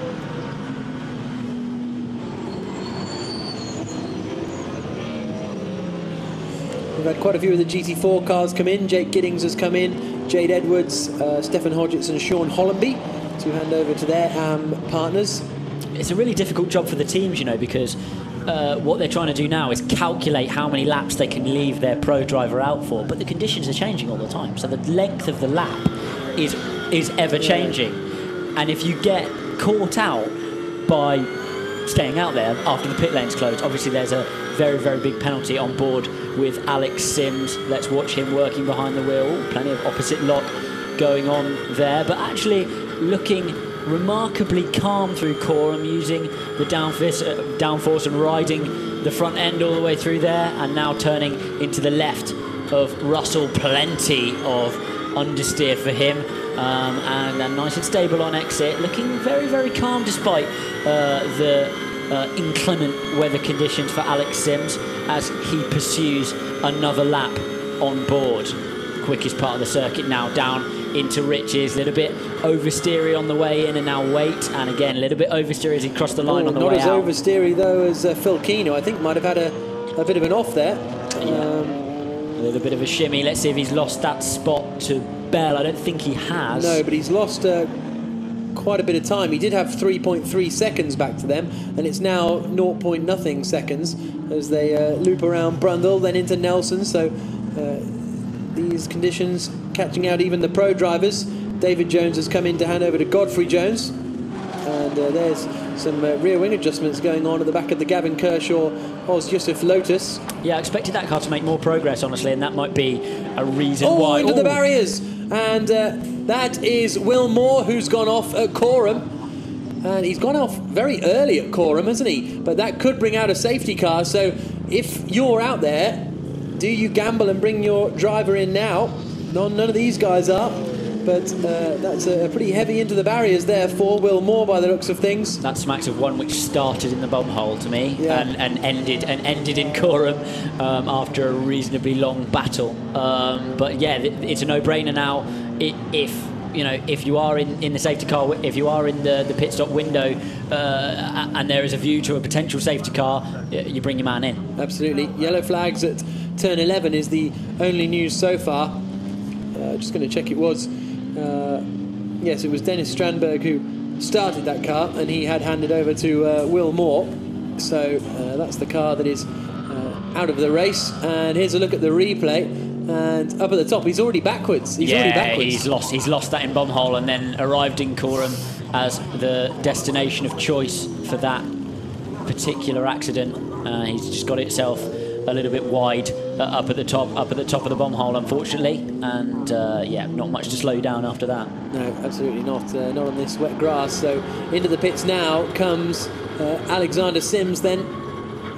We've had quite a few of the GT4 cars come in. Jake Giddings has come in, Jade Edwards, Stefan Hodgetts and Sean Hollenby to hand over to their partners. It's a really difficult job for the teams, you know, because what they're trying to do now is calculate how many laps they can leave their pro driver out for, but the conditions are changing all the time, so the length of the lap is ever changing, and if you get caught out by staying out there after the pit lane's closed, obviously there's a very, very big penalty on board with Alex Sims. Let's watch him working behind the wheel. Ooh, plenty of opposite lock going on there, but actually looking remarkably calm through Coram, using the downforce and riding the front end all the way through there, and now turning into the left of Russell. Plenty of understeer for him, and nice and stable on exit, looking very, very calm despite the inclement weather conditions for Alex Sims as he pursues another lap on board. Quickest part of the circuit now, down into Riches, a little bit oversteery on the way in, and now wait, and again a little bit oversteery as he crossed the line on the way out. Not as oversteery though as Phil Keno. I think might have had a bit of an off there. A little bit of a shimmy. Let's see if he's lost that spot to Bell. I don't think he has. No, but he's lost quite a bit of time. He did have 3.3 seconds back to them, and it's now 0.0 seconds as they loop around Brundle, then into Nelson. So these conditions catching out even the pro drivers. David Jones has come in to hand over to Godfrey Jones, and there's some rear wing adjustments going on at the back of the Gavin Kershaw Oz-Yusuf Lotus. Yeah, I expected that car to make more progress, honestly, and that might be a reason why. Into the barriers, and that is Will Moore, who's gone off at Coram, and he's gone off very early at Coram, hasn't he? But that could bring out a safety car, so if you're out there, do you gamble and bring your driver in now? None of these guys are, but that's a pretty heavy into the barriers there for Will Moore by the looks of things. That smacks of one which started in the bum hole to me, and ended in Coram after a reasonably long battle. But yeah, it's a no-brainer now. If you are in the safety car, if you are in the pit stop window, and there is a view to a potential safety car, you bring your man in. Absolutely. Yellow flags at turn 11 is the only news so far. Just going to check it was. Yes, it was Dennis Strandberg who started that car, and he had handed over to Will Moore. So that's the car that is out of the race. And here's a look at the replay. And up at the top, he's already backwards. He's already backwards. He's lost that in Bumhole, and then arrived in Coram as the destination of choice for that particular accident. He's just got itself a little bit wide up at the top of the bomb hole, unfortunately, and yeah, not much to slow down after that. No, absolutely not. Not on this wet grass. So into the pits now comes Alexander Sims then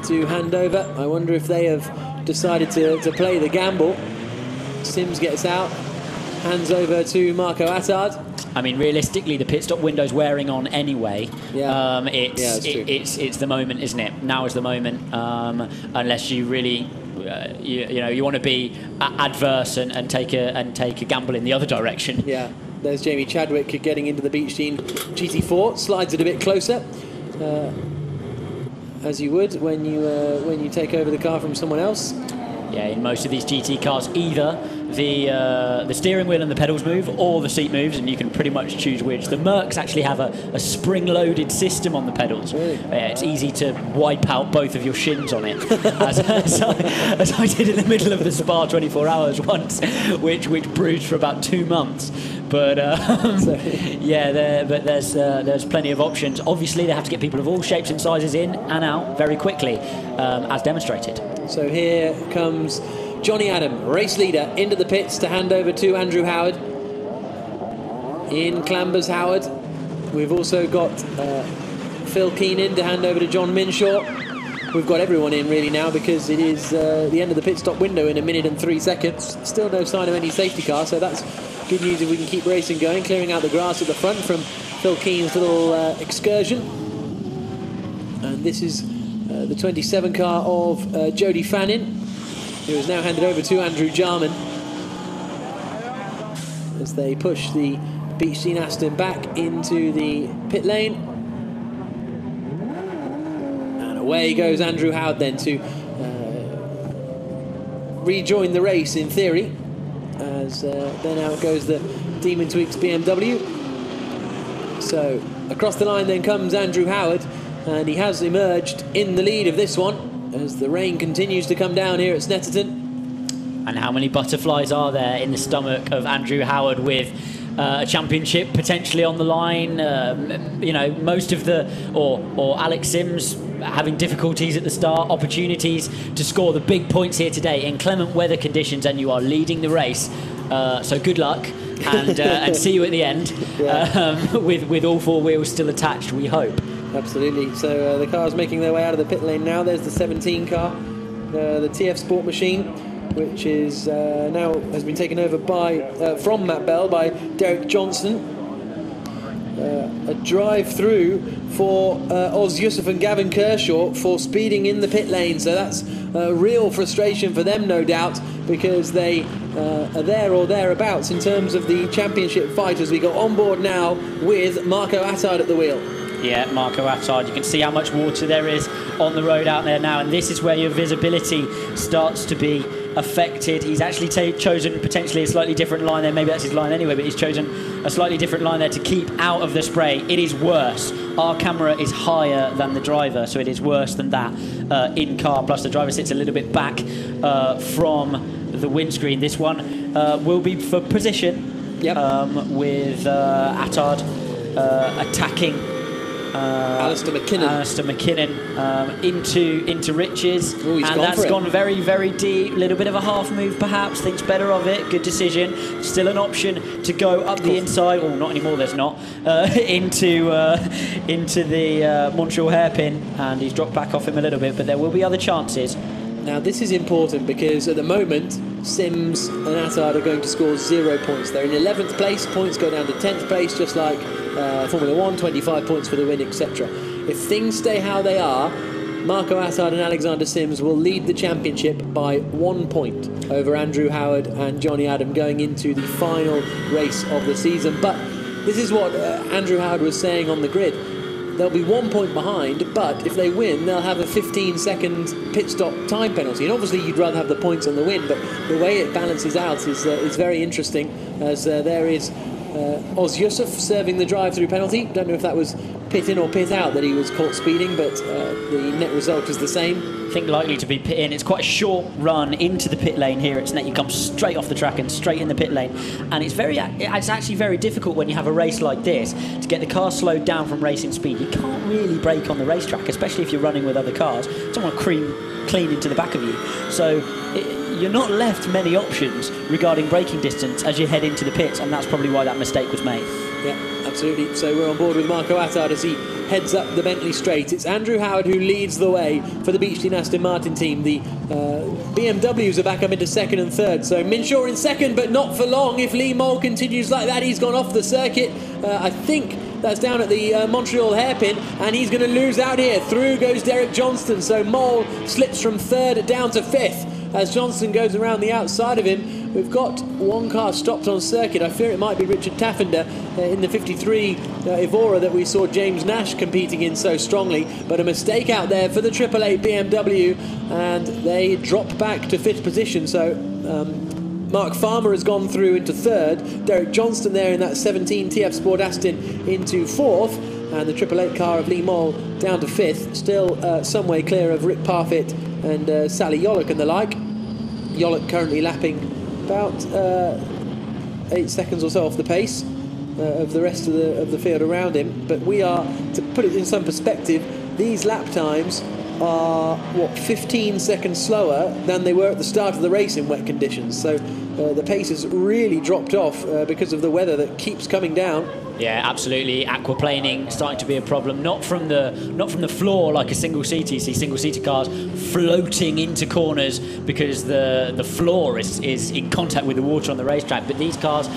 to hand over. I wonder if they have decided to play the gamble. Sims gets out, hands over to Marco Attard. I mean, realistically, the pit stop window's wearing on anyway. Yeah. It's the moment, isn't it? Now is the moment, unless you really, you want to be adverse and take a gamble in the other direction. Yeah. There's Jamie Chadwick getting into the Beechstein GT4, slides it a bit closer, as you would when you take over the car from someone else. Yeah, in most of these GT cars, either the steering wheel and the pedals move, or the seat moves, and you can pretty much choose which. The Mercs actually have a spring-loaded system on the pedals. Really? It's easy to wipe out both of your shins on it, as I did in the middle of the Spa 24 hours once, which bruised for about 2 months. But yeah, but there's plenty of options. Obviously, they have to get people of all shapes and sizes in and out very quickly, as demonstrated. So here comes Johnny Adam, race leader, into the pits to hand over to Andrew Howard. In clambers Howard. We've also got Phil Keane in to hand over to John Minshaw. We've got everyone in really now because it is the end of the pit stop window in 1 minute and 3 seconds. Still no sign of any safety car, so that's good news if we can keep racing going. Clearing out the grass at the front from Phil Keane's little excursion. And this is the 27 car of Jody Fannin, who is now handed over to Andrew Jarman as they push the Beach Scene Aston back into the pit lane. And away goes Andrew Howard then to rejoin the race in theory, as then out goes the Demon Tweaks BMW. So across the line then comes Andrew Howard, and he has emerged in the lead of this one as the rain continues to come down here at Snetterton. And how many butterflies are there in the stomach of Andrew Howard with a championship potentially on the line? You know, most of the, or Alex Sims having difficulties at the start, opportunities to score the big points here today in clement weather conditions, and you are leading the race. So good luck, and see you at the end, with all 4 wheels still attached, we hope. Absolutely. So the cars making their way out of the pit lane now. There's the 17 car, the TF Sport machine, which is now has been taken over by from Matt Bell by Derek Johnson. A drive through for Oz Yusuf and Gavin Kershaw for speeding in the pit lane. So that's real frustration for them, no doubt, because they are there or thereabouts in terms of the championship fight as we go on board now with Marco Attard at the wheel. Yeah, Marco Attard. You can see how much water there is on the road out there now, and this is where your visibility starts to be affected. He's actually chosen potentially a slightly different line there. Maybe that's his line anyway, but he's chosen a slightly different line there to keep out of the spray. It is worse. Our camera is higher than the driver, so it is worse than that in car. Plus, the driver sits a little bit back from the windscreen. This one will be for position, with Attard attacking Alistair McKinnon into Riches. Ooh, and that's gone very, very deep. A little bit of a half move perhaps, thinks better of it. Good decision. Still an option to go up the inside, well, not anymore, there's not, into the Montreal hairpin, and he's dropped back off him a little bit, but there will be other chances. Now this is important because at the moment Sims and Attard are going to score 0 points. They're in 11th place, points go down to 10th place, just like Formula 1, 25 points for the win, etc. If things stay how they are, Marco Attard and Alexander Sims will lead the championship by 1 point over Andrew Howard and Johnny Adam going into the final race of the season. But this is what Andrew Howard was saying on the grid. They'll be 1 point behind, but if they win, they'll have a 15-second pit stop time penalty. And obviously, you'd rather have the points on the win, but the way it balances out is very interesting, as there is Oz Yusuf serving the drive-through penalty. Don't know if that was pit in or pit out that he was caught speeding, but the net result is the same. I think likely to be pit in. It's quite a short run into the pit lane here at Snet. You come straight off the track and straight in the pit lane, and it's actually very difficult when you have a race like this to get the car slowed down from racing speed. You can't really brake on the racetrack, especially if you're running with other cars. Someone clean into the back of you, so you're not left many options regarding braking distance as you head into the pits, and that's probably why that mistake was made. Yeah, absolutely. So we're on board with Marco Attard as he heads up the Bentley Straight. It's Andrew Howard who leads the way for the Beach Scene Aston Martin team. The BMWs are back up into second and third. So Minshaw in second, but not for long. If Lee Mole continues like that, he's gone off the circuit. I think that's down at the Montreal hairpin, and he's going to lose out here. Through goes Derek Johnston. So Mole slips from third down to fifth. as Johnston goes around the outside of him. We've got one car stopped on circuit. I fear it might be Richard Taffender in the 53 Evora that we saw James Nash competing in so strongly. But a mistake out there for the 888 BMW, and they drop back to 5th position. So Mark Farmer has gone through into 3rd. Derek Johnston there in that 17 TF Sport Aston into 4th. And the 888 car of Lee Moll down to 5th. Still some way clear of Rick Parfitt and Sally Yollock and the like. Yollock currently lapping about 8 seconds or so off the pace of the rest of the field around him. But we are, to put it in some perspective, these lap times are, 15 seconds slower than they were at the start of the race in wet conditions. So the pace has really dropped off because of the weather that keeps coming down. Yeah, absolutely. Aquaplaning starting to be a problem. Not from the floor like a single seater. You see single seater cars floating into corners because the floor is in contact with the water on the racetrack. But these cars,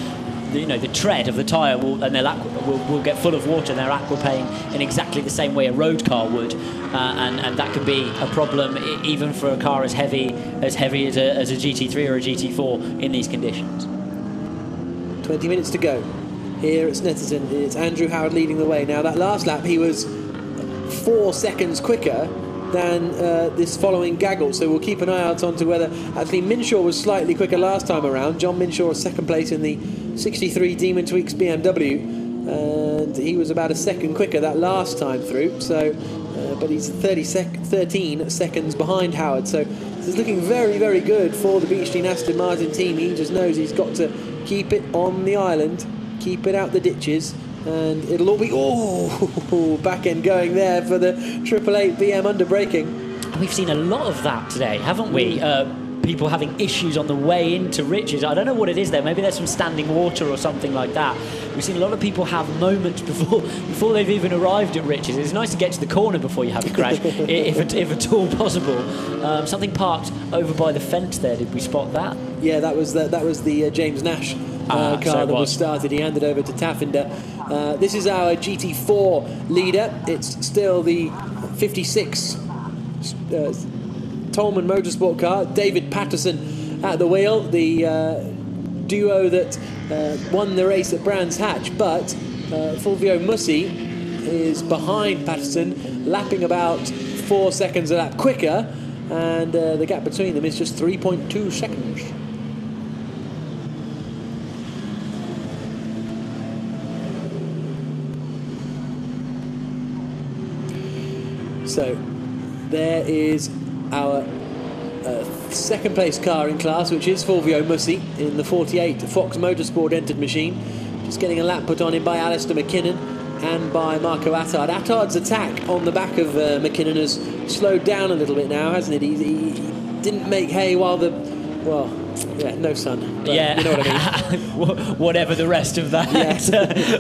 the tread of the tyre will get full of water, and they're aquaplaning in exactly the same way a road car would, and that could be a problem even for a car as heavy as a GT3 or a GT4 in these conditions. 20 minutes to go. Here at Snetterton, it's Andrew Howard leading the way. Now, that last lap, he was 4 seconds quicker than this following gaggle, so we'll keep an eye out onto whether... Actually, Minshaw was slightly quicker last time around. John Minshaw, second place in the 63 Demon Tweaks BMW, and he was about a second quicker that last time through, so... but he's 13 seconds behind Howard, so this is looking very, very good for the Beechstein Aston Martin team. He just knows he's got to keep it on the island, keep it out the ditches, and it'll all be back end going there for the 888 BM under braking. We've seen a lot of that today, haven't we? People having issues on the way into Riches. I don't know what it is there. Maybe there's some standing water or something like that. We've seen a lot of people have moments before they've even arrived at Riches. It's nice to get to the corner before you have a crash, if at all possible. Something parked over by the fence there. Did we spot that? Yeah, that was the James Nash car that was started. He handed over to Taffender. This is our GT4 leader. It's still the 56 Tolman Motorsport car. David Patterson at the wheel, the duo that won the race at Brands Hatch, but Fulvio Mussi is behind Patterson, lapping about 4 seconds a lap quicker, and the gap between them is just 3.2 seconds. So there is our second place car in class, which is Fulvio Mussi in the 48 Fox Motorsport entered machine. Just getting a lap put on him by Alistair McKinnon and by Marco Attard. Attard's attack on the back of McKinnon has slowed down a little bit now, hasn't it? He didn't make hay while the... Well, yeah, no sun. But yeah, you know what I mean. Whatever the rest of that,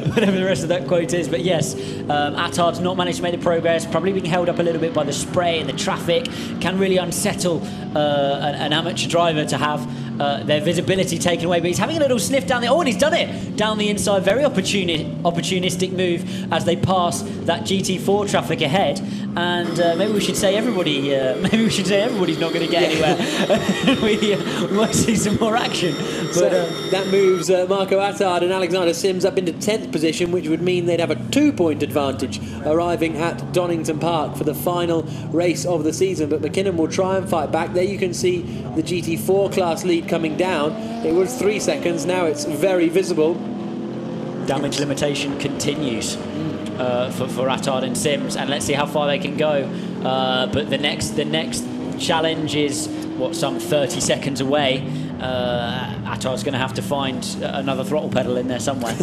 whatever the rest of that quote is. But yes, Attard's not managed to make the progress. Probably being held up a little bit by the spray and the traffic. Can really unsettle an amateur driver to have their visibility taken away. But he's having a little sniff down the... Oh, and he's done it down the inside. Very opportunistic move as they pass that GT4 traffic ahead. And maybe we should say everybody. Maybe we should say everybody's not going to get anywhere. we might see some more action. But so that moves Marco Attard and Alexander Sims up into 10th position, which would mean they'd have a 2-point advantage arriving at Donington Park for the final race of the season. But McKinnon will try and fight back. There you can see the GT4 class lead coming down. It was 3 seconds. Now it's very visible. Damage limitation continues for Attard and Sims, and let's see how far they can go. But the next challenge is some 30 seconds away. Attard's going to have to find another throttle pedal in there somewhere.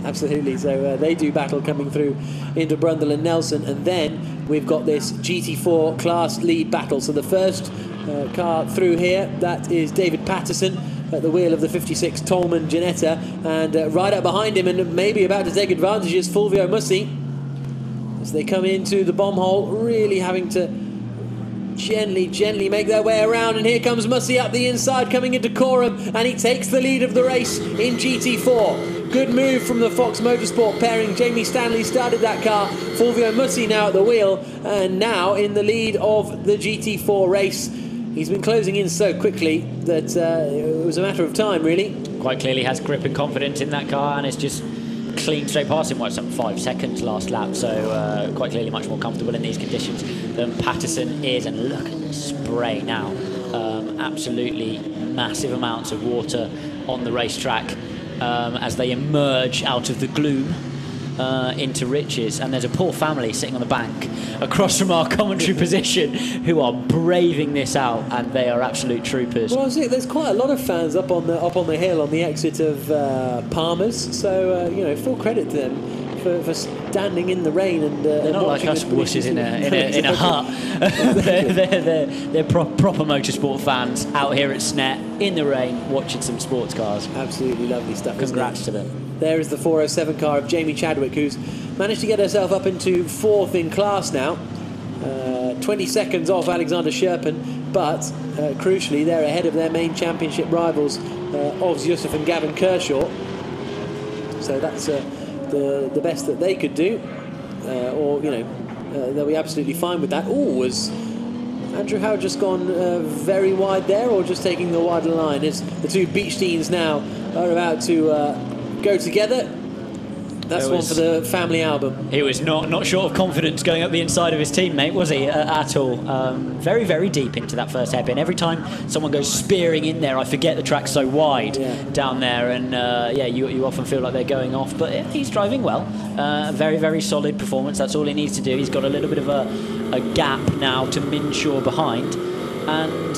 Absolutely. So they do battle coming through into Brundle and Nelson, and then we've got this GT4 class lead battle. So the first car through here, that is David Patterson at the wheel of the 56 Tolman Ginetta, and right up behind him and maybe about to take advantage is Fulvio Mussi as they come into the bomb hole, really having to gently make their way around. And here comes Mussi up the inside coming into Coram, and he takes the lead of the race in GT4. Good move from the Fox Motorsport pairing. Jamie Stanley started that car. Fulvio Mussi now at the wheel and now in the lead of the GT4 race. he's been closing in so quickly that it was a matter of time, really. Quite clearly has grip and confidence in that car, and it's just clean straight past him. Some 5 seconds last lap, so quite clearly much more comfortable in these conditions than Patterson is. And look at the spray now. Absolutely massive amounts of water on the racetrack as they emerge out of the gloom into Riches. And there's a poor family sitting on the bank across from our commentary position who are braving this out, and they are absolute troopers. Well, there's quite a lot of fans up on the hill on the exit of Palmer's, so you know, full credit to them for standing in the rain and they're not like us wusses in a hut. they're proper motorsport fans out here at Snet in the rain watching some sports cars. Absolutely lovely stuff. Congrats to them. There is the 407 car of Jamie Chadwick, who's managed to get herself up into 4th in class now. 20 seconds off Alexander Sherpen, but crucially they're ahead of their main championship rivals, Oz Yusuf and Gavin Kershaw. So that's the best that they could do, or you know, they'll be absolutely fine with that. Was Andrew Howard just gone very wide there, or just taking the wider line? As the two beach teams now are about to go together. That's one for the family album. He was not short of confidence going up the inside of his teammate, was he, at all? Very, very deep into that first hairpin. Every time someone goes spearing in there, I forget the track's so wide down there, and you often feel like they're going off. But he's driving well. Very, very solid performance. That's all he needs to do. He's got a little bit of a gap now to Minshaw behind. And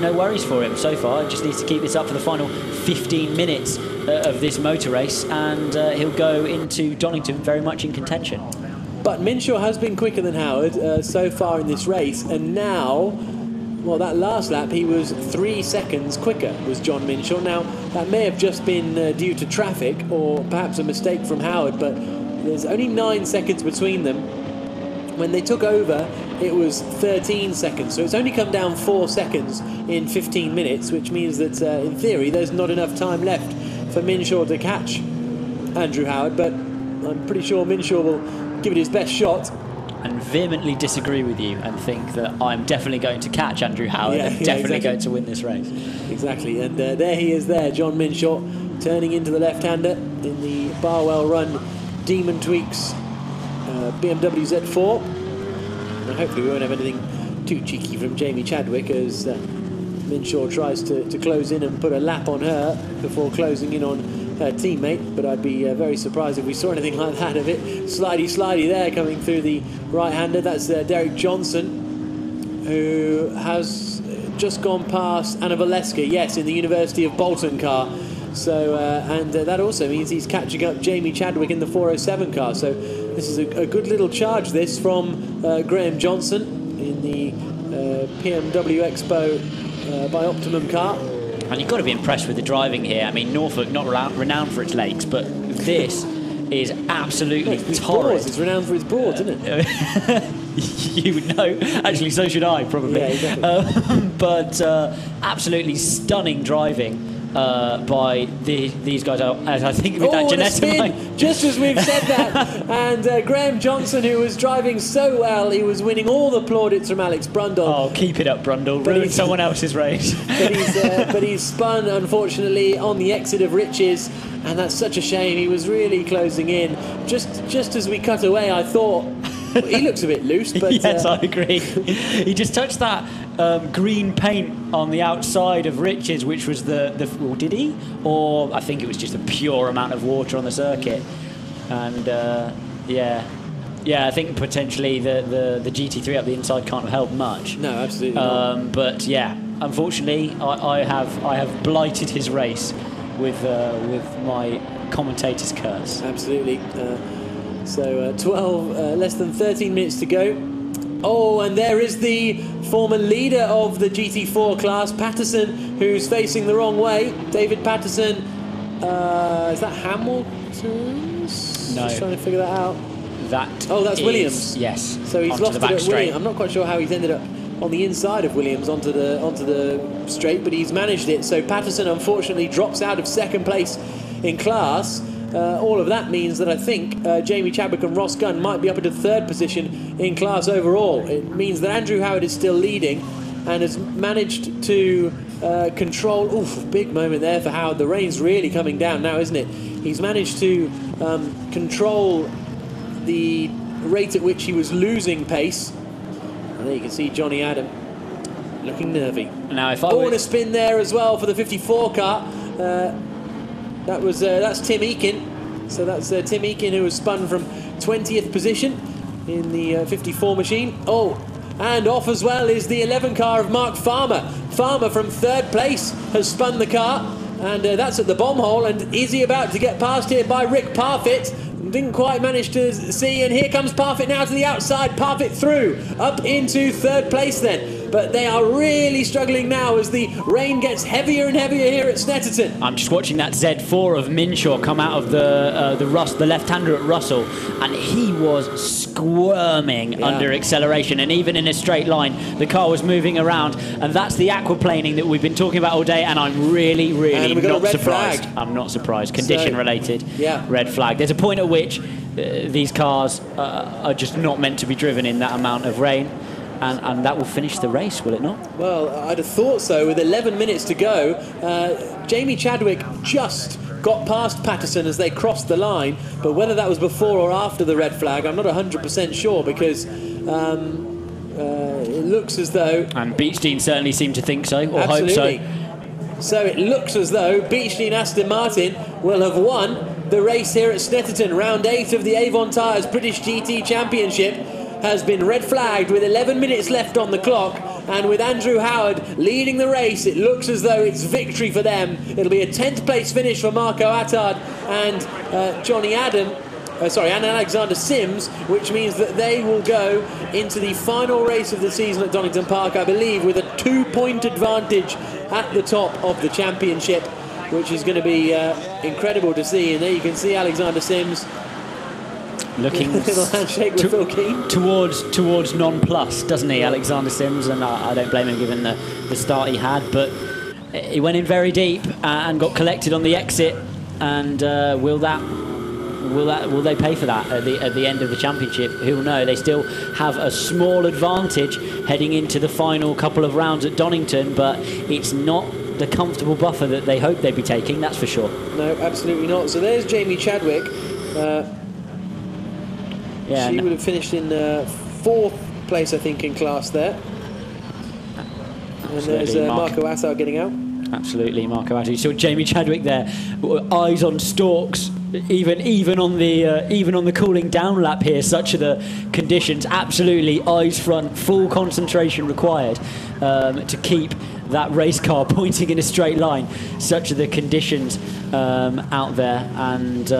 no worries for him so far. He just needs to keep this up for the final 15 minutes of this motor race, and he'll go into Donington very much in contention. But Minshaw has been quicker than Howard so far in this race, and now, well, that last lap he was 3 seconds quicker, was John Minshaw. Now that may have just been due to traffic or perhaps a mistake from Howard, but there's only 9 seconds between them. When they took over, it was 13 seconds, so it's only come down 4 seconds in 15 minutes, which means that in theory there's not enough time left for Minshaw to catch Andrew Howard, but I'm pretty sure Minshaw will give it his best shot. And vehemently disagree with you and think that I'm definitely going to catch Andrew Howard and definitely going to win this race. Exactly, and there he is there, John Minshaw, turning into the left-hander in the Barwell Run Demon Tweaks BMW Z4. And hopefully we won't have anything too cheeky from Jamie Chadwick as Minshaw tries to close in and put a lap on her before closing in on her teammate, but I'd be very surprised if we saw anything like that of it. Slidey there coming through the right-hander. That's Derek Johnson, who has just gone past Anna Valeska, yes, in the University of Bolton car. So and that also means he's catching up Jamie Chadwick in the 407 car. So this is a good little charge, this, from Graham Johnson in the PMW Expo by Optimum car. And you've got to be impressed with the driving here. I mean, Norfolk, not renowned for its lakes, but this is absolutely torrid. It's renowned for its boards, isn't it? You would know. Actually, so should I, probably. Yeah, exactly. But absolutely stunning driving by these guys. As I think with that Janetta, just as we've said that, and Graham Johnson, who was driving so well, he was winning all the plaudits from Alex Brundle. Oh, keep it up, Brundle! Ruin someone else's race. but he's spun, unfortunately, on the exit of Riches, and that's such a shame. He was really closing in. Just as we cut away, I thought, well, he looks a bit loose. But yes, I agree. He just touched that green paint on the outside of Riches, which was well, did he? Or I think it was just a pure amount of water on the circuit. And I think potentially the GT3 up the inside can't have helped much. No, absolutely not. But yeah, unfortunately, I have blighted his race with my commentator's curse. Absolutely. So 12, less than 13 minutes to go. Oh, and there is the former leader of the GT4 class, Patterson, who's facing the wrong way. David Patterson, is that Hamilton's? No. Just trying to figure that out. That's Williams. Yes. So he's lost it at Williams. I'm not quite sure how he's ended up on the inside of Williams onto the straight, but he's managed it. So Patterson, unfortunately, drops out of second place in class. All of that means that I think Jamie Chadwick and Ross Gunn might be up into third position in class overall. It means that Andrew Howard is still leading, and has managed to control. Oof, big moment there for Howard. The rain's really coming down now, isn't it? He's managed to control the rate at which he was losing pace. And there you can see Johnny Adam looking nervy. Now, if I and a spin there as well for the 54 car. That's Tim Eakin. So that's Tim Eakin, who was spun from 20th position in the 54 machine. Oh, and off as well is the 11 car of Mark Farmer. Farmer from 3rd place has spun the car, and that's at the bomb hole. And is he about to get passed here by Rick Parfitt? Didn't quite manage to see, and here comes Parfitt now to the outside. Parfitt through, up into 3rd place then. But they are really struggling now as the rain gets heavier and heavier here at Snetterton. I'm just watching that Z4 of Minshaw come out of the left-hander at Russell, and he was squirming under acceleration, and even in a straight line the car was moving around, and that's the aquaplaning that we've been talking about all day, and I'm really not surprised. I'm not surprised. Condition related. Red flag. There's a point at which these cars are just not meant to be driven in that amount of rain. And that will finish the race, will it not? Well, I'd have thought so. With 11 minutes to go, Jamie Chadwick just got past Patterson as they crossed the line, but whether that was before or after the red flag, I'm not 100% sure, because it looks as though... And Beechstein certainly seemed to think so, or absolutely. hope so. So it looks as though Beechstein Aston Martin will have won the race here at Snetterton. Round 8 of the Avon Tyres British GT Championship has been red flagged with 11 minutes left on the clock, and with Andrew Howard leading the race, it looks as though it's victory for them. It'll be a 10th place finish for Marco Attard and Johnny Adam, and Alexander Sims, which means that they will go into the final race of the season at Donington Park, I believe, with a 2-point advantage at the top of the championship, which is going to be incredible to see. And there you can see Alexander Sims looking little handshake with Phil Keane towards non-plus, doesn't he, Alexander Sims? And I don't blame him given the start he had, but he went in very deep and got collected on the exit. And will they pay for that at the end of the championship? Who will know? They still have a small advantage heading into the final couple of rounds at Donington, but it's not the comfortable buffer that they hoped they'd be taking, that's for sure. No, absolutely not. So there's Jamie Chadwick. She would have finished in 4th place, I think, in class there. Absolutely. And there's Marco Attard getting out. Absolutely, Marco Attard. You saw Jamie Chadwick there, eyes on stalks, even on the cooling down lap here. Such are the conditions. Absolutely, eyes front, full concentration required to keep that race car pointing in a straight line. Such are the conditions out there, and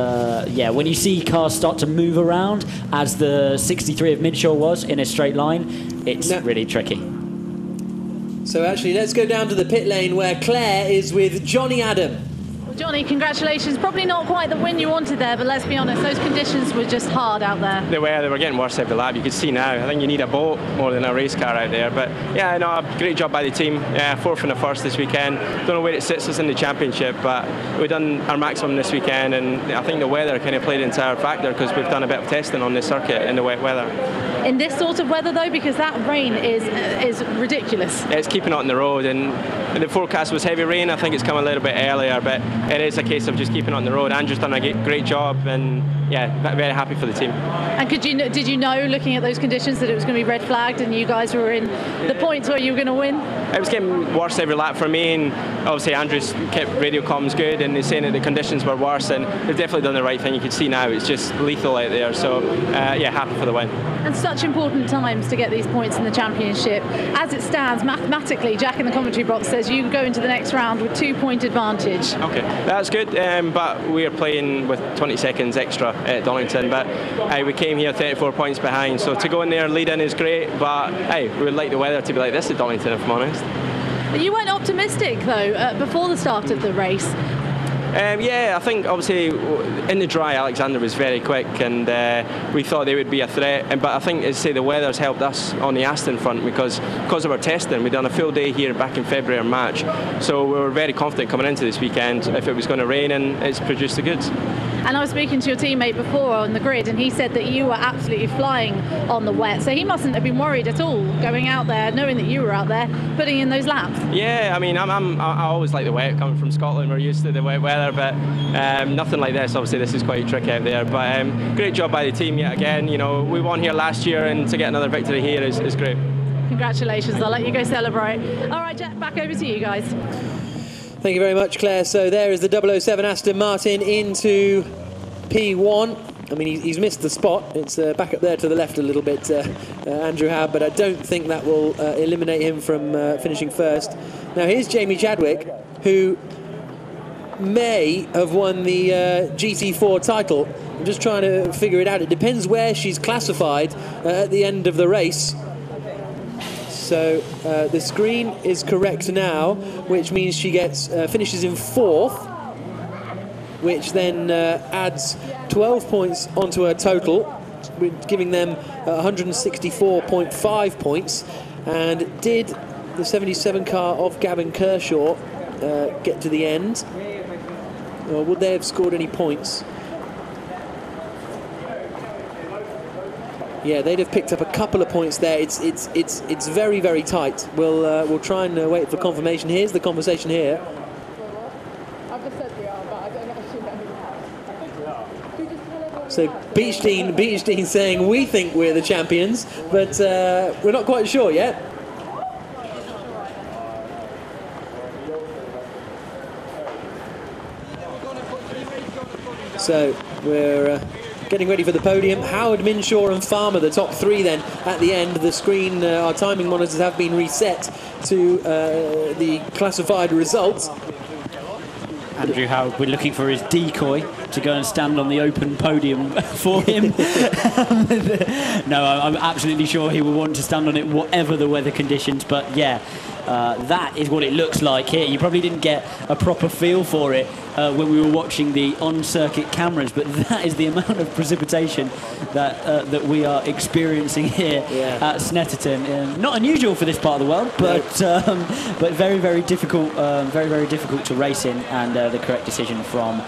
when you see cars start to move around, as the 63 of Minshaw was in a straight line, it's really tricky. So actually, let's go down to the pit lane where Claire is with Johnny Adam. Well, Johnny, congratulations. Probably not quite the win you wanted there, but let's be honest, those conditions were just hard out there. They were getting worse every lap. You could see now. I think you need a boat more than a race car out there. But yeah, no, great job by the team. 4th and the 1st this weekend. Don't know where it sits us in the championship, but we've done our maximum this weekend, and I think the weather kind of played an entire factor, because we've done a bit of testing on this circuit in the wet weather. In this sort of weather, though, because that rain is ridiculous. Yeah, it's keeping it on the road, and the forecast was heavy rain. I think it's come a little bit earlier, but it is a case of just keeping it on the road. Andrew's done a great job, and yeah, very happy for the team. And did you know, looking at those conditions, that it was going to be red flagged and you guys were in the points where you were going to win? It was getting worse every lap for me, and obviously Andrew's kept radio comms good, and he's saying that the conditions were worse, and they've definitely done the right thing. You can see now it's just lethal out there, so happy for the win. And such important times to get these points in the championship. As it stands, mathematically, Jack in the commentary box says you go into the next round with 2-point advantage. Okay, that's good, but we are playing with 20 seconds extra at Donington, but we came here 34 points behind, so to go in there lead in is great, but we would like the weather to be like this at Donington, if I'm honest. You weren't optimistic, though, before the start of the race. I think obviously in the dry Alexander was very quick, and we thought they would be a threat, but I think, as I say, the weather's helped us on the Aston front, because of our testing. We've done a full day here back in February or March, so we were very confident coming into this weekend if it was going to rain, and it's produced the goods. And I was speaking to your teammate before on the grid, and he said that you were absolutely flying on the wet. So he mustn't have been worried at all going out there, knowing that you were out there, putting in those laps. Yeah, I mean, I always like the wet. Coming from Scotland, we're used to the wet weather, but nothing like this. Obviously, this is quite tricky out there. But great job by the team yet again. You know, we won here last year, and to get another victory here is great. Congratulations. I'll let you go celebrate. All right, Jack, back over to you guys. Thank you very much, Claire. So there is the 007 Aston Martin into P1. I mean, he's missed the spot. It's back up there to the left a little bit, Andrew Howard, but I don't think that will eliminate him from finishing first. Now, here's Jamie Chadwick, who may have won the GT4 title. I'm just trying to figure it out. It depends where she's classified at the end of the race. So the screen is correct now, which means she gets finishes in 4th, which then adds 12 points onto her total, giving them 164.5 points. And did the 77 car of Gavin Kershaw get to the end? Or would they have scored any points? Yeah, they'd have picked up a couple of points there. It's very, very tight. We'll try and wait for confirmation. Here's the conversation here. So Beechdean saying we think we're the champions, but we're not quite sure yet. So we're getting ready for the podium. Howard, Minshaw and Farmer, the top 3 then at the end. The screen, our timing monitors have been reset to the classified results. Andrew Howard, we're looking for his decoy to go and stand on the open podium for him. No, I'm absolutely sure he will want to stand on it whatever the weather conditions, but yeah, that is what it looks like here. You probably didn't get a proper feel for it when we were watching the on-circuit cameras, but that is the amount of precipitation that we are experiencing here at Snetterton. Not unusual for this part of the world, but very, very difficult, very difficult to race in, and the correct decision from.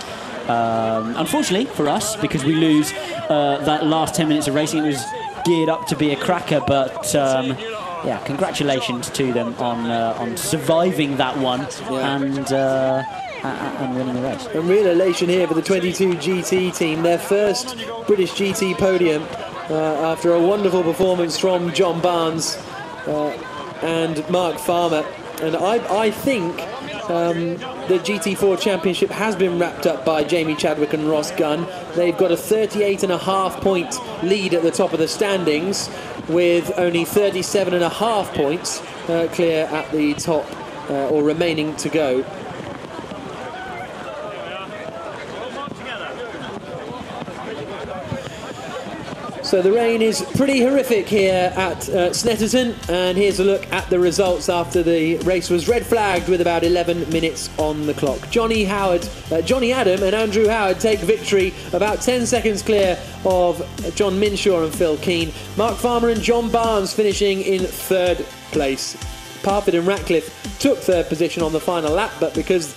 Unfortunately for us, because we lose that last 10 minutes of racing. It was geared up to be a cracker, but yeah, congratulations to them on surviving that one and winning the race. And real elation here for the 22 GT team, their first British GT podium after a wonderful performance from John Barnes and Mark Farmer. And I think the GT4 Championship has been wrapped up by Jamie Chadwick and Ross Gunn. They've got a 38.5 point lead at the top of the standings, with only 37.5 points clear at the top, or remaining to go. So the rain is pretty horrific here at Snetterton, and here's a look at the results after the race was red flagged with about 11 minutes on the clock. Johnny Adam and Andrew Howard take victory, about 10 seconds clear of John Minshaw and Phil Keane. Mark Farmer and John Barnes finishing in 3rd place. Parford and Ratcliffe took 3rd position on the final lap, but because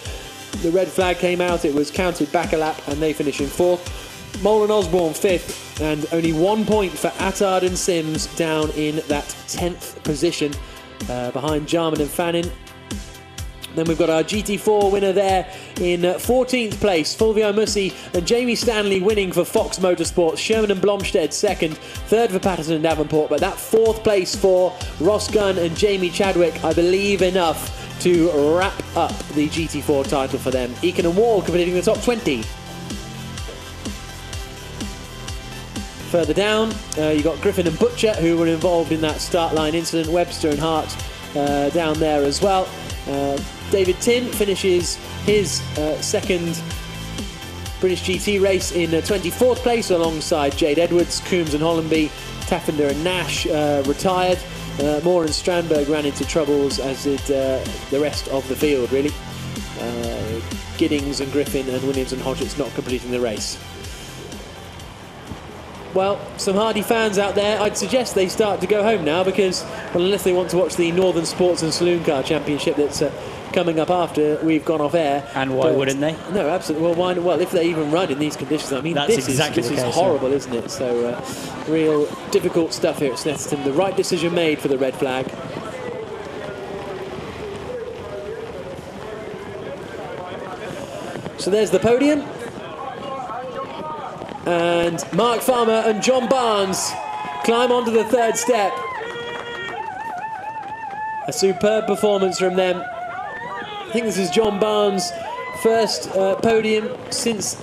the red flag came out, it was counted back a lap and they finish in 4th. Mole and Osborne 5th, and only 1 point for Attard and Sims down in that 10th position behind Jarman and Fannin. Then we've got our GT4 winner there in 14th place, Fulvio Mussi and Jamie Stanley winning for Fox Motorsports. Sherman and Blomstead 2nd, 3rd for Patterson and Davenport, but that 4th place for Ross Gunn and Jamie Chadwick, I believe enough to wrap up the GT4 title for them. Eakin and Wall completing the top 20. Further down, you got Griffin and Butcher, who were involved in that start line incident. Webster and Hart down there as well. David Tin finishes his 2nd British GT race in 24th place alongside Jade Edwards. Coombs and Hollenby, Taffender and Nash retired. Moore and Strandberg ran into troubles, as did the rest of the field, really. Giddings and Griffin and Williams and Hodgetts not completing the race. Well, some hardy fans out there, I'd suggest they start to go home now, because, well, unless they want to watch the Northern Sports and Saloon Car Championship that's coming up after we've gone off air. And why wouldn't they? No, absolutely. Well, why? Well, if they even run in these conditions, I mean, this is horrible, isn't it? So, real difficult stuff here at Snetterton. The right decision made for the red flag. So there's the podium. And Mark Farmer and John Barnes climb onto the third step. A superb performance from them. I think this is John Barnes' first podium since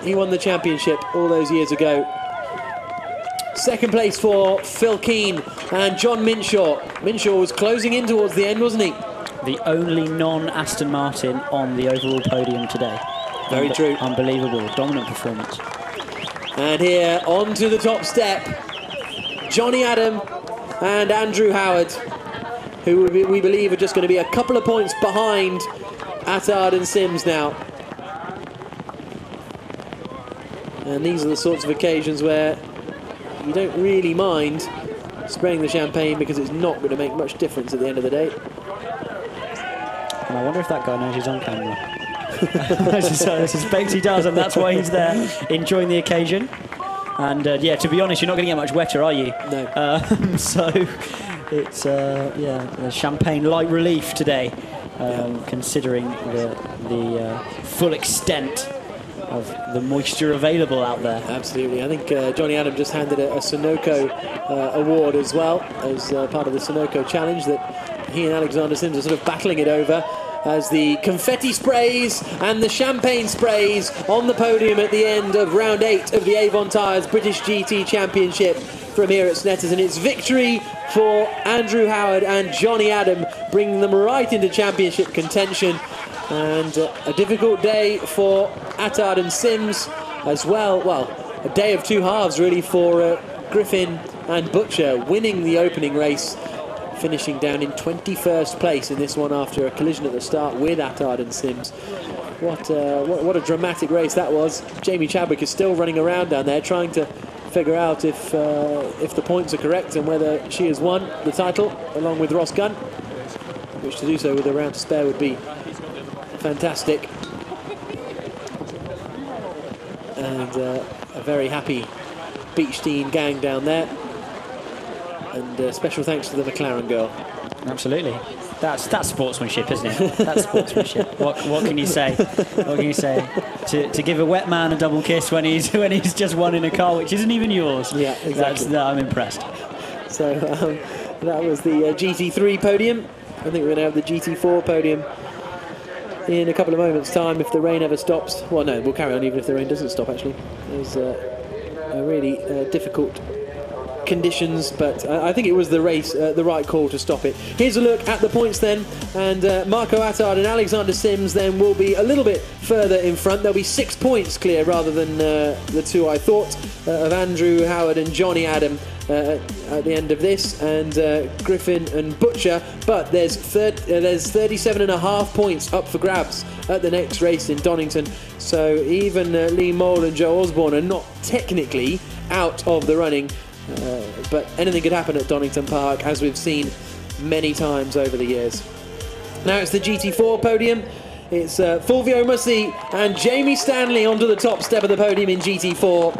he won the championship all those years ago. Second place for Phil Keane and John Minshaw. Minshaw was closing in towards the end, wasn't he? The only non-Aston Martin on the overall podium today. Very true. Unbelievable, dominant performance. And here, onto the top step, Johnny Adam and Andrew Howard, who we believe are just going to be a couple of points behind Attard and Sims now. And these are the sorts of occasions where you don't really mind spraying the champagne because it's not going to make much difference at the end of the day. And I wonder if that guy knows he's on camera. I suspect he does, and that's why he's there, enjoying the occasion. And yeah, to be honest, you're not going to get much wetter, are you? No. So it's a champagne light relief today, considering the full extent of the moisture available out there. Absolutely. I think Johnny Adam just handed a Sunoco award as well as part of the Sunoco challenge that he and Alexander Sims are sort of battling it over, as the confetti sprays and the champagne sprays on the podium at the end of round 8 of the Avon Tyres British GT Championship from here at Snetterton. It's victory for Andrew Howard and Johnny Adam, bringing them right into championship contention. And a difficult day for Attard and Sims as well. Well, a day of two halves really for Griffin and Butcher, winning the opening race, finishing down in 21st place in this one after a collision at the start with Attard and Sims. What a dramatic race that was. Jamie Chadwick is still running around down there trying to figure out if the points are correct and whether she has won the title along with Ross Gunn, which to do so with a round to spare would be fantastic. And a very happy Beechstein gang down there. And special thanks to the McLaren girl. Absolutely. That's sportsmanship, isn't it? That's sportsmanship. What can you say? What can you say? To give a wet man a double kiss when he's just won in a car which isn't even yours. Yeah, exactly. I'm impressed. So that was the GT3 podium. I think we're going to have the GT4 podium in a couple of moments' time if the rain ever stops. Well, no, we'll carry on even if the rain doesn't stop, actually. There's a really difficult conditions, but I think it was the race, the right call to stop it. Here's a look at the points then, and Marco Attard and Alexander Sims then will be a little bit further in front. There'll be 6 points clear rather than the two I thought of Andrew Howard and Johnny Adam at the end of this, and Griffin and Butcher, but there's 37.5 points up for grabs at the next race in Donington, so even Lee Mole and Joe Osborne are not technically out of the running. But anything could happen at Donington Park, as we've seen many times over the years. Now it's the GT4 podium. It's Fulvio Mussi and Jamie Stanley onto the top step of the podium in GT4.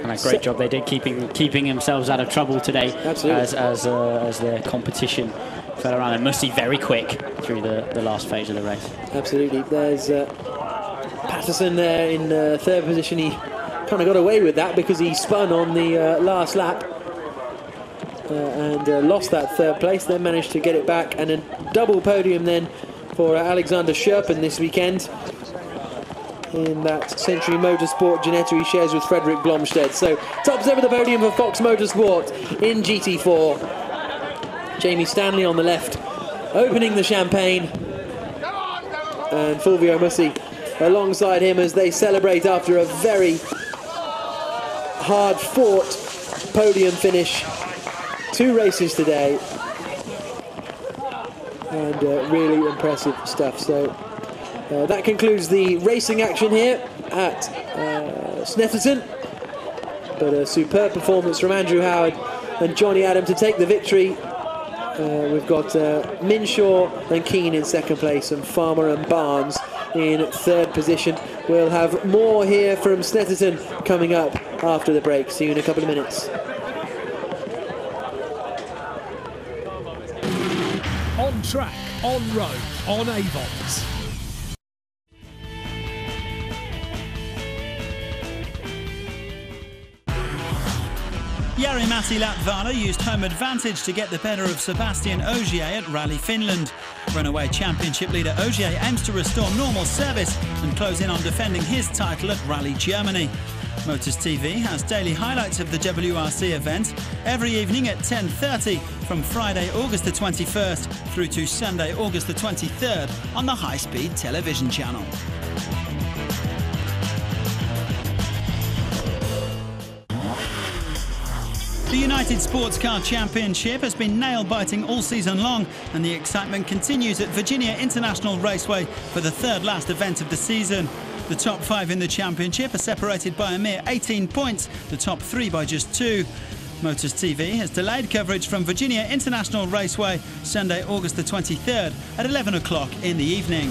And a great job they did keeping themselves out of trouble today. Absolutely. As their competition fell around. And Mussi very quick through the last phase of the race. Absolutely. There's Patterson there in third position. He kind of got away with that because he spun on the last lap and lost that third place, then managed to get it back, and a double podium then for Alexander Sherpen this weekend in that Century Motorsport Ginetta he shares with Frederick Blomstead. So top step of the podium for Fox Motorsport in GT4. Jamie Stanley on the left opening the champagne, and Fulvio Mussi alongside him as they celebrate after a very hard-fought podium finish. 2 races today, and really impressive stuff. So that concludes the racing action here at Snetterton. But a superb performance from Andrew Howard and Johnny Adam to take the victory. We've got Minshaw and Keane in second place, and Farmer and Barnes in third position. We'll have more here from Snetterton coming up after the break. See you in a couple of minutes. On track, on road, on Avons. Jari-Matti Latvala used home advantage to get the better of Sebastian Ogier at Rally Finland. Runaway championship leader Ogier aims to restore normal service and close in on defending his title at Rally Germany. Motors TV has daily highlights of the WRC event every evening at 10:30 from Friday, August the 21st through to Sunday, August the 23rd on the high-speed television channel. The United Sports Car Championship has been nail-biting all season long, and the excitement continues at Virginia International Raceway for the third last event of the season. The top 5 in the championship are separated by a mere 18 points, the top 3 by just 2. Motors TV has delayed coverage from Virginia International Raceway Sunday, August the 23rd at 11 o'clock in the evening.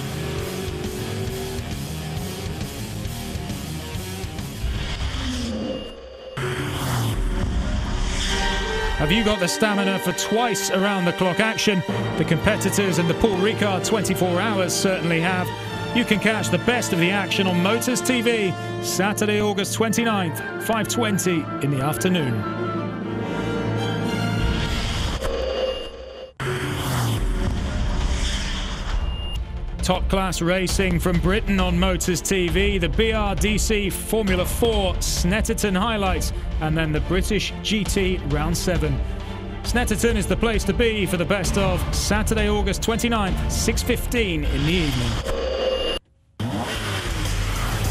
Have you got the stamina for twice around-the-clock action? The competitors and the Paul Ricard 24 Hours certainly have. You can catch the best of the action on Motors TV, Saturday, August 29th, 5:20 in the afternoon. Top-class racing from Britain on Motors TV, the BRDC Formula 4 Snetterton highlights, and then the British GT Round 7. Snetterton is the place to be for the best of Saturday, August 29th, 6:15 in the evening.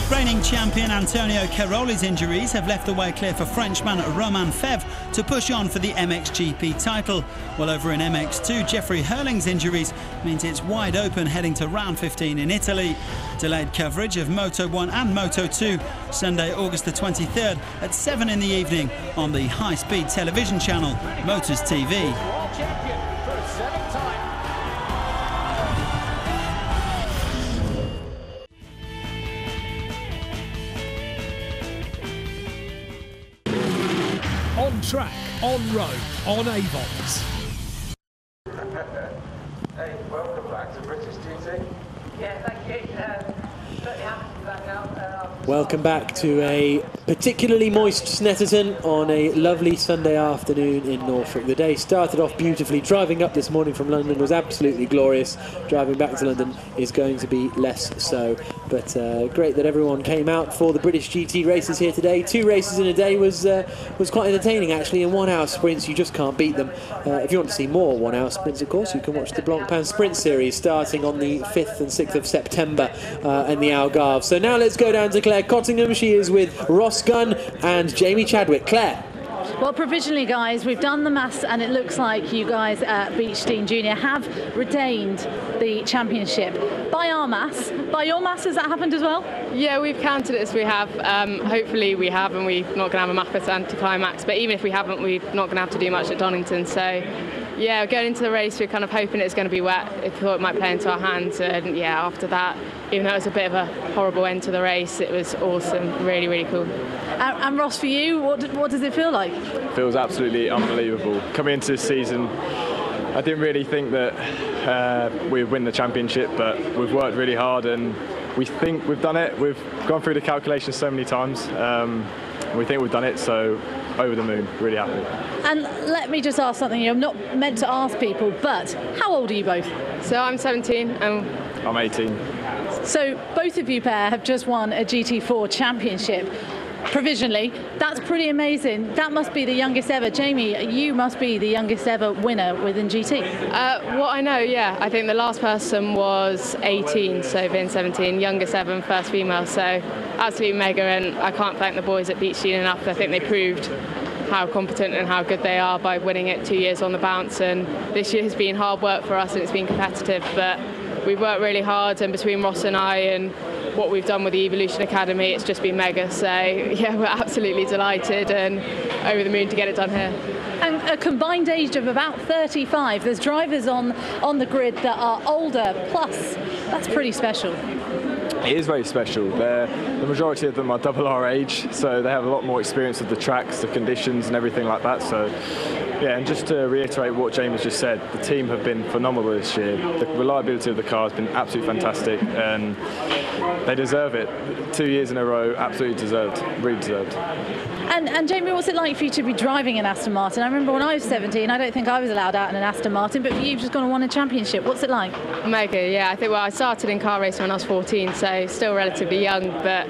Reigning champion Antonio Cairoli's injuries have left the way clear for Frenchman Romain Febvre to push on for the MXGP title. While over in MX2, Jeffrey Hurling's injuries means it's wide open heading to round 15 in Italy. Delayed coverage of Moto 1 and Moto 2 Sunday, August the 23rd at 7 in the evening on the high-speed television channel Motors TV. On track, on road, on Avons. Hey, welcome back to British GT. Yeah, thank you. Certainly happy to be back now. Welcome back to a particularly moist Snetterton on a lovely Sunday afternoon in Norfolk. The day started off beautifully. Driving up this morning from London was absolutely glorious. Driving back to London is going to be less so. But great that everyone came out for the British GT races here today. 2 races in a day was quite entertaining actually. In 1 hour sprints, you just can't beat them. If you want to see more 1 hour sprints, of course, you can watch the Blancpain Sprint Series starting on the 5th and 6th of September in the Algarve. So now let's go down to Claire Cottingham. She is with Ross Gunn and Jamie Chadwick. Claire. Well, provisionally, guys, we've done the maths, and it looks like you guys at Beechstein Junior have retained the championship. By our maths, by your maths, has that happened as well? Yeah, we've counted it as we have. Hopefully we have, and we're not going to have a Mappert anti-climax. But even if we haven't, we're not going to have to do much at Donington. So, yeah, going into the race, we're kind of hoping it's going to be wet. I thought it might play into our hands. And, yeah, after that, even though it was a bit of a horrible end to the race, it was awesome. Really, really cool. And Ross, for you, what does it feel like? It feels absolutely unbelievable. Coming into this season, I didn't really think that we'd win the championship, but we've worked really hard and we think we've done it. We've gone through the calculations so many times. We think we've done it, so over the moon, really happy. And let me just ask something I'm not meant to ask people, but how old are you both? So I'm 17 and I'm 18. So both of you pair have just won a GT4 championship. Provisionally, that's pretty amazing. That must be the youngest ever. Jamie, you must be the youngest ever winner within GT. What I know, yeah. I think the last person was 18, so being 17, youngest ever and first female. So absolutely mega, and I can't thank the boys at Beechstein enough. I think they proved how competent and how good they are by winning it 2 years on the bounce. And this year has been hard work for us, and it's been competitive, but we've worked really hard, and between Ross and I and what we've done with the Evolution Academy, it's just been mega. So yeah, we're absolutely delighted and over the moon to get it done here. And a combined age of about 35. There's drivers on the grid that are older, plus that's pretty special. It is very special. The majority of them are double our age, so they have a lot more experience of the tracks, the conditions and everything like that. So yeah, and just to reiterate what James just said, the team have been phenomenal this year. The reliability of the car has been absolutely fantastic, and they deserve it. 2 years in a row, absolutely deserved, really deserved. And Jamie, what's it like for you to be driving an Aston Martin? I remember when I was 17, I don't think I was allowed out in an Aston Martin, but you've just gone and won a championship. What's it like? Mega, yeah. I think, well, I started in car racing when I was 14, so still relatively young, but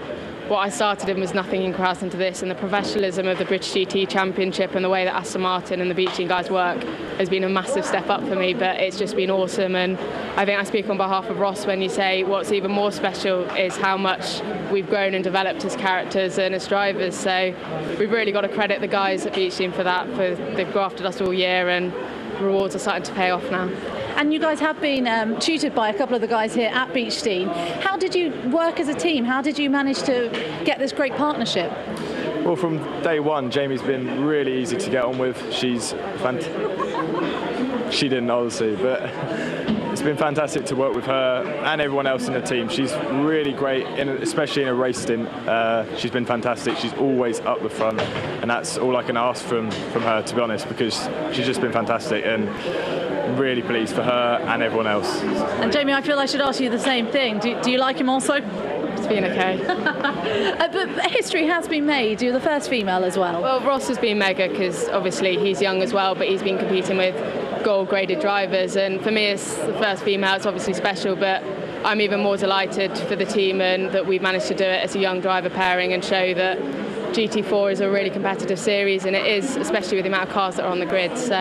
what I started in was nothing in comparison to this, and the professionalism of the British GT Championship and the way that Aston Martin and the Beach Team guys work has been a massive step up for me, but it's just been awesome. And I think I speak on behalf of Ross when you say what's even more special is how much we've grown and developed as characters and as drivers. So we've really got to credit the guys at Beach Team for that. They've grafted us all year, and rewards are starting to pay off now. And you guys have been tutored by a couple of the guys here at Beachstein. How did you work as a team? How did you manage to get this great partnership? Well, from day one, Jamie's been really easy to get on with. She's she didn't, obviously, but it's been fantastic to work with her and everyone else in the team. She's really great, especially in a race stint. She's been fantastic. She's always up the front, and that's all I can ask from her, to be honest, because she's just been fantastic, and I'm really pleased for her and everyone else. And Jamie, I feel I should ask you the same thing. Do you like him also? It's been okay. But history has been made. You're the first female as well. Well, Ross has been mega because obviously he's young as well, but he's been competing with gold-graded drivers. And for me, as the first female, it's obviously special, but I'm even more delighted for the team and that we've managed to do it as a young driver pairing and show that GT4 is a really competitive series, and it is, especially with the amount of cars that are on the grid. So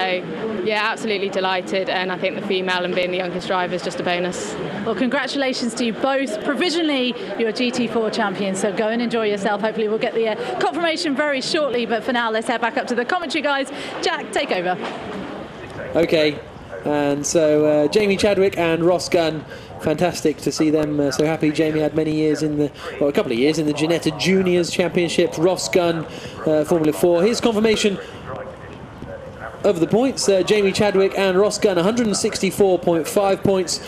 yeah, absolutely delighted, and I think the female and being the youngest driver is just a bonus. Well, congratulations to you both. Provisionally, you're GT4 champions, so go and enjoy yourself. Hopefully we'll get the confirmation very shortly, but for now, let's head back up to the commentary guys. Jack, take over. Okay, and so Jamie Chadwick and Ross Gunn, fantastic to see them so happy. Jamie had many years in the, well, a couple of years in the Ginetta Juniors Championship. Ross Gunn, Formula 4. Here's confirmation of the points. Jamie Chadwick and Ross Gunn, 164.5 points,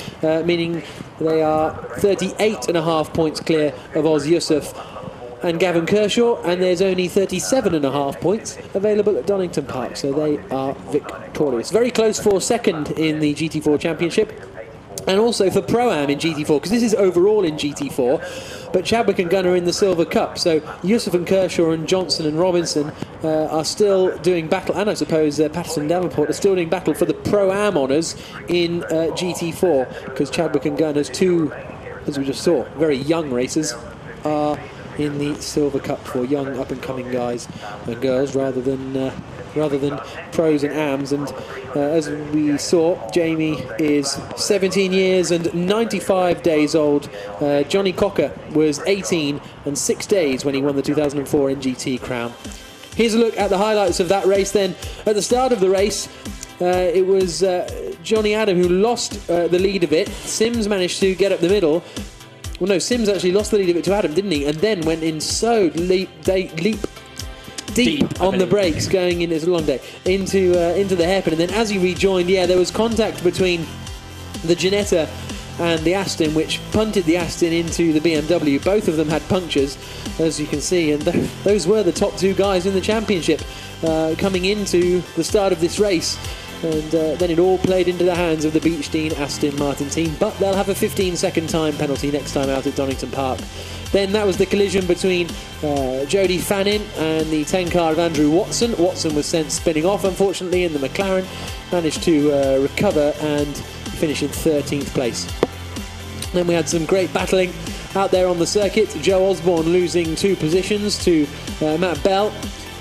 meaning they are 38.5 points clear of Oz Yusuf and Gavin Kershaw, and there's only 37.5 points available at Donington Park, so they are victorious. Very close for second in the GT4 Championship, and also for Pro-Am in GT4, because this is overall in GT4, but Chadwick and Gunn are in the Silver Cup, so Yusuf and Kershaw and Johnson and Robinson are still doing battle, and I suppose Patterson and Davenport are still doing battle for the Pro-Am honours in GT4, because Chadwick and Gunn, as two, as we just saw, very young racers, are in the Silver Cup for young up-and-coming guys and girls rather than pros and AMs. And as we saw, Jamie is 17 years and 95 days old. Johnny Cocker was 18 and 6 days when he won the 2004 NGT crown. Here's a look at the highlights of that race then. At the start of the race, it was Johnny Adam who lost the lead of it. Sims managed to get up the middle. Well, no, Sims actually lost the lead of it to Adam, didn't he? And then went in so deep on the brakes, going in, it's a long day, into the hairpin. And then as he rejoined, yeah, there was contact between the Ginetta and the Aston, which punted the Aston into the BMW. Both of them had punctures, as you can see, and those were the top two guys in the championship coming into the start of this race. And then it all played into the hands of the Beachstein Aston Martin team, but they'll have a 15-second time penalty next time out at Donington Park. Then that was the collision between Jody Fannin and the 10 car of Andrew Watson. Watson was sent spinning off, unfortunately, and the McLaren managed to recover and finish in 13th place. Then we had some great battling out there on the circuit. Joe Osborne losing 2 positions to Matt Bell.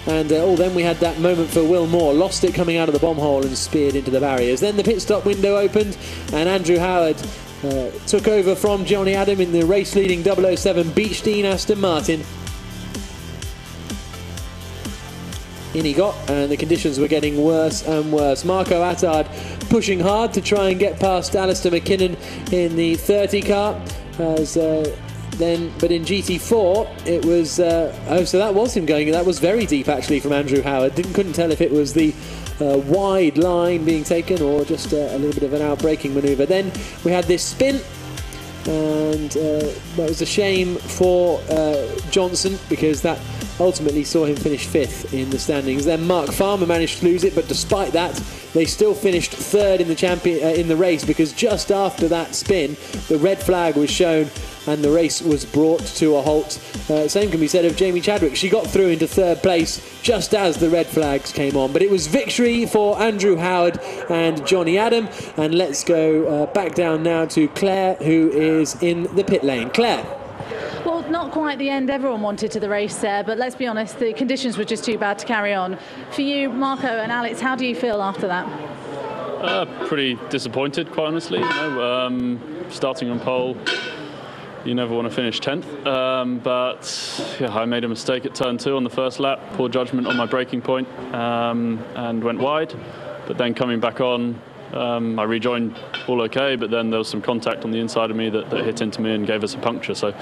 And then we had that moment for Will Moore, lost it coming out of the bomb hole and speared into the barriers. Then the pit stop window opened and Andrew Howard took over from Johnny Adam in the race-leading 007 Beachstein Aston Martin. In he got, and the conditions were getting worse and worse. Marco Attard pushing hard to try and get past Alistair McKinnon in the 30 car. But in GT4 it was so that was him going. That was very deep actually from Andrew Howard. Couldn't tell if it was the wide line being taken, or just a little bit of an out-braking manoeuvre. Then we had this spin, and that was a shame for Johnson, because that ultimately saw him finish 5th in the standings. Then Mark Farmer managed to lose it, but despite that, they still finished 3rd in the race, because just after that spin, the red flag was shown and the race was brought to a halt. Same can be said of Jamie Chadwick. She got through into 3rd place just as the red flags came on. But it was victory for Andrew Howard and Johnny Adam. And let's go back down now to Claire, who is in the pit lane. Claire. Well, not quite the end everyone wanted to the race there, but let's be honest, the conditions were just too bad to carry on. For you, Marco and Alex, how do you feel after that? Pretty disappointed, quite honestly. Starting on pole, you never want to finish 10th, but yeah, I made a mistake at turn 2 on the first lap, poor judgment on my braking point, and went wide. But then coming back on, I rejoined all okay, but then there was some contact on the inside of me that hit into me and gave us a puncture. So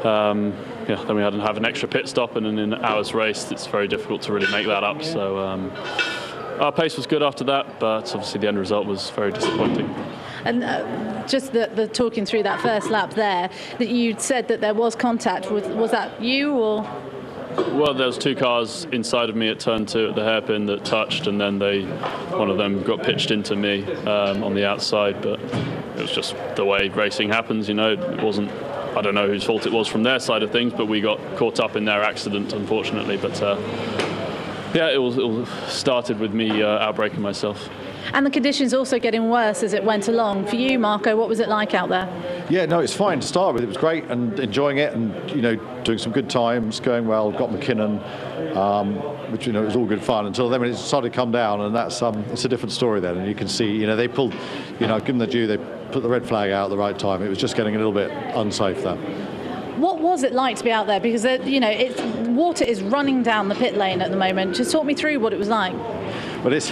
yeah, then we had to have an extra pit stop, and in an hour's race, it's very difficult to really make that up. So our pace was good after that, but obviously the end result was very disappointing. And just the talking through that first lap there, that you said that there was contact. Was that you, or? Well, there was 2 cars inside of me at turn 2 at the hairpin that touched, and then one of them got pitched into me on the outside. But it was just the way racing happens, you know. It wasn't, I don't know whose fault it was from their side of things, but we got caught up in their accident, unfortunately. But yeah, it started with me outbraking myself. And the conditions also getting worse as it went along. For you, Marco, what was it like out there? Yeah, no, it's fine to start with. It was great and enjoying it, and doing some good times, going well. Got McKinnon, which it was all good fun until then when it started to come down, and that's it's a different story then. And you can see, they pulled, give them the due. They put the red flag out at the right time. It was just getting a little bit unsafe there. What was it like to be out there? Because water is running down the pit lane at the moment. Just talk me through what it was like. But it's.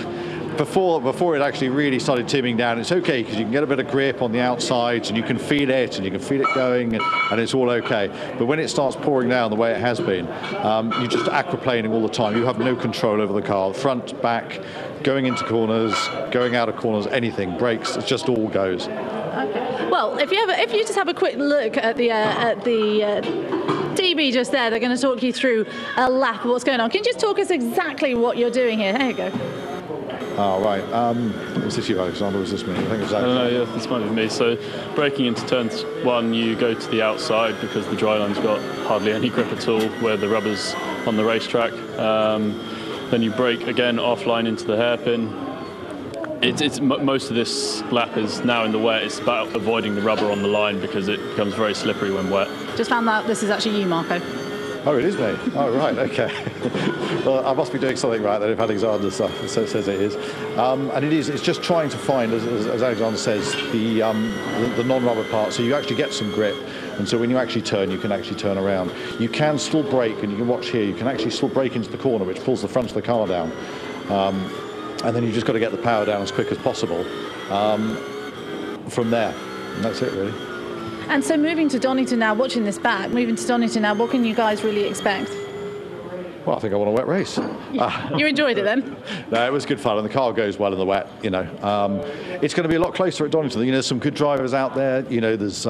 Before it actually really started timming down, it's okay because you can get a bit of grip on the outsides and you can feel it going, and it's all okay. But when it starts pouring down the way it has been, you're just aquaplaning all the time. You have no control over the car, front, back, going into corners, going out of corners, anything, brakes, it just all goes. Okay. Well, if you just have a quick look at the DB just there, they're going to talk you through a lap of what's going on. Can you just talk us exactly what you're doing here? There you go. Oh, right. Was this you, Alexander, or was this me? I think it was Alexander. No, yeah, this might be me. So braking into turn 1, you go to the outside because the dry line's got hardly any grip at all where the rubber's on the racetrack. Then you brake again offline into the hairpin. Most of this lap is now in the wet. It's about avoiding the rubber on the line because it becomes very slippery when wet. Just found out this is actually you, Marco. Oh, it is me. Oh, right, okay. Well, I must be doing something right then if Alexander says it is. And it is. It's just trying to find, as Alexander says, the non-rubber part, so you actually get some grip. And so when you actually turn, you can actually turn around. You can still brake, and you can watch here. You can actually still brake into the corner, which pulls the front of the car down. And then you just got to get the power down as quick as possible from there. And that's it, really. And so moving to Donington now, watching this back, what can you guys really expect? Well, I think I want a wet race. You enjoyed it then? No, it was good fun, and the car goes well in the wet. It's going to be a lot closer at Donington. There's some good drivers out there. There's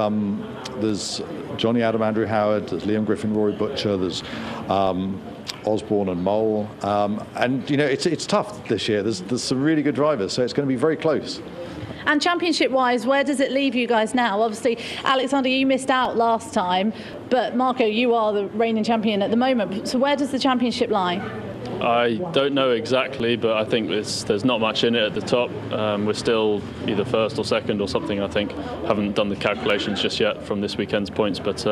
Johnny Adam, Andrew Howard, there's Liam Griffin, Rory Butcher, there's Osborne and Mole, and it's tough this year. There's some really good drivers, so it's going to be very close. And championship-wise, where does it leave you guys now? Obviously, Alexander, you missed out last time, but Marco, you are the reigning champion at the moment. So where does the championship lie? I don't know exactly, but I think there's not much in it at the top. We're still either first or second or something, I think. Haven't done the calculations just yet from this weekend's points, but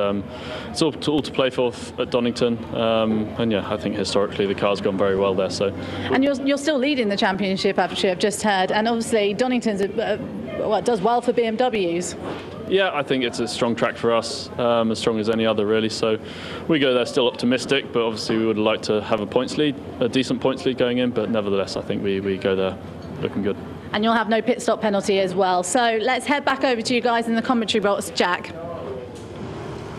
it's all to play for at Donington. And yeah, I think historically the car's gone very well there. So. And you're still leading the championship, actually, I've just heard. And obviously Donington's does well for BMWs. Yeah, I think it's a strong track for us, as strong as any other, really. So we go there still optimistic, but obviously we would like to have a decent points lead going in. But nevertheless, I think we go there looking good. And you'll have no pit stop penalty as well. So let's head back over to you guys in the commentary box. Jack.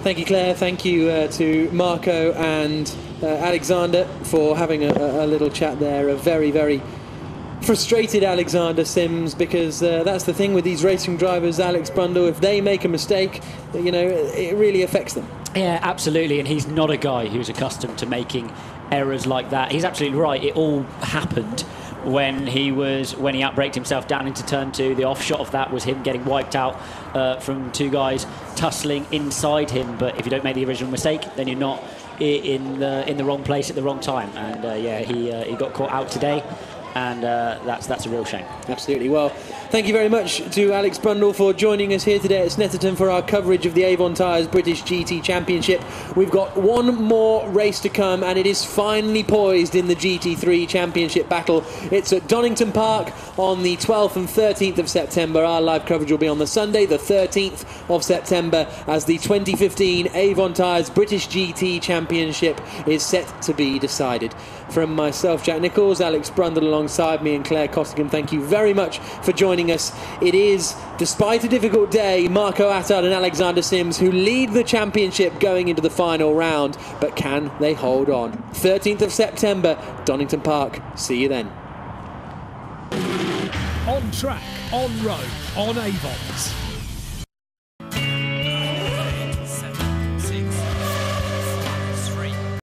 Thank you, Claire. Thank you to Marco and Alexander for having a little chat there. A very, very frustrated Alexander Sims, because that's the thing with these racing drivers, Alex Brundle. If they make a mistake, you know, it really affects them. Yeah, absolutely, and he's not a guy who's accustomed to making errors like that. He's absolutely right. It all happened when he outbraked himself down into turn 2. The off shot of that was him getting wiped out from 2 guys tussling inside him. But if you don't make the original mistake, then you're not in the wrong place at the wrong time. And yeah, he got caught out today. And that's a real shame. Absolutely. Well, thank you very much to Alex Brundle for joining us here today at Snetterton for our coverage of the Avon Tyres British GT Championship. We've got one more race to come, and it is finally poised in the GT3 Championship battle. It's at Donington Park on the 12th and 13th of September. Our live coverage will be on the Sunday, the 13th of September, as the 2015 Avon Tyres British GT Championship is set to be decided. From myself, Jack Nichols, Alex Brundle alongside me, and Claire Costigan, thank you very much for joining us. It is, despite a difficult day, Marco Attard and Alexander Sims who lead the championship going into the final round, but can they hold on? 13th of September, Donington Park. See you then. On track, on road, on Avons.